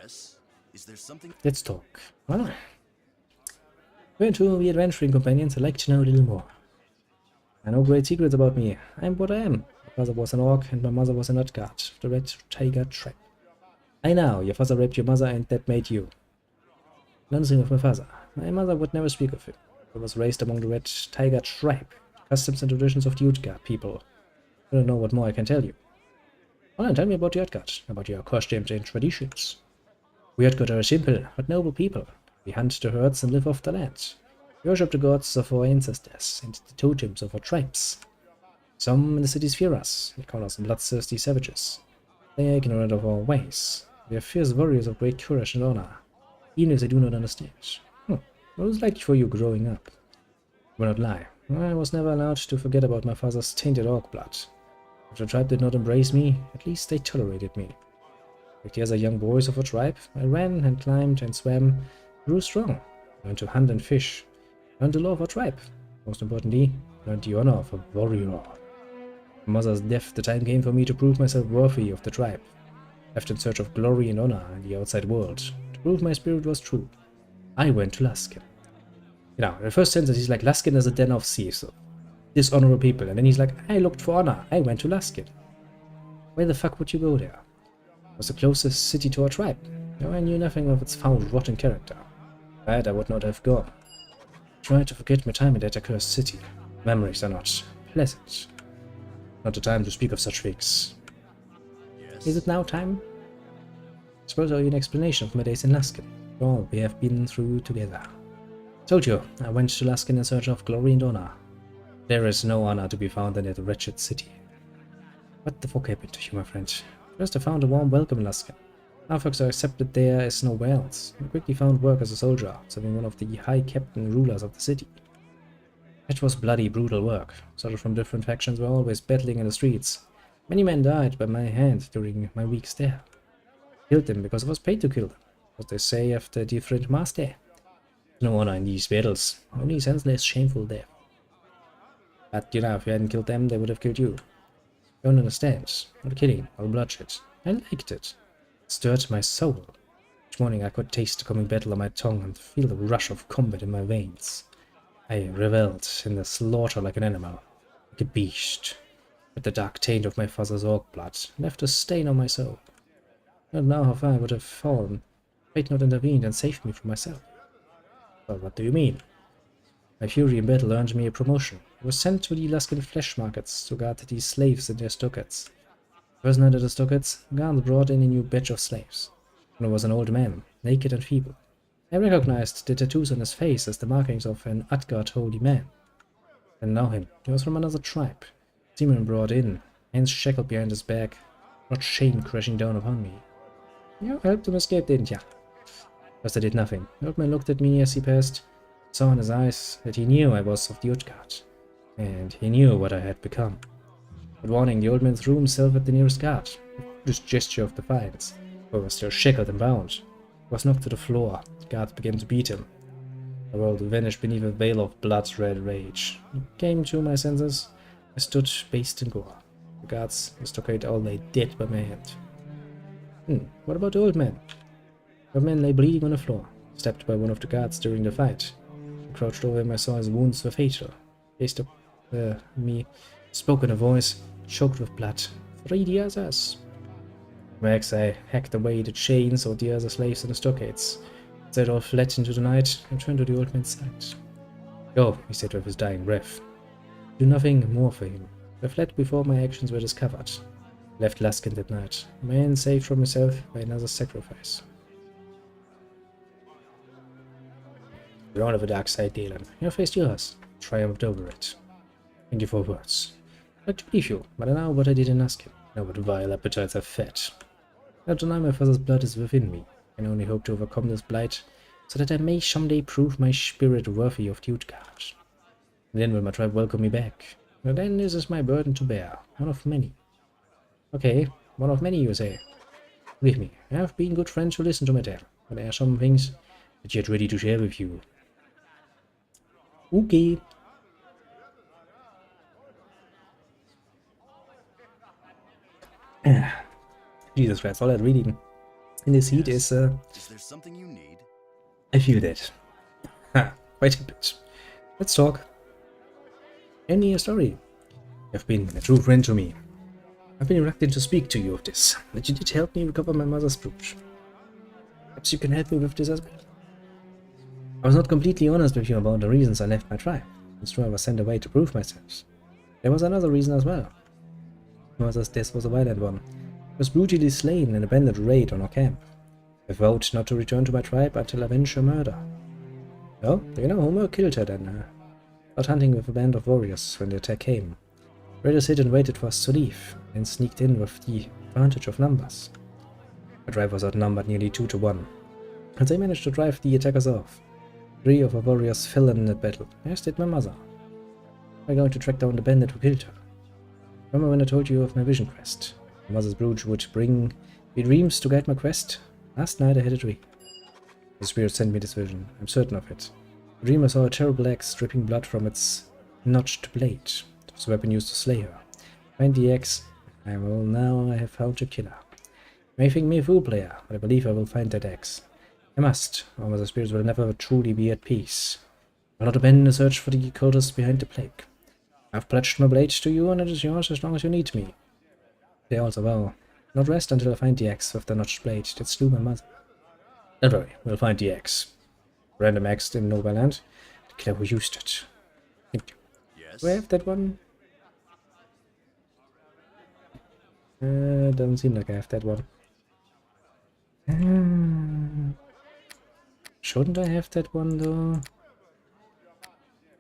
Yes? Is there something? Let's talk. Well, we're to be adventuring companions. I'd like to know a little more. I know great secrets about me. I'm what I am. My father was an orc and my mother was an Utgard of the Red Tiger tribe. I know, your father raped your mother and that made you. Nothing of my father. My mother would never speak of him. I was raised among the Red Tiger tribe, the customs and traditions of the Utgard people. I don't know what more I can tell you. Well, then tell me about the Utgard, about your customs and traditions. We Utgard are a simple but noble people. We hunt the herds and live off the land. We worship the gods of our ancestors and the totems of our tribes. Some in the cities fear us. They call us bloodthirsty savages. They are ignorant of our ways. We are fierce warriors of great courage and honor, even if they do not understand. What was it like for you growing up? I will not lie. I was never allowed to forget about my father's tainted orc blood. If the tribe did not embrace me, at least they tolerated me. Like the other young boys of our tribe, I ran and climbed and swam, grew strong, learned to hunt and fish, learned the law of our tribe. Most importantly, learned the honor of a warrior. My mother's death, the time came for me to prove myself worthy of the tribe. Left in search of glory and honor in the outside world, to prove my spirit was true. I went to Luskin. You know, in the first sentence he's like, Luskin is a den of thieves, so dishonorable people. And then he's like, I looked for honor, I went to Luskin. Why the fuck would you go there? It was the closest city to our tribe. Though I knew nothing of its foul, rotten character. Right, I would not have gone. I tried to forget my time in that accursed city. Memories are not pleasant. Not the time to speak of such things. Yes. Is it now time? Suppose I owe you an explanation of my days in Luskin. All we have been through together. Told you, I went to Luskin in search of glory and honor. There is no honor to be found in that wretched city. What the fuck happened to you, my friend? First I found a warm welcome in Luskin. After I accepted there as nowhere else. I quickly found work as a soldier, serving one of the high captain rulers of the city. It was bloody, brutal work. Soldiers from different factions were always battling in the streets. Many men died by my hand during my weeks there. Killed them because I was paid to kill them, as they say after a different master. No honor in these battles, only senseless, shameful death. But you know, if you hadn't killed them, they would have killed you. Don't understand. Not killing, all bloodshed. I liked it. It stirred my soul. Each morning I could taste the coming battle on my tongue and feel the rush of combat in my veins. I reveled in the slaughter like an animal, like a beast. But the dark taint of my father's orc blood left a stain on my soul. I don't know how far I would have fallen. Fate not intervened and saved me from myself. Well, what do you mean? My fury in battle earned me a promotion. I was sent to the Luskin flesh markets to guard these slaves and their stockades. First night at the stockades, guards brought in a new batch of slaves. One was an old man, naked and feeble. I recognized the tattoos on his face as the markings of an Utgard holy man. I didn't know him. He was from another tribe. Seaman brought in, hands shackled behind his back, not shame crashing down upon me. You helped him escape, didn't ya? First I did nothing. The old man looked at me as he passed. Saw in his eyes that he knew I was of the Utgard, and he knew what I had become. With warning, the old man threw himself at the nearest guard, with this gesture of defiance. I was still shackled and bound. He was knocked to the floor. The guards began to beat him. The world vanished beneath a veil of blood-red rage. I came to my senses. I stood bathed in gore. The guards, the stockade, all lay dead by my hand. What about the old man? The old man lay bleeding on the floor, stabbed by one of the guards during the fight. I crouched over him. I saw his wounds were fatal. Gazed up me, spoke in a voice choked with blood. Free the others. Max, I hacked away the chains of the other slaves in the stockades. As they all fled into the night, I turned to the old man's side. Go, he said with his dying breath. Do nothing more for him. I fled before my actions were discovered. Left Luskin that night, a man saved from himself by another sacrifice. You're of a dark side, Dylan. You faced yours, triumphed over it. Thank you for words. I'd like to believe you, but I know what I didn't ask him. I know what vile appetites I've fed. Now tonight my father's blood is within me. I can only hope to overcome this blight, so that I may someday prove my spirit worthy of the Utgard. Then will my tribe welcome me back. And then this is my burden to bear, one of many. Okay, one of many, you say. Believe me, I have been good friends who listen to my tale, but there are some things that yet ready to share with you. Okay. Jesus Christ, all that reading in this heat is, Is there something you need? I feel that. Ha, quite a bit. Let's talk. Tell me a story. You've been a true friend to me. I've been reluctant to speak to you of this, but you did help me recover my mother's brooch. Perhaps you can help me with this as well. I was not completely honest with you about the reasons I left my tribe. It's true I was sent away to prove myself. There was another reason as well. My mother's death was a violent one. I was brutally slain in a bandit raid on our camp. I vowed not to return to my tribe until I avenge her murder. Oh, do you know Homer killed her then? Out hunting with a band of warriors when the attack came. Raiders hid and waited for us to leave, and sneaked in with the advantage of numbers. My tribe was outnumbered nearly 2 to 1, but they managed to drive the attackers off. 3 of our warriors fell in that battle, as did my mother. I'm going to track down the bandit who killed her. Remember when I told you of my vision quest? My mother's brooch would bring me dreams to guide my quest? Last night I had a dream. The spirit sent me this vision, I'm certain of it. The dream I saw a terrible axe dripping blood from its notched blade. It was a weapon used to slay her. Find the axe. I have found your killer. You may think me a fool player, but I believe I will find that axe. I must, or the spirits will never truly be at peace. I will not abandon the search for the cultists behind the plague. I have pledged my blade to you, and it is yours as long as you need me. They also will not rest until I find the axe with the notched blade that slew my mother. Don't worry, we'll find the axe. Random axe in Nova Land. The killer who used it. Thank you. Yes. Do I have that one? Doesn't seem like I have that one. Shouldn't I have that one though?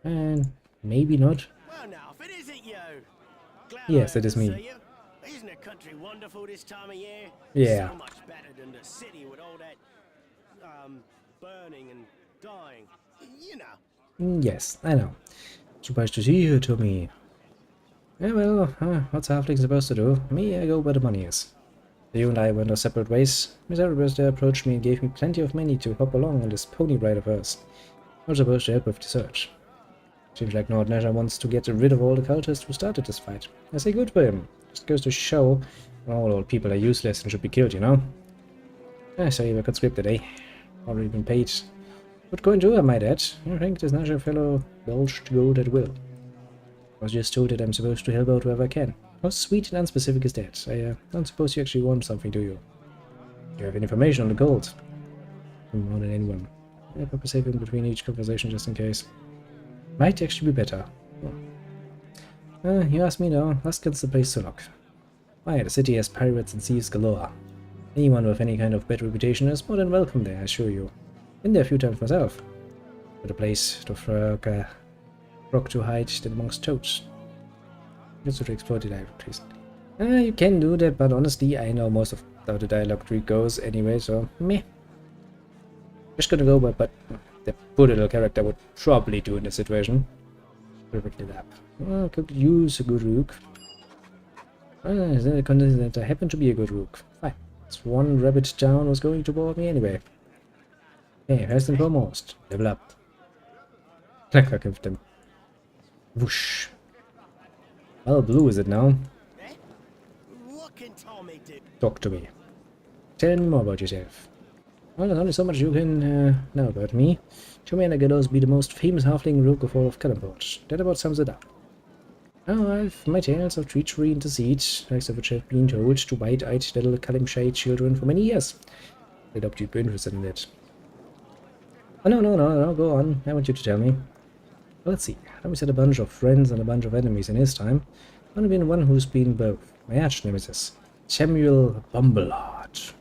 And maybe not. Well, now, if it isn't you. Glad Yes, I it is could me. see you. Isn't the country wonderful this time of year? Yeah. So much better than the city with all that, burning and dying. You know. Yes, I know. Surprised to see you, Tommy. Yeah, well, what's halfling supposed to do? Me, I go where the money is. You and I went our separate ways. Miss Erebus there approached me and gave me plenty of money to hop along on this pony ride of hers. I was supposed to help with the search. Seems like Nordnesha wants to get rid of all the cultists who started this fight. I say good for him. Just goes to show all old people are useless and should be killed, you know? I say we're conscripted, eh? Already been paid. What going to, I might add? I think this Nasha fellow belched gold at will. I was just told that I'm supposed to help out wherever I can. How sweet and unspecific is that? I don't suppose you actually want something, do you? You have information on the gold. More than anyone. I have a saving between each conversation just in case. Might actually be better. You ask me now, Luskin's the place to look. Why, the city has pirates and thieves galore. Anyone with any kind of bad reputation is more than welcome there, I assure you. Been there a few times myself. But a place to rock to hide than amongst toads. Just to exploit the dialogue, please. You can do that, but honestly, I know most of how the dialogue tree goes anyway, so meh. Just gonna go by what the poor little character would probably do in this situation. Perfectly lap. Well, could use a good rook. Is that a coincidence that I happen to be a good rook? Fine. This one rabbit down was going to bore me anyway. Okay, first and foremost, level up. Like give them. Whoosh. Well, blue is it now? Eh? What can Tommy do? Talk to me. Tell me more about yourself. Well, there's only so much you can know about me. 2 men ago to be the most famous halfling rogue of all of Kellenport. That about sums it up. Oh, I've my tales of treachery and deceit, likes of which have been told to wide-eyed little Kalimshay children for many years. They'd up to be interested in it. Oh, no, go on. I want you to tell me. Well, let's see. Tommy's had a bunch of friends and a bunch of enemies in his time. Only been one who's been both. My arch-nemesis, Samuel Bumbleheart.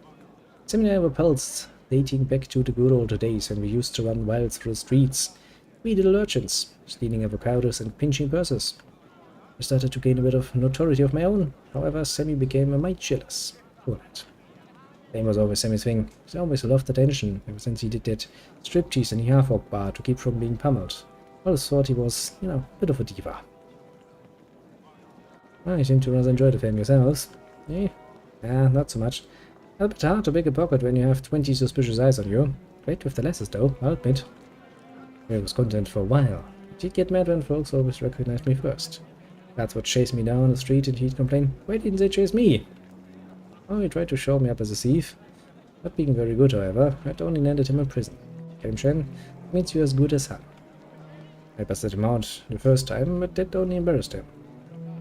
Sam and I were pals, dating back to the good old days when we used to run wild through the streets. We little urchins, stealing avocados and pinching purses. I started to gain a bit of notoriety of my own. However, Sammy became a mite jealous. For that. Fame was always Sammy's thing. He always loved attention, ever since he did that striptease in the half-orc bar to keep from being pummeled. I always thought he was, you know, a bit of a diva. Well, you seem to rather enjoy the fame yourselves. Eh? Yeah, not so much. A bit hard to pick a pocket when you have 20 suspicious eyes on you. Great with the lasses, though, I'll admit. I was content for a while. He'd get mad when folks always recognized me first. That's what chased me down the street, and he'd complain, "Why didn't they chase me?" Oh, he tried to show me up as a thief. Not being very good, however, I'd only landed him in prison. Kalimshan means you're as good as son. I busted him out the first time, but that only embarrassed him.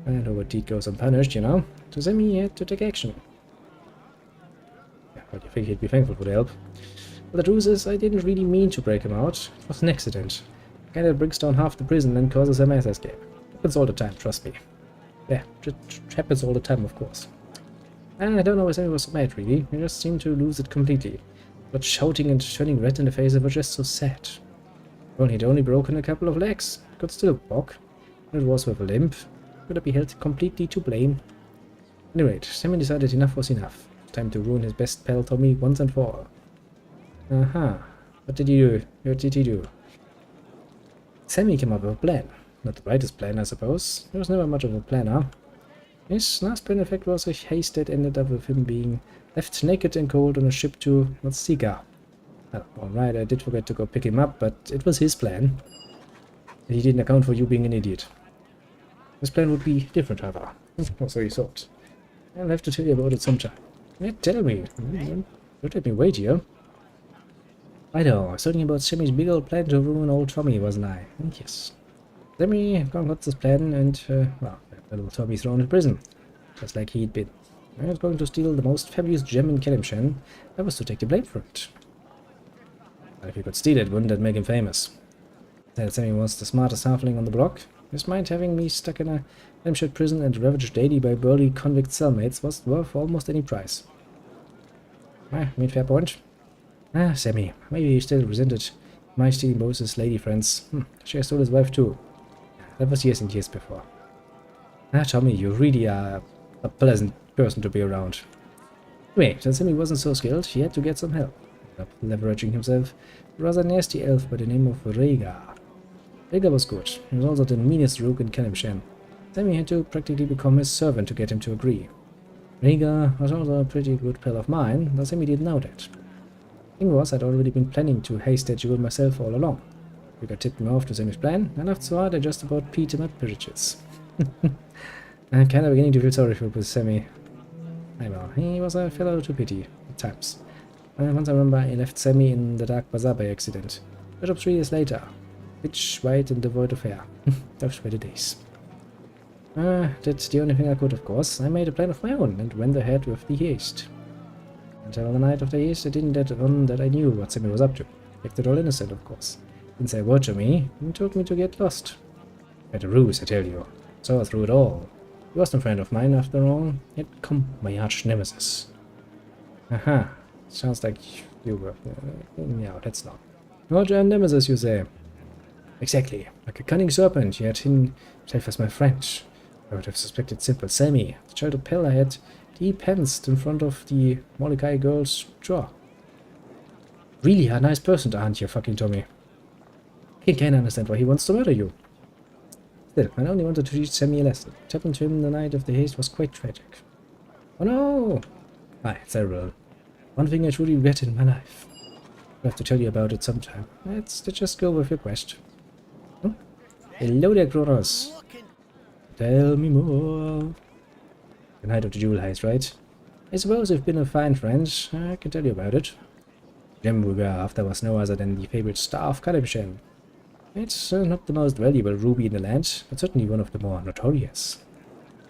And what deed goes unpunished, you know. To Sammy, he had to take action. Yeah, but you think he'd be thankful for the help. But the truth is, I didn't really mean to break him out. It was an accident. The kind that brings down half the prison and causes a mass escape. Happens all the time, trust me. Yeah, it happens all the time, of course. And I don't know why Sammy was so mad, really. He just seemed to lose it completely. But shouting and turning red in the face was just so sad. Well, he'd only broken a couple of legs. Could still walk. It was with a limp. Could be held completely to blame. Anyway, Sammy decided enough was enough. Time to ruin his best pal Tommy once and for all. Aha. What did he do? What did he do? Sammy came up with a plan. Not the brightest plan, I suppose. He was never much of a planner. His last plan, in fact, was a haste that ended up with him being left naked and cold on a ship to Natsika. Alright, I did forget to go pick him up, but it was his plan. He didn't account for you being an idiot. His plan would be different, however. Or so he thought. I'll have to tell you about it sometime. Yeah, tell me. Don't let me wait here. I know, I was talking about Sammy's big old plan to ruin old Tommy, wasn't I? And yes. Sammy got this plan and, well, little Tommy thrown in prison. Just like he'd been. I was going to steal the most fabulous gem in Kalimshan. I was to take the blame for it. But if he could steal it, wouldn't that make him famous? That Sammy was the smartest halfling on the block. His mind having me stuck in a Kalimshan prison and ravaged daily by burly convict cellmates was worth almost any price. Ah, made fair point. Ah, Sammy, maybe he still resented my stealing both his lady friends. She stole his wife too. That was years and years before. Ah, Tommy, you really are a pleasant person to be around. Anyway, since Sammy wasn't so skilled, he had to get some help. Leveraging himself, a rather nasty elf by the name of Rhaegar. Rhaegar was good. He was also the meanest rogue in Kalimshan. Sammy had to practically become his servant to get him to agree. Rhaegar was also a pretty good pal of mine, though Sammy didn't know that. Thing was, I'd already been planning to haste that duel myself all along. Rhaegar tipped me off to Sammy's plan. I laughed so hard I just about peed him at bridges. I'm kind of beginning to feel sorry for Sammy. I know, he was a fellow to pity, at times. Once I remember I left Sammy in the dark bazaar by accident. But up 3 years later. Pitch white and devoid of hair. Those were the days. That's the only thing I could, of course. I made a plan of my own and went ahead with the haste. Until the night of the haste, I didn't let on that I knew what Sammy was up to. Acted all innocent, of course. Didn't say a word to me, and told me to get lost. Had a ruse, I tell you. Saw through it all. He wasn't a friend of mine, after all. He'd become my arch-nemesis. Aha. Sounds like you were... yeah, that's not. Not your nemesis, you say? Exactly. Like a cunning serpent, he had himself as my friend. I would have suspected simple Sammy, the child of Pell I had de-pensed in front of the Molokai girl's jaw. Really a nice person to hunt you, fucking Tommy. I can't understand why he wants to murder you. Still, I only wanted to teach Sammy a lesson. What happened to him the night of the haste was quite tragic. Oh no! Aye, terrible. One thing I truly regret in my life. I'll have to tell you about it sometime. Let's just go with your quest. Oh. Hello there, Kronos. Tell me more. The night of the jewel heist, right? I suppose you've been a fine friend, I can tell you about it. The gem we were after was no other than the favorite star of Kalimshan. It's not the most valuable ruby in the land, but certainly one of the more notorious.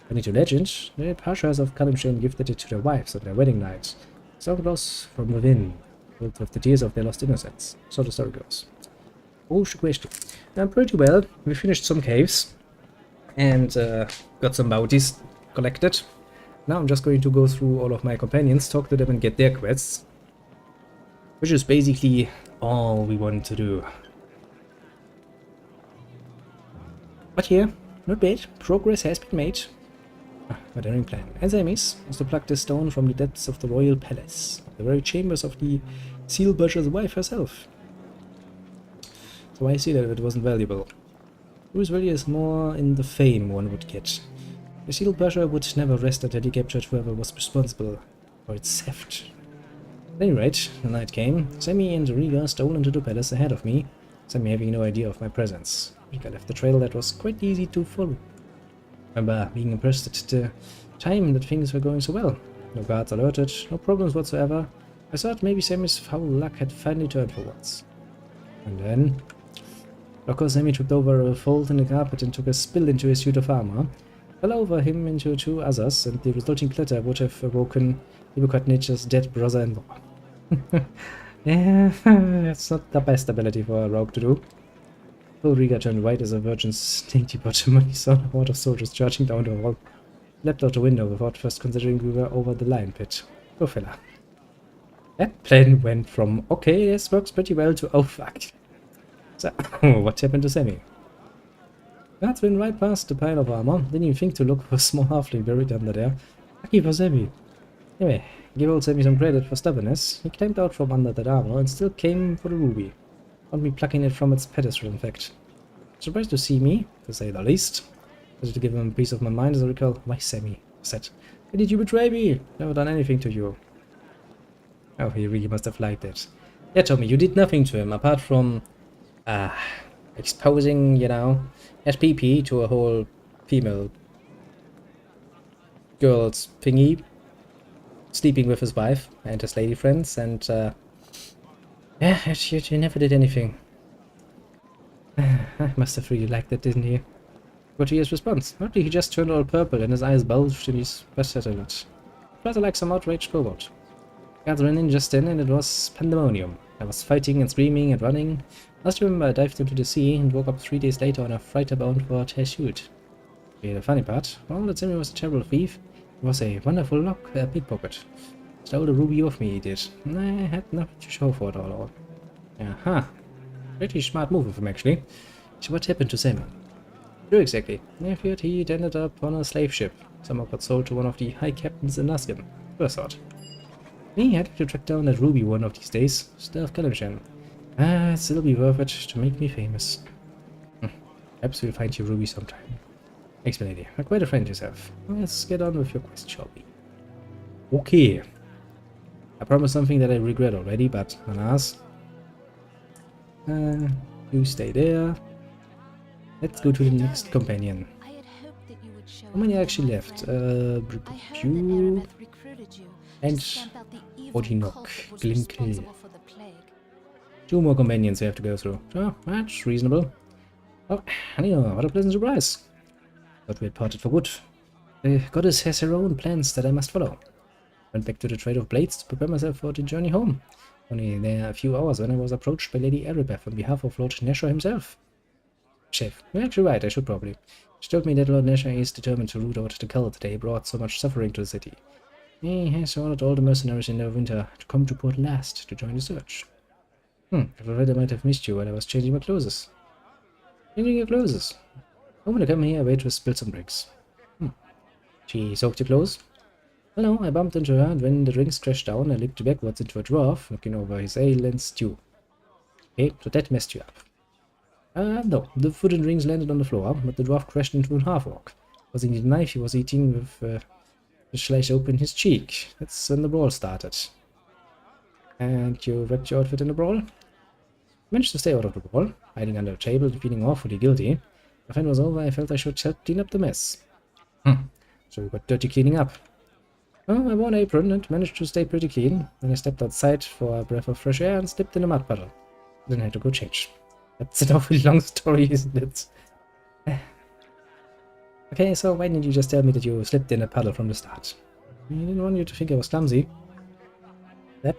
According to legend, the Pashas of Kalimshan gifted it to their wives on their wedding night. So close from within, filled with the tears of their lost innocence. So the story goes. Oh, question. Pretty well. We finished some caves and got some bounties collected. Now I'm just going to go through all of my companions, talk to them and get their quests. Which is basically all we want to do. But yeah, not bad. Progress has been made. My daring plan, as I miss, was to pluck this stone from the depths of the royal palace, the very chambers of the seal butcher's wife herself. So I see that it wasn't valuable. Whose value is more in the fame one would get. The seal butcher would never rest until he captured whoever was responsible for its theft. At any rate, the night came. Sammy and Riga stole into the palace ahead of me, Sammy having no idea of my presence. Riga left a trail that was quite easy to follow. I remember being impressed at the time that things were going so well. No guards alerted, no problems whatsoever. I thought maybe Sammy's foul luck had finally turned for once. And then, of course, Sammy tripped over a fold in the carpet and took a spill into his suit of armor, fell over him into two others, and the resulting clatter would have awoken Ibukatnich's dead brother-in-law. Yeah, that's not the best ability for a rogue to do. Riga turned white as a virgin's dainty bottom when he saw a horde of soldiers charging down the hall. He leapt out the window without first considering we were over the lion pit. Go fella. That plan went from okay, this works pretty well to oh fuck. So, what happened to Sammy? Guards went right past the pile of armor, didn't even think to look for a small halfling buried under there. Lucky for Sammy. Anyway, give old Sammy some credit for stubbornness. He climbed out from under that armor and still came for the ruby. Found me plucking it from its pedestal, in fact. Surprised to see me, to say the least. Wanted to give him a piece of my mind as I recall. Why, Sammy? I said. Why did you betray me? Never done anything to you. Oh, he really must have liked it. Yeah, Tommy, you did nothing to him apart from exposing, you know, SPP to a whole female girl's thingy, sleeping with his wife and his lady friends, and yeah, you never did anything. I must have really liked it, didn't he? What was his response? Apparently he just turned all purple and his eyes bulged and he sweated a lot. Rather like some outraged kobold. Guards ran in just then and it was pandemonium. I was fighting and screaming and running. Last remember I dived into the sea and woke up 3 days later on a freighter bound for Tershut. The funny part, well, that Sammy was a terrible thief. He was a wonderful pickpocket. Stole the ruby off me, he did. I had nothing to show for it all. Aha. Pretty smart move of him, actually. So what happened to Sammy? True, exactly. I feared he'd ended up on a slave ship. Somehow got sold to one of the high captains in Luskan. First thought. Me had to track down that ruby one of these days. Still of Kalimshan. It'd still be worth it to make me famous. Perhaps we'll find your ruby sometime. Thanks, my lady. You're quite a friend yourself. Let's get on with your quest, shall we? Okay. I promised something that I regret already, but alas. You stay there. Let's go to the next companion. I had hoped that you would show How many up actually for my left? friend. I heard that Erebeth recruited you to and stamp out the evil Odinok, cult that was Glinkel. responsible for the plague. 2 more companions we have to go through. So, that's reasonable. Oh, anyhow, what a pleasant surprise. Thought we had parted for good. The goddess has her own plans that I must follow. Went back to the trade of blades to prepare myself for the journey home. Only there a few hours when I was approached by Lady Erebeth on behalf of Lord Nesher himself. Chef, you're actually right, I should probably. She told me that Lord Nesher is determined to root out the cult that brought so much suffering to the city. He has ordered all the mercenaries in Neverwinter to come to port last to join the search. I'm afraid I might have missed you while I was changing my clothes. Changing your clothes? Oh, when I come here, waitress spilled some drinks. She soaked your clothes? Well, no, I bumped into her, and when the drinks crashed down, I leaped backwards into a dwarf, knocking over his ale and stew. Okay, so that messed you up. No, the food and drinks landed on the floor, but the dwarf crashed into a half-orc. Causing the knife he was eating with the slash open his cheek. That's when the brawl started. And you wrecked your outfit in the brawl? Managed to stay out of the brawl, hiding under a table and feeling awfully guilty. When the fight was over, I felt I should help clean up the mess. So you got dirty cleaning up. Well, I wore an apron and managed to stay pretty clean. Then I stepped outside for a breath of fresh air and slipped in a mud puddle. Then I had to go change. That's an awfully long story, isn't it? Okay, so why didn't you just tell me that you slipped in a puddle from the start? I didn't want you to think I was clumsy. That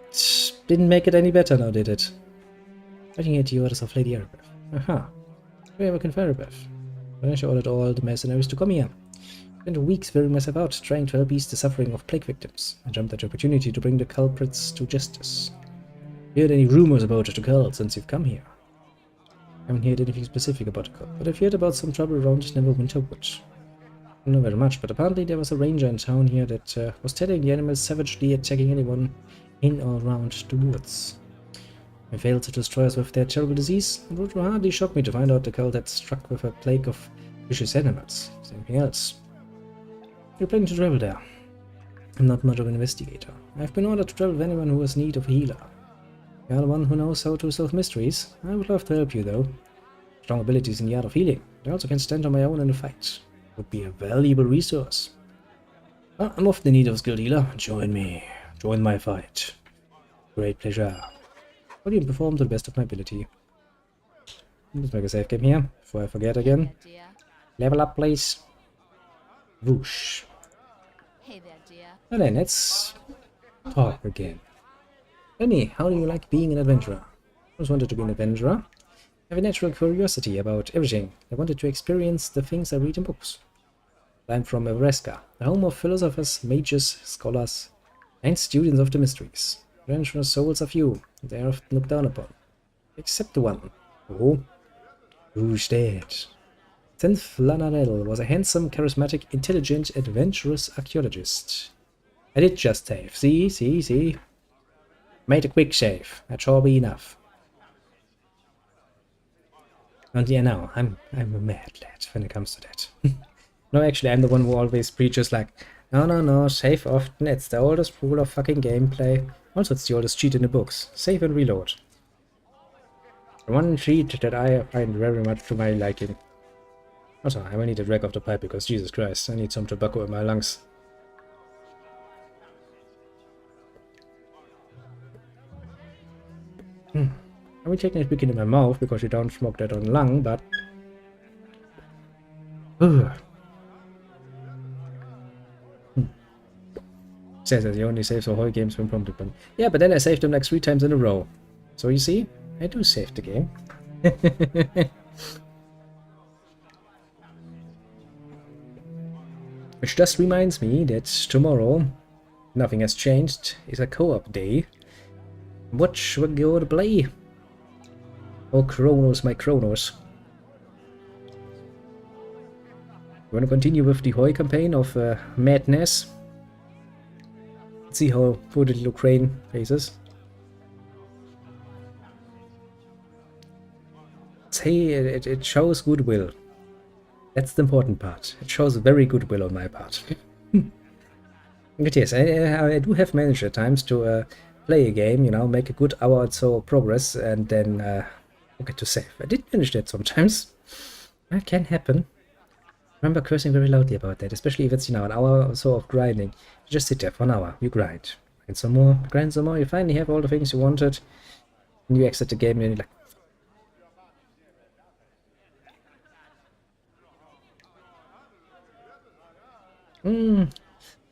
didn't make it any better now, did it? Fighting at the orders of Lady Erebeth. Aha. We have a Erebeth. Then she ordered all the mercenaries to come here. Spent weeks wearing myself out, trying to help ease the suffering of plague victims. I jumped at the opportunity to bring the culprits to justice. Have you heard any rumors about the cult since you've come here? I haven't heard anything specific about the cult, but I've heard about some trouble around Neverwinter Nights. I don't know very much, but apparently there was a ranger in town here that was telling the animals savagely attacking anyone in or around the woods. They failed to destroy us with their terrible disease. It would hardly shock me to find out the cult had struck with a plague of vicious animals. Is there anything else? You're planning to travel there. I'm not much of an investigator. I've been ordered to travel with anyone who has need of a healer. You're the one who knows how to solve mysteries. I would love to help you, though. Strong abilities in the art of healing. I also can stand on my own in a fight. Would be a valuable resource. Well, I'm often in need of a skilled healer. Join me. Join my fight. Great pleasure. How do you perform to the best of my ability? Let's make a save game here, before I forget again. Hey there, dear. Level up, please. Whoosh. Hey there, dear. Now then, let's talk again. Tell me, how do you like being an adventurer? I always wanted to be an adventurer. I have a natural curiosity about everything. I wanted to experience the things I read in books. I'm from Everesca, the home of philosophers, mages, scholars, and students of the mysteries. Adventurous souls are few. They are often looked down upon. Except the one. Oh? Who's that? Tenth Lanarel was a handsome, charismatic, intelligent, adventurous archaeologist. I did just save. See? Made a quick save. That shall be enough. And yeah, no, I'm a mad lad when it comes to that. No, actually, I'm the one who always preaches like, no, save often, it's the oldest rule of fucking gameplay. Also, it's the oldest cheat in the books. Save and reload. The one cheat that I find very much to my liking. Also, I will need a drag of the pipe because, Jesus Christ, I need some tobacco in my lungs. I will technically speak it in my mouth because you don't smoke that on lung, but... Says that he only saves all games when prompted, but... Yeah, but then I saved them like 3 times in a row. So you see, I do save the game. Which just reminds me that tomorrow, nothing has changed, is a co-op day. What we're going to play? Oh, Kronos, my Kronos. We're going to continue with the Hoi campaign of Madness. Let's see how good the Ukraine faces. Say it shows goodwill. That's the important part. It shows very goodwill on my part. But yes, I do have managed at times to play a game, you know, make a good hour or so of progress, and then forget to save. I did manage that sometimes. That can happen. Remember cursing very loudly about that, especially if it's, you know, an hour or so of grinding. You just sit there for an hour, you grind. Grind some more, you finally have all the things you wanted, and you exit the game and you're like,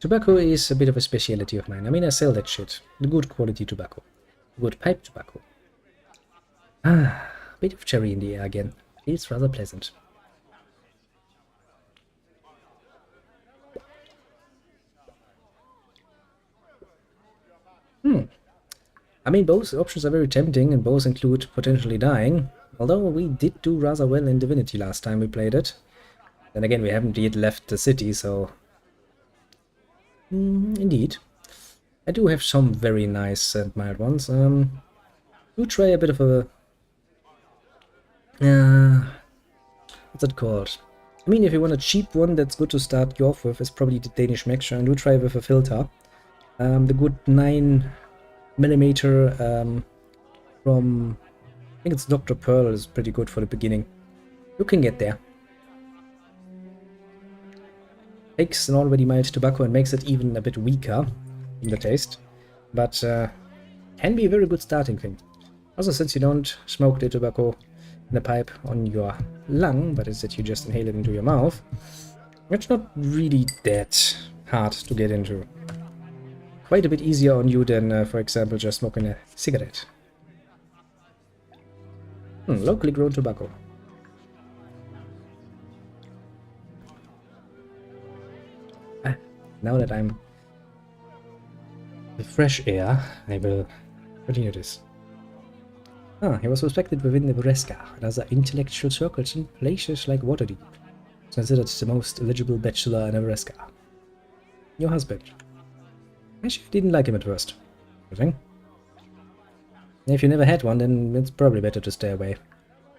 tobacco is a bit of a specialty of mine. I mean, I sell that shit. The good quality tobacco. Good pipe tobacco. Ah, a bit of cherry in the air again. Feels rather pleasant. I mean, both options are very tempting and both include potentially dying. Although we did do rather well in Divinity last time we played it. Then again, we haven't yet left the city, so... indeed. I do have some very nice and mild ones. Do try a bit of a... what's it called? I mean, if you want a cheap one that's good to start you off with, is probably the Danish mixture, and do try with a filter. The good 9mm from... I think it's Dr. Pearl is pretty good for the beginning. You can get there. takes an already mild tobacco and makes it even a bit weaker in the taste, but can be a very good starting thing. Also, since you don't smoke the tobacco in a pipe on your lung, but instead you just inhale it into your mouth, it's not really that hard to get into. Quite a bit easier on you than, for example, just smoking a cigarette. Locally grown tobacco. Now that I'm with fresh air, I will continue this. He was respected within Nebraska and other intellectual circles in places like Waterdeep. Considered the most eligible bachelor in Nebraska. Your husband. Actually, I didn't like him at first. You think? If you never had one, then it's probably better to stay away.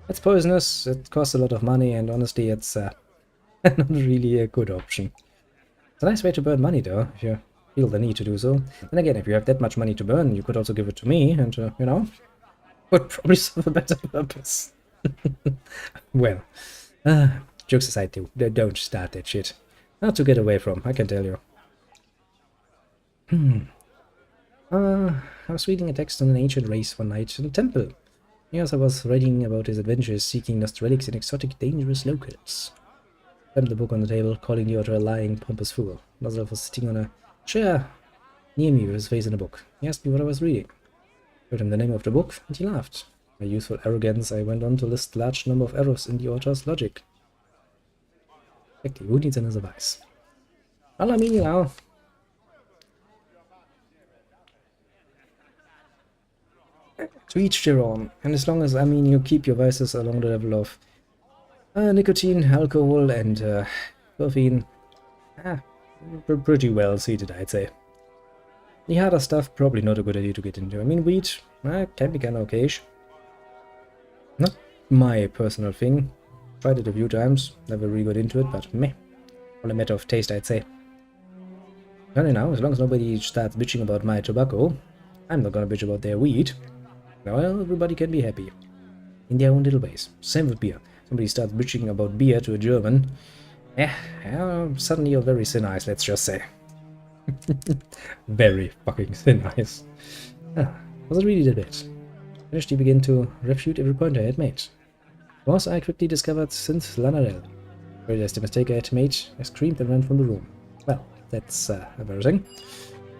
It's poisonous, it costs a lot of money, and honestly, it's not really a good option. It's a nice way to burn money, though, if you feel the need to do so. And again, if you have that much money to burn, you could also give it to me, and, you know, would probably serve a better purpose. Well, jokes aside, don't start that shit. Not to get away from, I can tell you. I was reading a text on an ancient race one night in a temple. Yes, I was reading about his adventures seeking lost relics in exotic, dangerous locales. I slammed the book on the table, calling the author a lying, pompous fool. Myself was sitting on a chair near me with his face in a book. He asked me what I was reading. I told him the name of the book, and he laughed. My youthful arrogance, I went on to list a large number of errors in the author's logic. Exactly, who needs another vice? Well, I mean, you know. To each their own, and as long as, I mean, you keep your vices along the level of nicotine, alcohol, and caffeine, pretty well seated, I'd say. The harder stuff, probably not a good idea to get into. I mean, weed can be kinda okayish. Not my personal thing. Tried it a few times, never really got into it, but meh. All a matter of taste, I'd say. Only now, as long as nobody starts bitching about my tobacco, I'm not gonna bitch about their weed. Well, everybody can be happy. In their own little ways. Same with beer. Somebody starts bitching about beer to a German. Suddenly you're very thin ice, let's just say. Very fucking thin ice. Was it really that bad? I managed to begin to refute every point I had made. Was I quickly discovered since Lanarel. Realized the mistake I had made, I screamed and ran from the room. Well, that's embarrassing.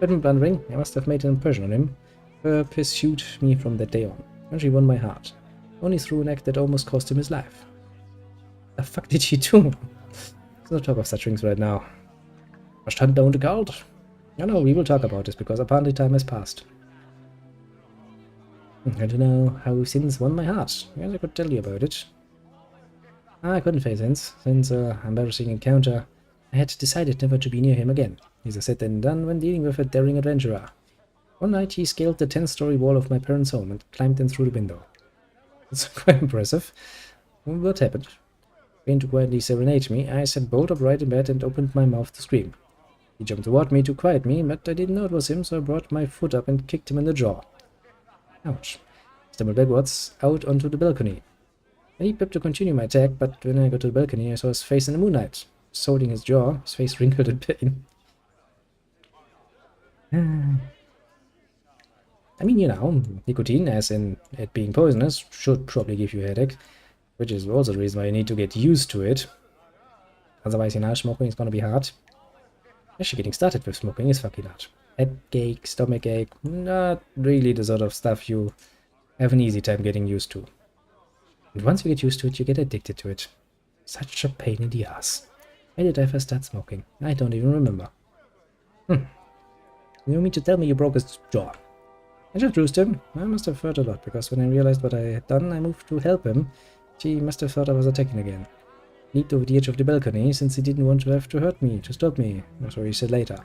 But in blundering, I must have made an impression on him. Pursued me from that day on, and she won my heart, only through an act that almost cost him his life. The fuck did she do? Let's not talk of such things right now. Must hunt down the cult. No, we will talk about this, because apparently time has passed. I don't know how Sins won my heart. Yes, I could tell you about it. I couldn't face Sins. Since embarrassing encounter, I had decided never to be near him again. Easier said than done when dealing with a daring adventurer. One night he scaled the 10-story wall of my parents' home and climbed in through the window. It's quite impressive. What happened? Being to quietly serenade me, I sat bolt upright in bed and opened my mouth to scream. He jumped toward me to quiet me, but I didn't know it was him, so I brought my foot up and kicked him in the jaw. Ouch. I stumbled backwards, out onto the balcony. I leaped up to continue my attack, but when I got to the balcony I saw his face in the moonlight. He was holding his jaw, his face wrinkled in pain. I mean, you know, nicotine, as in it being poisonous, should probably give you a headache, which is also the reason why you need to get used to it. Otherwise, you know, smoking is gonna be hard. Actually, getting started with smoking is fucking hard. Headache, stomachache, not really the sort of stuff you have an easy time getting used to. And once you get used to it, you get addicted to it. Such a pain in the ass. When did I first start smoking? I don't even remember. You mean to tell me you broke his jaw? I just bruised him. I must have hurt a lot, because when I realized what I had done, I moved to help him. She must have thought I was attacking again. Leaped over the edge of the balcony, since he didn't want to have to hurt me, to stop me, that's what he said later.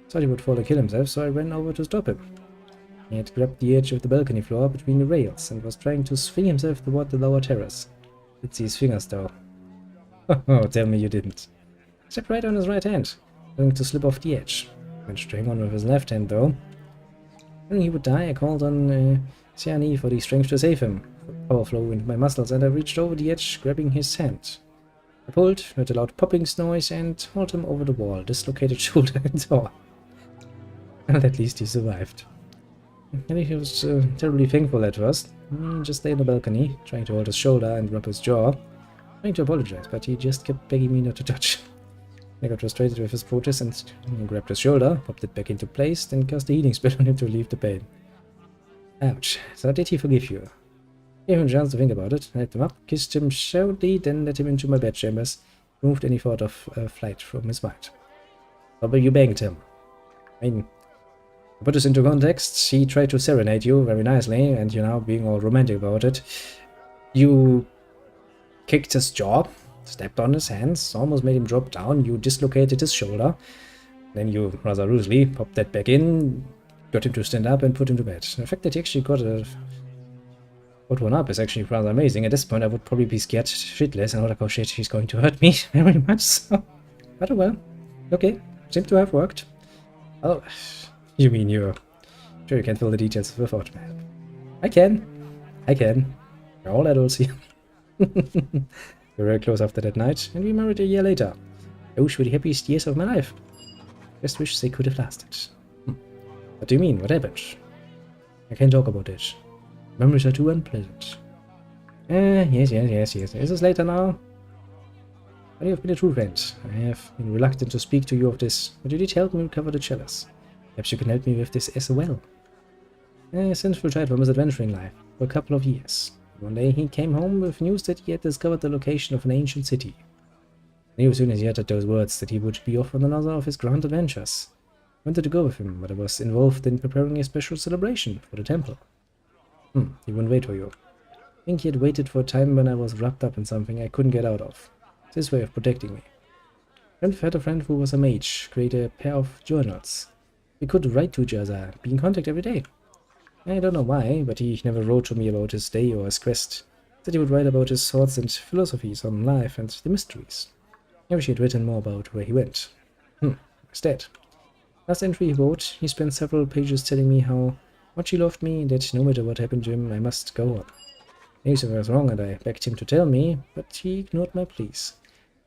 Thought he would fall and kill himself, so I ran over to stop him. He had grabbed the edge of the balcony floor between the rails, and was trying to swing himself toward the lower terrace. Did see his fingers, though. Oh, tell me you didn't. Stepped right on his right hand, going to slip off the edge. Managed to hang on with his left hand, though. When he would die, I called on Siani for the strength to save him. Power flow into my muscles, and I reached over the edge, grabbing his hand. I pulled, heard a loud popping noise, and hauled him over the wall, dislocated shoulder and jaw. And at least he survived. And he was terribly thankful at first. Just lay on the balcony, trying to hold his shoulder and rub his jaw, trying to apologize, but he just kept begging me not to touch. I got frustrated with his protest and grabbed his shoulder, popped it back into place, then cast a healing spell on him to relieve the pain. Ouch. So did he forgive you? Gave him a chance to think about it, helped him up, kissed him shortly, then let him into my bedchambers, removed any thought of flight from his mind. But you begged him. I mean, to put this into context, he tried to serenade you very nicely, and you're now being all romantic about it. You kicked his jaw, stepped on his hands, almost made him drop down, you dislocated his shoulder, then you, rather rudely, popped that back in, got him to stand up and put him to bed. The fact that he actually got one up is actually rather amazing. At this point I would probably be scared shitless and like, oh shit, he's going to hurt me very much, so... But oh well. Okay, seemed to have worked. Oh, you mean you're... Sure you can fill the details without me. I can. We're all adults here. We were very close after that night, and we married a year later. Those were the happiest years of my life. Just wish they could have lasted. What do you mean? What happened? I can't talk about it. Memories are too unpleasant. Yes. Is this later now? But you have been a true friend. I have been reluctant to speak to you of this, but you did help me recover the chalice. Perhaps you can help me with this as well. Since retired from his adventuring life for a couple of years. One day he came home with news that he had discovered the location of an ancient city. I knew as soon as he uttered those words that he would be off on another of his grand adventures. I wanted to go with him, but I was involved in preparing a special celebration for the temple. He wouldn't wait for you. I think he had waited for a time when I was wrapped up in something I couldn't get out of. It's his way of protecting me. I had a friend who was a mage, created a pair of journals. We could write to each other, be in contact every day. I don't know why, but he never wrote to me about his day or his quest. Said he would write about his thoughts and philosophies on life and the mysteries. I wish he had written more about where he went. Instead. Last entry he wrote, he spent several pages telling me how much he loved me, and that no matter what happened to him, I must go on. I knew something was wrong, and I begged him to tell me, but he ignored my pleas.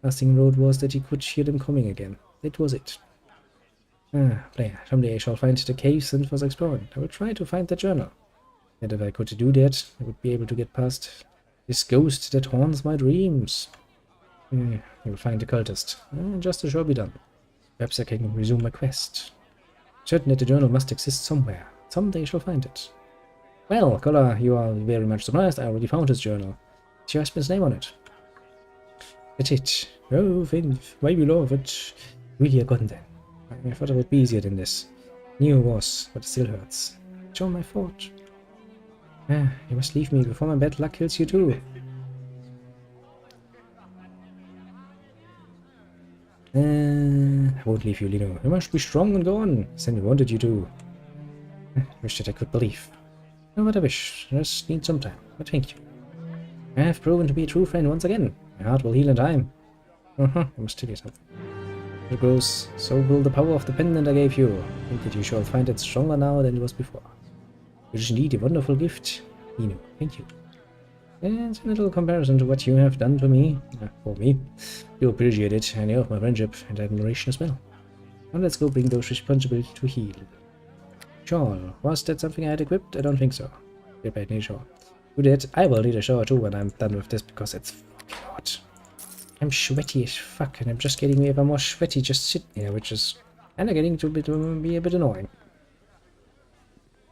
Last thing he wrote was that he could hear them coming again. That was it. Someday I shall find the caves and was exploring. I will try to find the journal. And if I could do that, I would be able to get past this ghost that haunts my dreams. I will find the cultist. Justice shall be done. Perhaps I can resume my quest. Certain that the journal must exist somewhere. Someday I shall find it. Well, Kola, you are very much surprised. I already found his journal. It's your husband's name on it. That's it. Oh, Finn, why you love it? Really a gotten then. I thought it would be easier than this. Knew it was, but it still hurts. It's all my fault. You must leave me before my bad luck kills you too. I won't leave you, Lino. You must be strong and go on. Sandy wanted you to. Wish that I could believe. No, what I wish. Just need some time. But thank you. I have proven to be a true friend once again. My heart will heal in time. You must tell yourself. It grows, so will the power of the pendant I gave you. I think that you shall find it stronger now than it was before. It is indeed a wonderful gift, Lino. Thank you. It's a little comparison to what you have done to me, for me. You appreciate it, and you have my friendship and admiration as well. Now let's go bring those responsible to heal. Shawl, was that something I had equipped? I don't think so. Yep, I need a shower. Do that. I will need a shower too when I'm done with this, because it's fucking hot. I'm sweaty as fuck, and I'm just getting even more sweaty just sitting here, which is kinda getting to be a bit annoying.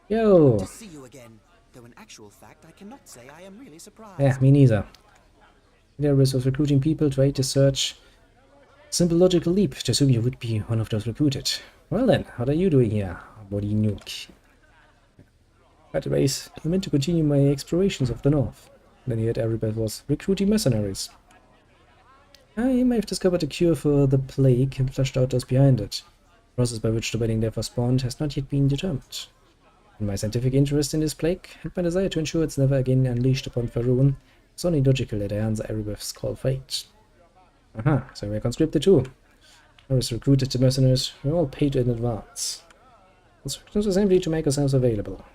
Yo! To see you again, though in actual fact I cannot say I am really surprised. Yeah, me neither. There was recruiting people to aid the search. Simple logical leap to assume you would be one of those recruited. Well then, what are you doing here, body nuke? By the way, I meant to continue my explorations of the north. Then he had Erebeth was recruiting mercenaries. I may have discovered a cure for the plague and flushed out those behind it. The process by which the wedding death was spawned has not yet been determined. In my scientific interest in this plague, and my desire to ensure it's never again unleashed upon Faerun, it's only logical that I answer Erebeth's call fate. So we're conscripted too. I was recruited to mercenaries, we're all paid in advance. Instructions were simply to make ourselves available.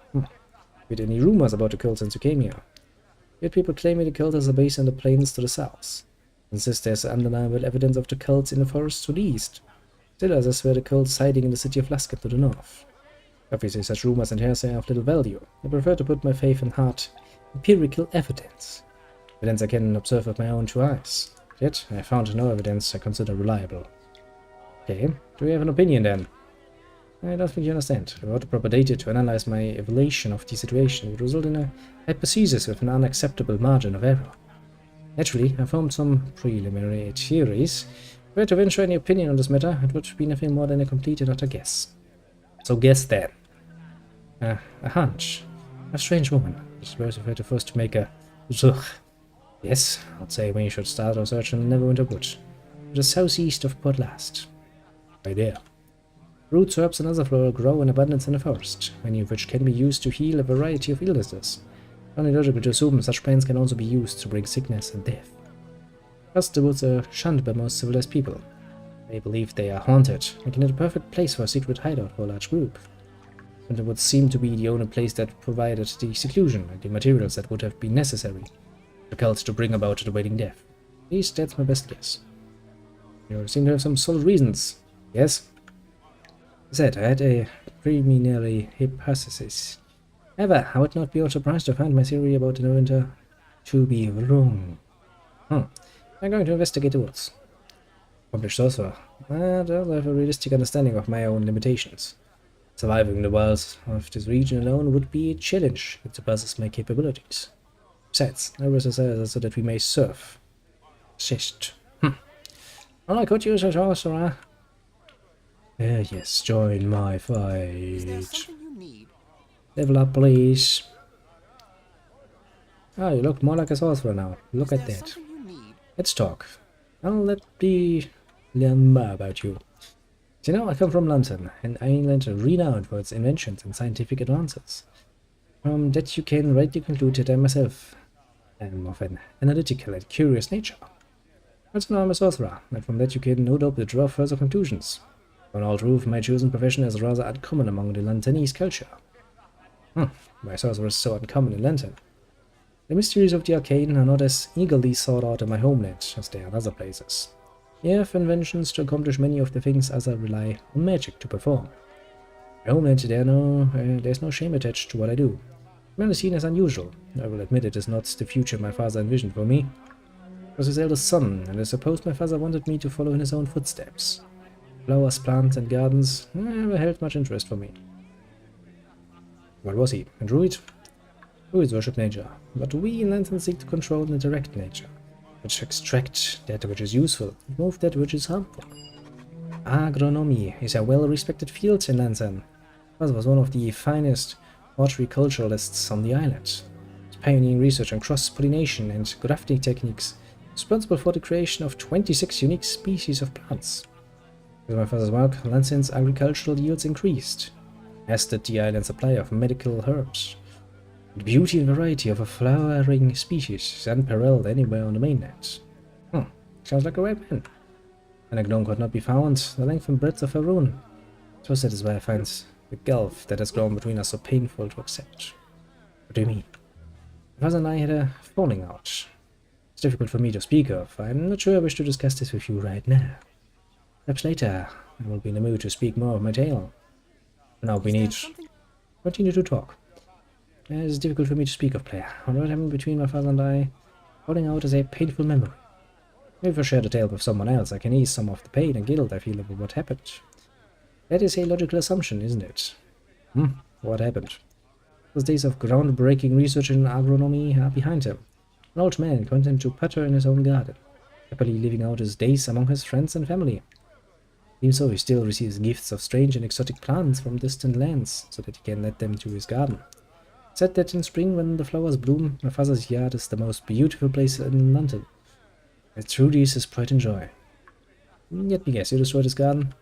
With any rumors about the cult since you came here? We had people claiming the cult has a base in the plains to the south. Insists there's undeniable evidence of the cults in the forests to the east. Still others swear the cults hiding in the city of Lasket to the north. Obviously, such rumors and hearsay are of little value. I prefer to put my faith in hard, empirical evidence. Evidence I can observe with my own 2 eyes. Yet, I found no evidence I consider reliable. Okay, do you have an opinion then? I don't think you understand. Without the proper data to analyze my evaluation of the situation would result in a hypothesis with an unacceptable margin of error. Naturally, I formed some preliminary theories. If I were to venture any opinion on this matter, it would be nothing more than a complete and utter guess. So guess then. A hunch. A strange woman. I suppose if I were to first make a ugh. Yes, I'd say we should start our search in Neverwinter Wood, just southeast of Port Last. Right there. Roots, herbs, and other flora grow in abundance in the forest, many of which can be used to heal a variety of illnesses. Only logical to assume such plants can also be used to bring sickness and death. Plus, the woods are shunned by most civilized people. They believe they are haunted, making it a perfect place for a secret hideout for a large group. And it would seem to be the only place that provided the seclusion and the materials that would have been necessary for cults to bring about the waiting death. At least that's my best guess. You seem to have some solid reasons. Yes? I said I had a preliminary hypothesis. However, I would not be all surprised to find my theory about the Neverwinter to be wrong. I'm going to investigate the woods. Accomplished sorcerer, but I also have a realistic understanding of my own limitations. Surviving the wilds of this region alone would be a challenge that surpasses my capabilities. Besides, I was desire so that we may serve. Assist. Well, I could use a sorcerer. Yes, join my Is there fight. something you need? Level up, please. Oh, you look more like a sorcerer now. Look Is at there that. something you need? Let's talk. I'll let me learn more about you. So, you know, I come from London, an island renowned for its inventions and scientific advances. From that you can rightly conclude that I myself am of an analytical and curious nature. Also now I'm a sorcerer, and from that you can no doubt draw further conclusions. For all truth, my chosen profession is rather uncommon among the Londonese culture. Why sorcerer is so uncommon in London? The mysteries of the arcane are not as eagerly sought out in my homeland as they are in other places. Here I have inventions to accomplish many of the things others rely on magic to perform. In my homeland there's no shame attached to what I do. I'm only seen as unusual. I will admit it is not the future my father envisioned for me. I was his eldest son, and I suppose my father wanted me to follow in his own footsteps. Flowers, plants, and gardens never held much interest for me. What was he? A druid? Druids worship nature, but we in Lantern seek to control and direct nature, which extract that which is useful, and remove that which is harmful. Agronomy is a well-respected field in Lantern. Father was one of the finest horticulturalists on the island. His pioneering research on cross-pollination and grafting techniques responsible for the creation of 26 unique species of plants. With my father's work, Lansing's agricultural yields increased, as did the island's supply of medical herbs. The beauty and variety of a flowering species is unparalleled anywhere on the mainland. Sounds like a right man. And a gnome could not be found the length and breadth of her rune. So that is why I find the gulf that has grown between us so painful to accept. What do you mean? My father and I had a falling out. It's difficult for me to speak of. I'm not sure I wish to discuss this with you right now. Perhaps later I will be in the mood to speak more of my tale. Now we need to continue to talk. It's difficult for me to speak of, player. What happened between my father and I, falling out is a painful memory. If I share the tale with someone else, I can ease some of the pain and guilt I feel over what happened. That is a logical assumption, isn't it? What happened? Those days of groundbreaking research in agronomy are behind him. An old man content to putter in his own garden, happily living out his days among his friends and family. Even so, he still receives gifts of strange and exotic plants from distant lands, so that he can let them to his garden. Said that in spring, when the flowers bloom, my father's yard is the most beautiful place in London. It truly is his pride and joy. Let me guess, you destroyed his garden?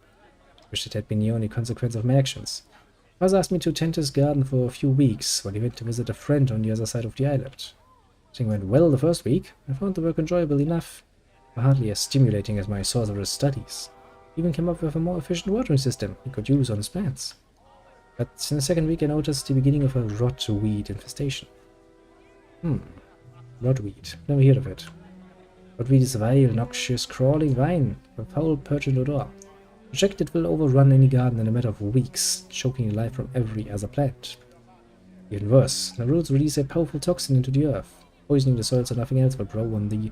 Wish it had been the only consequence of my actions. Father asked me to tend his garden for a few weeks when he went to visit a friend on the other side of the island. Things went well the first week. I found the work enjoyable enough, but hardly as stimulating as my sorcerer's studies. He even came up with a more efficient watering system he could use on his plants. But in the second week I noticed the beginning of a rotweed infestation. Rotweed. Never heard of it. Rotweed is vile, noxious, crawling vine, a foul purgent odor. Project it will overrun any garden in a matter of weeks, choking life from every other plant. Even worse, the roots release a powerful toxin into the earth, poisoning the soil so nothing else will grow on the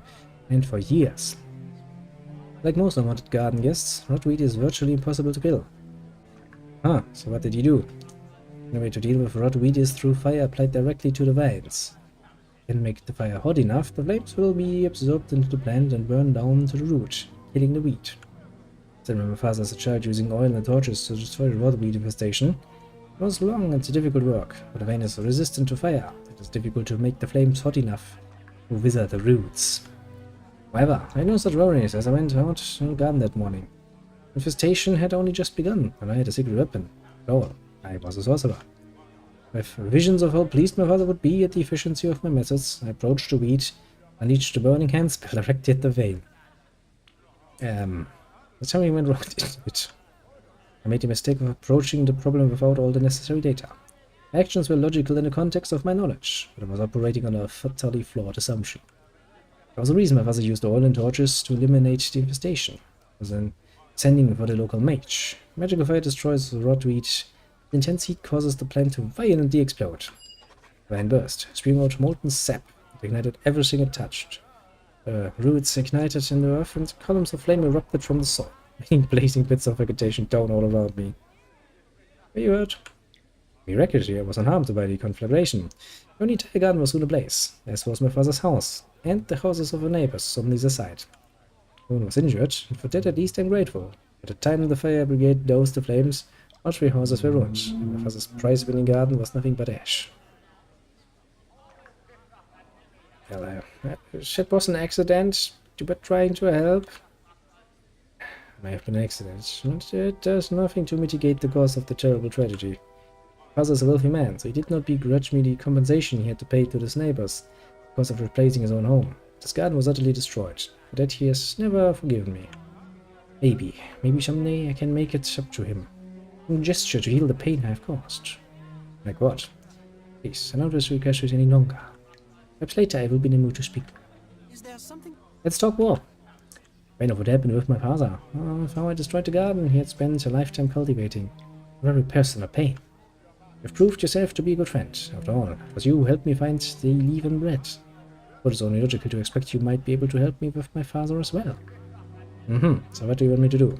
land for years. Like most unwanted garden guests, rotweed is virtually impossible to kill. Ah, so what did you do? The way to deal with rotweed is through fire applied directly to the vines. Can make the fire hot enough, the flames will be absorbed into the plant and burn down to the root, killing the weed. I remember father as a child using oil and torches to destroy the rotweed infestation. It was long and difficult work, but the vine is resistant to fire. It is difficult to make the flames hot enough to wither the roots. However, I had no such worries as I went out in the garden that morning. The infestation had only just begun, and I had a secret weapon. After all, I was a sorcerer. With visions of how pleased my father would be at the efficiency of my methods, I approached the weed, unleashed the burning handspell directly at the vein. Something went wrong, didn't it? I made the mistake of approaching the problem without all the necessary data. My actions were logical in the context of my knowledge, but I was operating on a fatally flawed assumption. There was a reason my father used oil and torches to eliminate the infestation. It was an sending for the local mage. Magical fire destroys the rotweed. The intense heat causes the plant to violently explode. The vine burst, spewing out molten sap that ignited everything it touched. Roots ignited in the earth, and columns of flame erupted from the soil, making blazing bits of vegetation down all around me. Were you hurt? Miraculously, I was unharmed by the conflagration. The only entire garden was soon ablaze, as was my father's house, and the houses of the neighbors on either side. No one was injured, and for that at least I'm grateful. By the time the fire brigade doused the flames, all 3 houses were ruined, and my father's prize-winning garden was nothing but ash. Well, it was an accident. You were trying to help. It may have been an accident, but it does nothing to mitigate the cause of the terrible tragedy. Father is a wealthy man, so he did not begrudge me the compensation he had to pay to his neighbors because of replacing his own home. This garden was utterly destroyed. For that he has never forgiven me. Maybe someday I can make it up to him. Some gesture to heal the pain I have caused. Like what? Please, I don't wish to request it any longer. Perhaps later I will be in the mood to speak. Is there something? Let's talk more. I know what happened with my father. Of how I destroyed the garden he had spent a lifetime cultivating. A very personal pain. You've proved yourself to be a good friend. After all, it was you who helped me find the leaven bread. But it's only logical to expect you might be able to help me with my father as well. So what do you want me to do?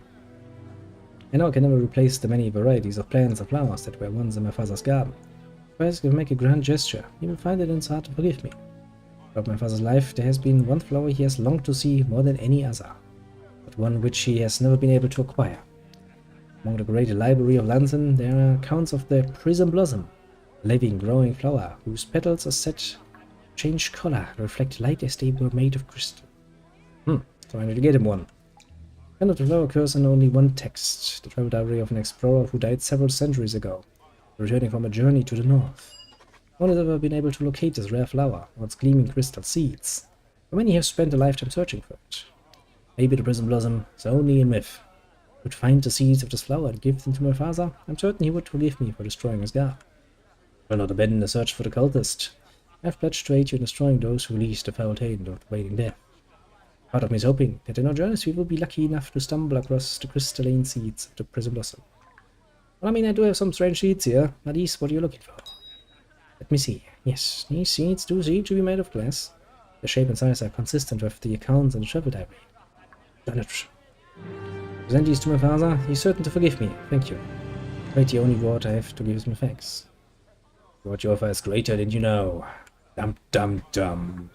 I know I can never replace the many varieties of plants and flowers that were once in my father's garden. If I ask you to make a grand gesture, you will find it in his heart to forgive me. Throughout my father's life, there has been one flower he has longed to see more than any other, but one which he has never been able to acquire. Among the great library of London, there are accounts of the prism blossom, a living, growing flower whose petals are set change color to reflect light as they were made of crystal. So I need to get him one. The kind of the flower occurs in only one text, the travel diary of an explorer who died several centuries ago, returning from a journey to the north. No one has ever been able to locate this rare flower or its gleaming crystal seeds, but many have spent a lifetime searching for it. Maybe the prism blossom is only a myth. I would find the seeds of this flower and give them to my father. I'm certain he would forgive me for destroying his garden. I will not abandon the search for the cultist. I have pledged to aid you in destroying those who release the foul taint of the waiting death. Part of me is hoping that in our journeys we will be lucky enough to stumble across the crystalline seeds of the prism blossom. Well, I mean, I do have some strange seeds here. Are these what you're looking for? Let me see. Yes, these seeds do seem to be made of glass. The shape and size are consistent with the accounts in the travel diary. Done it. Present these to my father. He's certain to forgive me. Thank you. Quite the only word I have to give is my thanks. What you offer is greater than you know. Dum dum dum.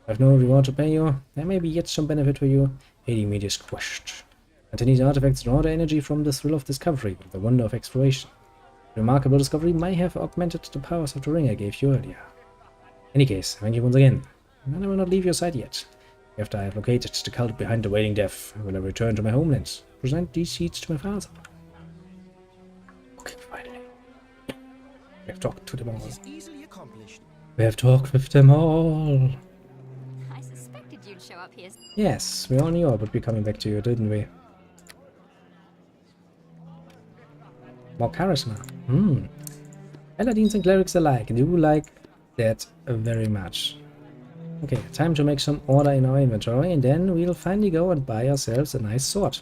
I have no reward to pay you. There may be yet some benefit for you. Aiding me is quest. And these artifacts draw the energy from the thrill of discovery, the wonder of exploration. The remarkable discovery may have augmented the powers of the ring I gave you earlier. In any case, thank you once again. And I will not leave your side yet. After I have located the cult behind the waiting death, I will return to my homeland. Present these seeds to my father. Okay, finally. We have talked to them all. It is easily accomplished. We have talked with them all. I suspected you'd show up here. Yes, we all knew I would be coming back to you, didn't we? More charisma. Paladins and clerics alike do like that very much. Okay, time to make some order in our inventory, and then we'll finally go and buy ourselves a nice sword.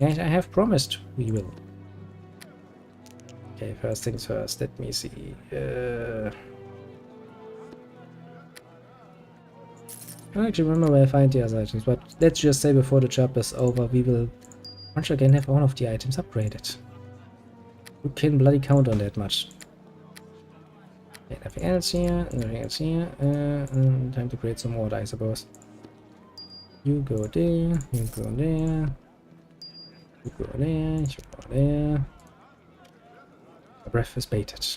As I have promised, we will. Okay, first things first, let me see. I don't actually remember where I find the other items, but let's just say before the job is over, we will once again have all of the items upgraded. Who can bloody count on that much? Okay, nothing else here, nothing else here. Time to create some order, I suppose. You go there, you go there, you go there, you go there. My breath is baited.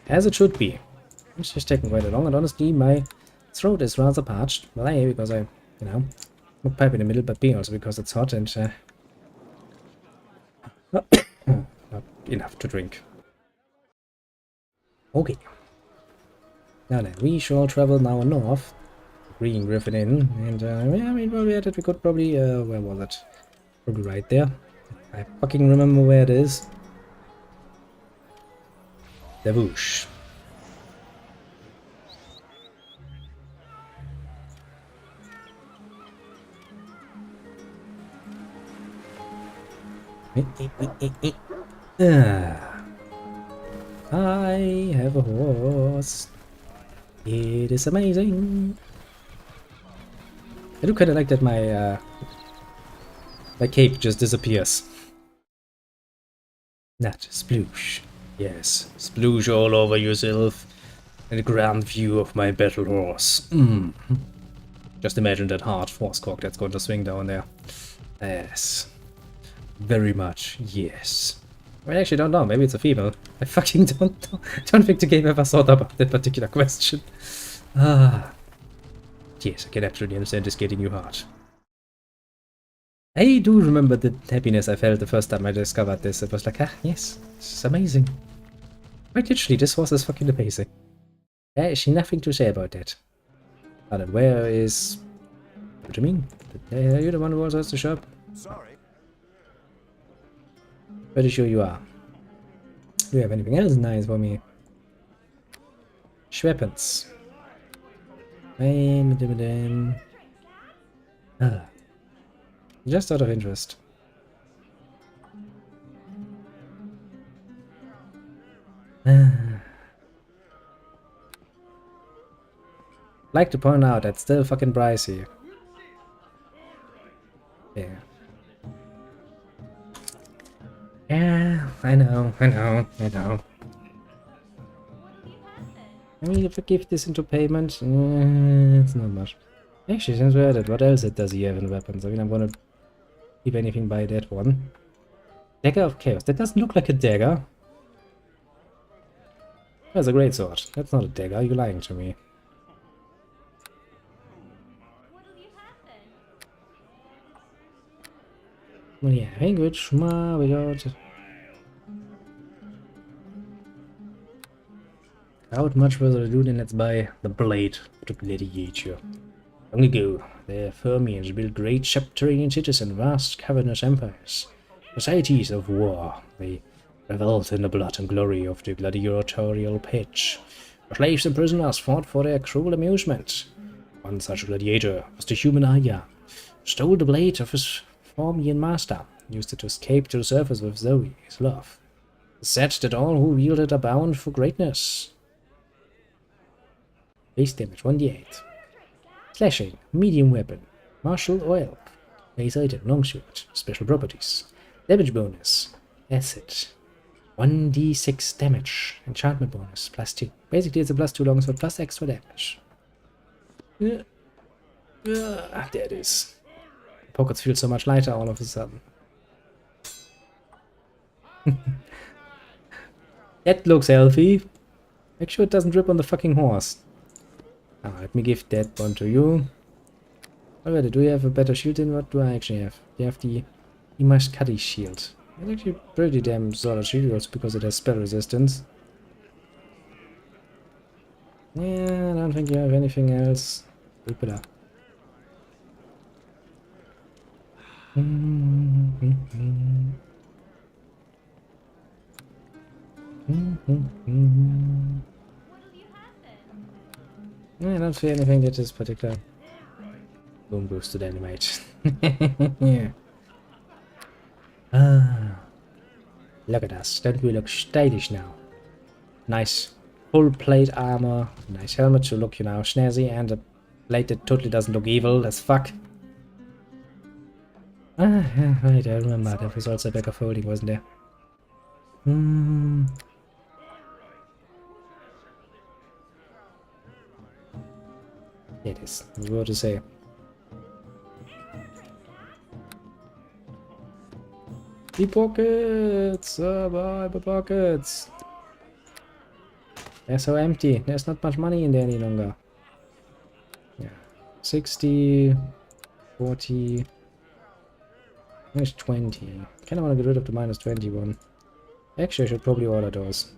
As it should be. It's just taking quite long, and honestly, my throat is rather parched. Well, A, because I, you know, smoke pipe in the middle, but B, also because it's hot and not enough to drink. Okay. Now then, we shall travel now north, Green Griffin Inn, and yeah, I mean, while we're at it, we could probably, where was it? Probably right there. I fucking remember where it is. The whoosh. I have a horse. It is amazing. I do kind of like that my cape just disappears. Not sploosh. Yes, sploosh all over yourself. And a grand view of my battle horse. Just imagine that hard force cock that's going to swing down there. Yes. Very much, yes. I actually don't know, maybe it's a female. I fucking don't think the game ever thought about that particular question. Yes, I can absolutely understand this getting you hard. I do remember the happiness I felt the first time I discovered this. It was like, yes, it's amazing. Quite literally, this horse is fucking amazing. There is nothing to say about that. But where is... What do you mean? Are you the one who also has the shop? Sorry. Pretty sure you are. Do you have anything else nice for me? Weapons. Just out of interest. Like to point out that's still fucking pricey. Yeah. Yeah, I know. I mean, if I give this into payment, it's not much. Actually, since we're at it, what else does he have in weapons? I mean, I'm gonna keep anything by that one. Dagger of Chaos. That doesn't look like a dagger. That's a great sword. That's not a dagger. You're lying to me. Well, yeah, language, without much further ado, then let's buy the blade to gladiator. Long ago, the Fermians built great subterranean cities and vast cavernous empires. Societies of war, they reveled in the blood and glory of the gladiatorial pitch. Slaves and prisoners fought for their cruel amusement. One such gladiator was the human Aya, who stole the blade of his Formian master, used it to escape to the surface with Zoe, his love. It's said that all who wield it are bound for greatness. Base damage 1d8. Slashing, medium weapon, martial oil, base item, longsword, special properties, damage bonus, acid, 1d6 damage, enchantment bonus, +2. Basically it's a +2 longsword plus extra damage. There it is. Pockets feel so much lighter all of a sudden. That looks healthy. Make sure it doesn't drip on the fucking horse. Let me give that one to you. Already, do you have a better shield than what do I actually have? You have the Imashkadi shield. It's actually pretty damn solid shield also because it has spell resistance. Yeah, I don't think you have anything else. Keep it up. I don't feel anything that is particular boom boosted animate. Yeah. Ah, look at us. Don't we look stylish now? Nice full plate armor, nice helmet to look, you know, snazzy, and a plate that totally doesn't look evil as fuck. Ah, yeah, right, I remember. There was also a bag of holding, wasn't there? Hmm. It is. You were to say. The pockets! Bye, the pockets! They're so empty. There's not much money in there any longer. Yeah. 60, 40, minus 20. Kinda wanna get rid of the minus 21. Actually, I should probably order those.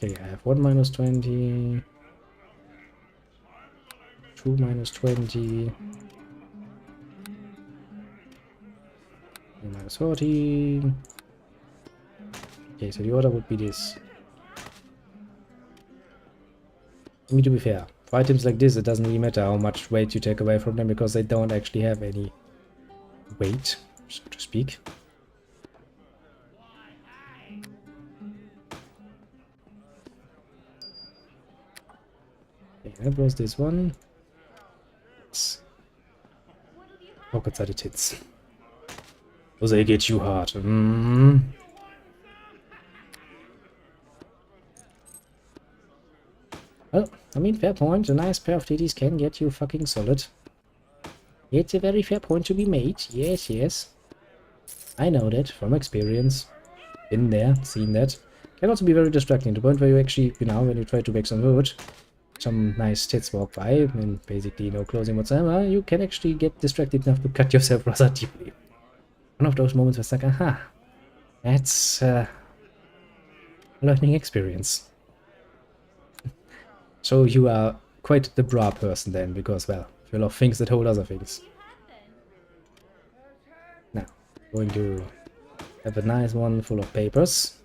Okay, I have 1 minus 20, 2 minus 20, 3 minus 40. Okay, so the order would be this. I mean, to be fair, for items like this, it doesn't really matter how much weight you take away from them because they don't actually have any weight, so to speak. Okay, that was this one. Pockets are the tits. Those they get you hard. Mm. Well, I mean, fair point. A nice pair of titties can get you fucking solid. It's a very fair point to be made. Yes, yes. I know that from experience. Been there, seen that. Can also be very distracting. To the point where you actually, you know, when you try to make some wood, some nice tits walk by, and basically no closing whatsoever, you can actually get distracted enough to cut yourself rather deeply. One of those moments where it's like, aha, that's a learning experience. So you are quite the bra person then, because, well, you love things that hold other things. Now, going to have a nice one full of papers.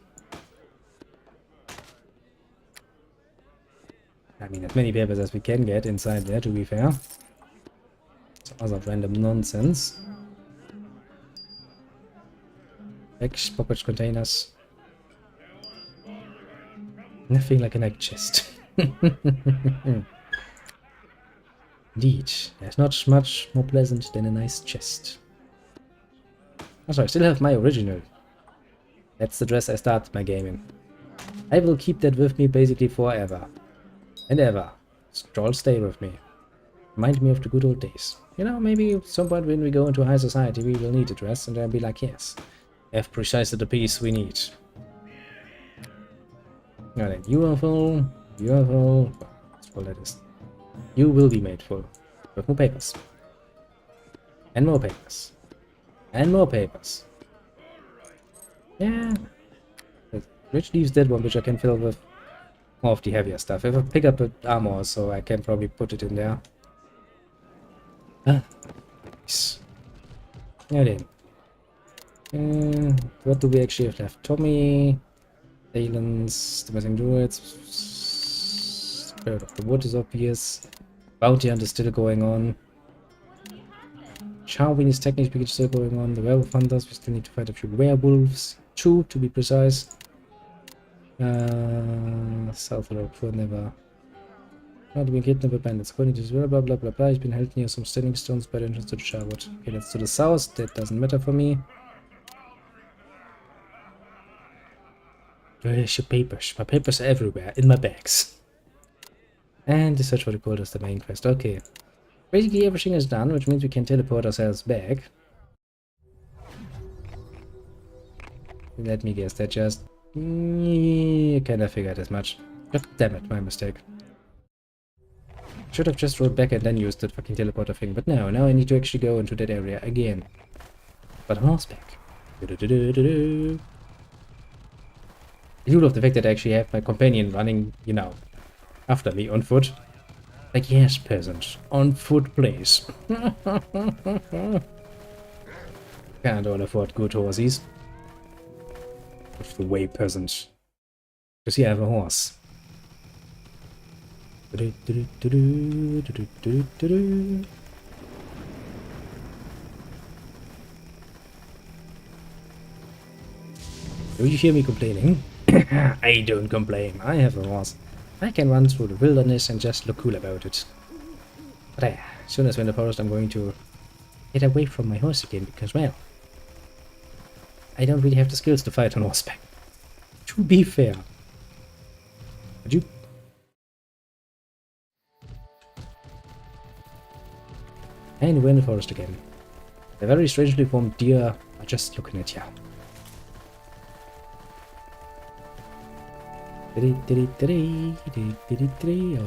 I mean, as many papers as we can get inside there, to be fair. Some other random nonsense. Bags, pocket containers. Nothing like an egg chest. Indeed, there's not much more pleasant than a nice chest. Also, I still have my original. That's the dress I started my game in. I will keep that with me basically forever. And ever. It'll stay with me. Remind me of the good old days. You know, maybe at some point when we go into high society we will need a dress and I'll be like, yes, I have precisely the piece we need. Now then, you are full, that's all that is. You will be made full. With more papers. And more papers. And more papers. Yeah. Which leaves that one, which I can fill with more of the heavier stuff. If I pick up an armor, so I can probably put it in there. Ah, nice. Now then. What do we actually have left? Tommy, Talens, the missing druids. Spirit of the wood is obvious. Bounty hunt is still going on. Charwing is technically speaking still going on. The werewolf hunters, we still need to fight a few werewolves. 2 to be precise. South Road for never. Not being kidnapped by bandits. According to this, blah blah blah blah blah. He's been held near some standing stones by the entrance to the Charwood. Okay, that's to the south. That doesn't matter for me. Where's your papers? My papers are everywhere. In my bags. And the search for the gold is the main quest. Okay. Basically everything is done, which means we can teleport ourselves back. Let me guess, that just... I kinda figured as much. God damn it, my mistake. Should have just rolled back and then used the fucking teleporter thing, but no, now I need to actually go into that area again. But on horseback. Do-do-do-do-do-do. I do love the fact that I actually have my companion running, you know, after me on foot. Like, yes, peasant, on foot, please. Can't all afford good horses. With the way, peasant. Because you have a horse. Do you hear me complaining? I don't complain. I have a horse. I can run through the wilderness and just look cool about it. But as soon as we're in the forest, I'm going to get away from my horse again because, well, I don't really have the skills to fight on horseback. To be fair. But you... And we're in the forest again. The very strangely formed deer are just looking at you. Out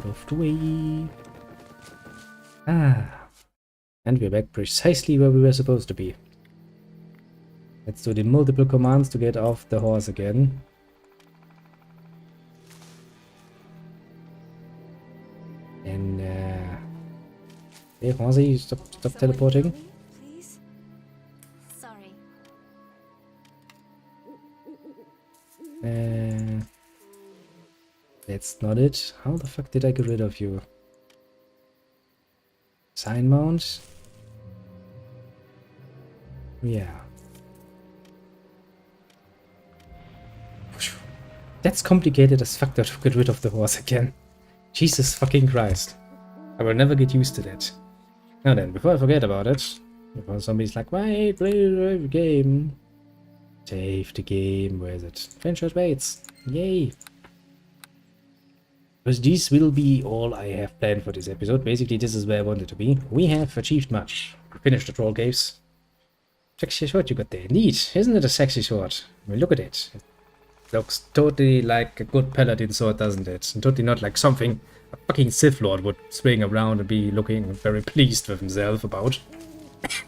of the way. Ah. And we're back precisely where we were supposed to be. Let's do the multiple commands to get off the horse again. And hey horsey, stop Someone teleporting. kill me, please? Sorry. That's not it. How the fuck did I get rid of you? Sign mount? Yeah. That's complicated as fuck to get rid of the horse again. Jesus fucking Christ. I will never get used to that. Now then, before I forget about it, before somebody's like, wait, play the game. Save the game, where is it? Adventure waits. Yay. Because this will be all I have planned for this episode. Basically, this is where I wanted to be. We have achieved much. We finished the troll caves. Sexy sword you got there. Neat. Isn't it a sexy sword? I mean, look at it. It looks totally like a good paladin sword, doesn't it? And totally not like something a fucking Sith Lord would swing around and be looking very pleased with himself about.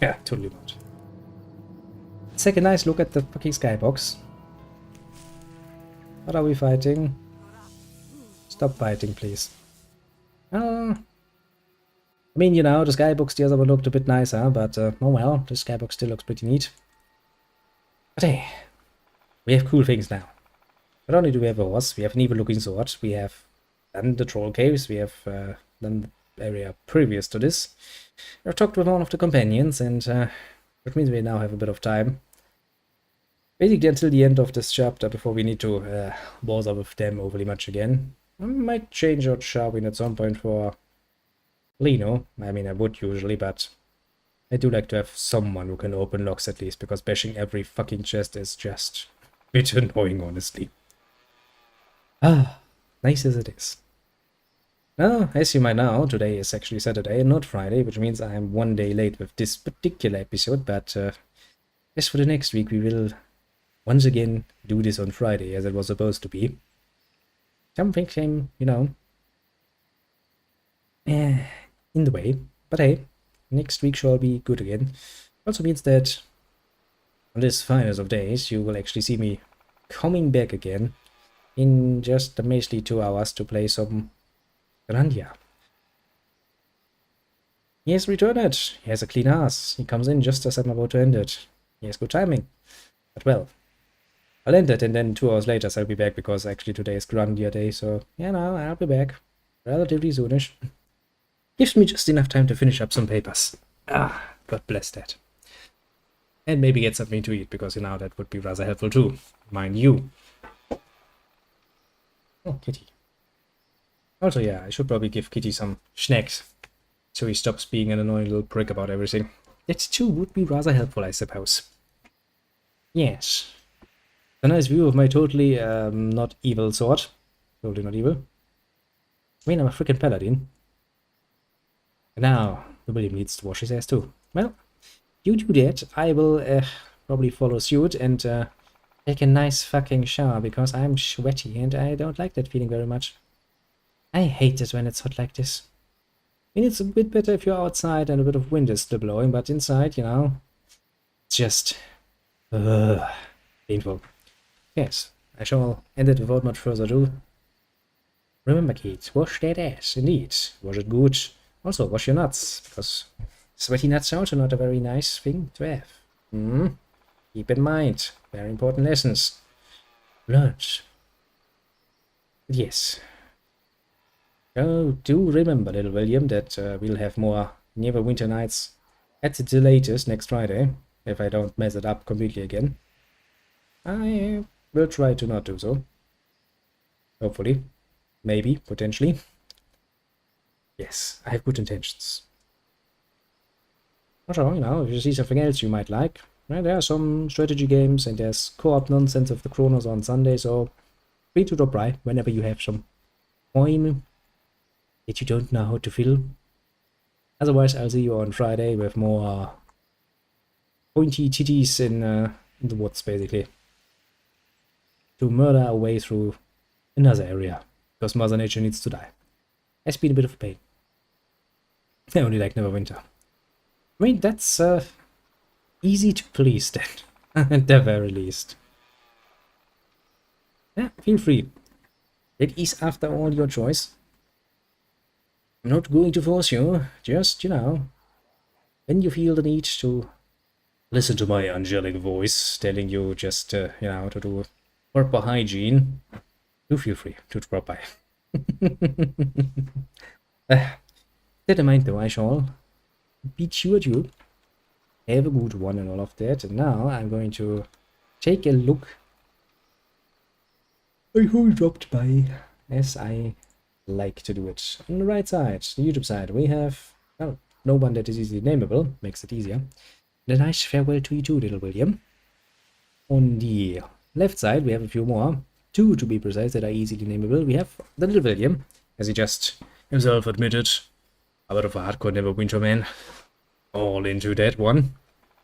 Yeah, totally not. Let's take a nice look at the fucking skybox. What are we fighting? Stop fighting, please. I mean, you know, the skybox, the other one looked a bit nicer, but oh well, the skybox still looks pretty neat. But hey, we have cool things now. Not only do we have a horse, we have an evil looking sword, we have done the troll caves, we have done the area previous to this. I've talked with one of the companions, and which means we now have a bit of time. Basically until the end of this chapter, before we need to bother with them overly much again. I might change out Sharwin at some point for Lino. I mean, I would usually, but I do like to have someone who can open locks at least, because bashing every fucking chest is just a bit annoying, honestly. Ah, nice as it is. Now, as you might know, today is actually Saturday and not Friday, which means I am one day late with this particular episode, but as for the next week, we will once again do this on Friday, as it was supposed to be. Something came, you know, in the way, but hey, next week shall be good again. Also means that on this finest of days, you will actually see me coming back again in just a measly 2 hours to play some Grandia. He has returned. He has a clean ass. He comes in just as I'm about to end it. He has good timing. But well, I'll end it and then 2 hours later I'll be back, because actually today is Grandia day, so yeah, no, I'll be back relatively soonish. Gives me just enough time to finish up some papers. Ah, God bless that. And maybe get something to eat, because you know that would be rather helpful too, mind you. Oh, Kitty. Also, yeah, I should probably give Kitty some snacks, so he stops being an annoying little prick about everything. That too would be rather helpful, I suppose. Yes. A nice view of my totally not evil sword. Totally not evil. I mean, I'm a freaking paladin. And now, nobody needs to wash his ass too. Well, you do that, I will probably follow suit and take a nice fucking shower, because I'm sweaty and I don't like that feeling very much. I hate it when it's hot like this. I mean, it's a bit better if you're outside and a bit of wind is still blowing, but inside, you know, it's just painful. Yes, I shall end it without much further ado. Remember, kids, wash that ass, indeed. Wash it good. Also, wash your nuts, because sweaty nuts are also not a very nice thing to have. Keep in mind, very important lessons learned. Yes. Oh, do remember, little William, that we'll have more Neverwinter Nights at the latest next Friday, if I don't mess it up completely again. I will try to not do so. Hopefully. Maybe, potentially. Yes, I have good intentions. Also, you know, if you see something else you might like, right, there are some strategy games and there's co-op nonsense of the Chronos on Sunday, so free to drop by whenever you have some time that you don't know how to fill. Otherwise, I'll see you on Friday with more pointy titties in the woods, basically. To murder our way through another area, because Mother Nature needs to die. Has been a bit of a pain. I only like Neverwinter. I mean, that's easy to please then, at the very least. Yeah, feel free. It is, after all, your choice. I'm not going to force you, just, you know, when you feel the need to listen to my angelic voice telling you just, you know, to do proper hygiene, do feel free to drop by. Never mind though, I shall bid you adieu. Have a good one and all of that. And now I'm going to take a look at who dropped by, as I like to do it. On the right side, the YouTube side, we have, well, no one that is easily nameable, makes it easier. And a nice farewell to you too, little William. On the left side, we have a few more, 2 to be precise, that are easily nameable. We have the little William, as he just himself admitted, a bit of a hardcore Neverwinter man. All into that one,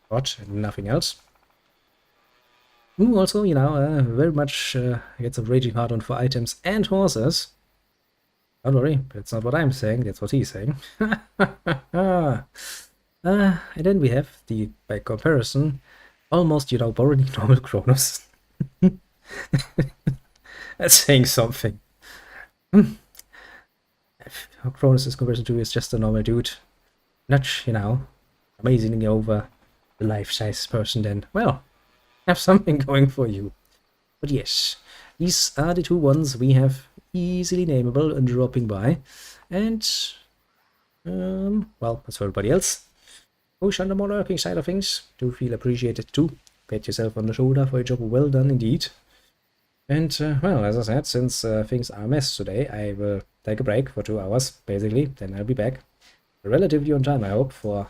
but nothing else. Who also, you know, very much gets a raging hard on for items and horses. Don't worry, that's not what I'm saying, that's what he's saying. And then we have the, by comparison, almost, you know, boring normal Kronos. That's saying something. Kronos' comparison to is just a normal dude. Not, you know, amazingly over the life-size person, then, well, have something going for you. But yes, these are the 2 ones we have easily nameable and dropping by. And, well, as for everybody else, push on the more lurking side of things. Do feel appreciated too. Pat yourself on the shoulder for a job well done indeed. And, well, as I said, since things are a mess today, I will take a break for 2 hours, basically. Then I'll be back relatively on time, I hope, for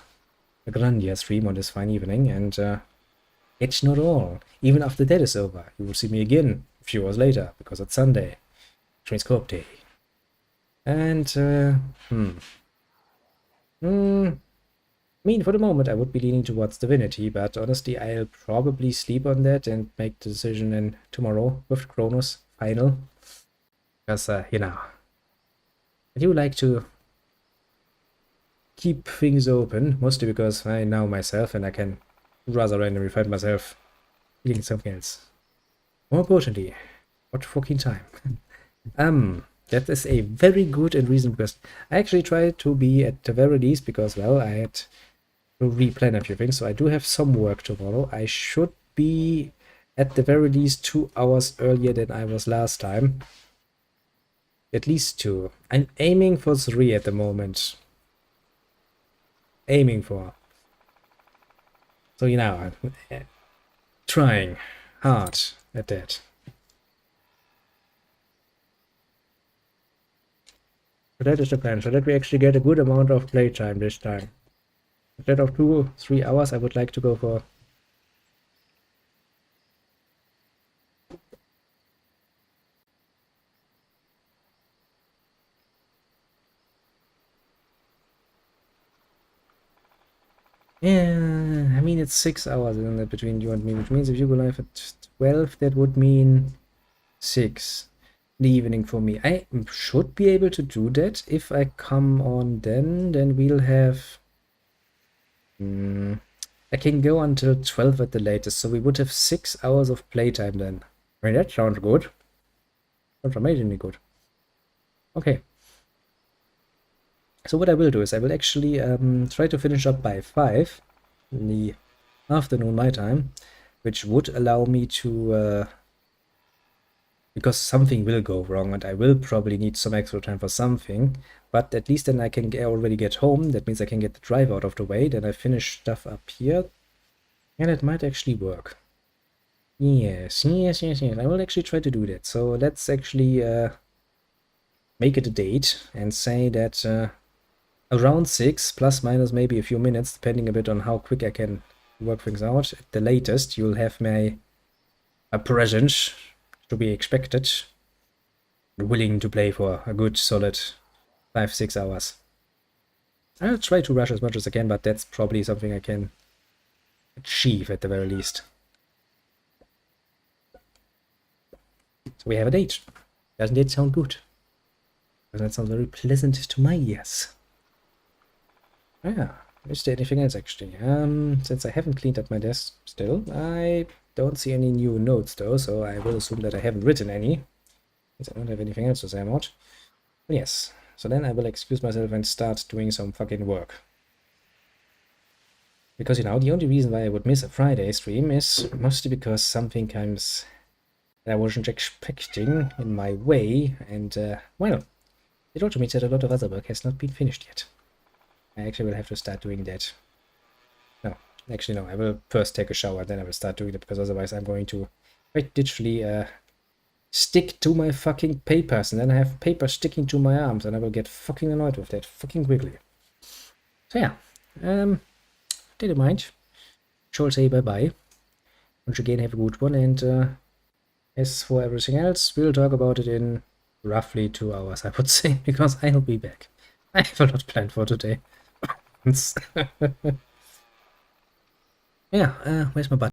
a Grandia stream on this fine evening. And it's not all. Even after that is over, you will see me again a few hours later, because it's Sunday, Transcorp Day. And, I mean, for the moment I would be leaning towards Divinity, but honestly I'll probably sleep on that and make the decision in tomorrow with Kronos final. Because, you know, I do like to keep things open, mostly because I know myself and I can rather randomly find myself feeling something else. More importantly, what fucking time? That is a very good and reasonable question. I actually tried to be at the very least, because, well, I had to replan a few things, so I do have some work tomorrow. I should be at the very least 2 hours earlier than I was last time. At least 2. I'm aiming for 3 at the moment. Aiming for. So, you know, I'm trying hard at that. So that is the plan, so that we actually get a good amount of playtime this time. Instead of 2-3 hours, I would like to go for. Yeah, I mean, it's 6 hours in between you and me, which means if you go live at 12, that would mean 6 in the evening for me. I should be able to do that if I come on then we'll have. I can go until 12 at the latest, so we would have 6 hours of playtime then. I mean, that sounds good. Sounds amazingly good. Okay. So what I will do is I will actually try to finish up by 5 in the afternoon my time, which would allow me to because something will go wrong and I will probably need some extra time for something. But at least then I can already get home. That means I can get the drive out of the way. Then I finish stuff up here. And it might actually work. Yes. I will actually try to do that. So let's actually make it a date and say that around 6, plus minus maybe a few minutes, depending a bit on how quick I can work things out. At the latest, you'll have my present to be expected. Willing to play for a good solid 5-6 hours. I'll try to rush as much as I can, but that's probably something I can achieve at the very least. So we have a date. Doesn't it sound good? Doesn't that sound very pleasant to my ears? Oh yeah, is there anything else actually? Since I haven't cleaned up my desk still, I don't see any new notes though, so I will assume that I haven't written any. Since I don't have anything else to say about. But yes, so then I will excuse myself and start doing some fucking work. Because, you know, the only reason why I would miss a Friday stream is mostly because something comes that I wasn't expecting in my way, and, well, it also means that a lot of other work has not been finished yet. I actually will have to start doing that. No, actually no, I will first take a shower, then I will start doing it, because otherwise I'm going to quite literally stick to my fucking papers, and then I have paper sticking to my arms, and I will get fucking annoyed with that fucking quickly. So yeah, didn't mind. Shall say bye-bye. Once again, have a good one, and as for everything else, we'll talk about it in roughly 2 hours, I would say, because I'll be back. I have a lot planned for today. Yeah, where's my button?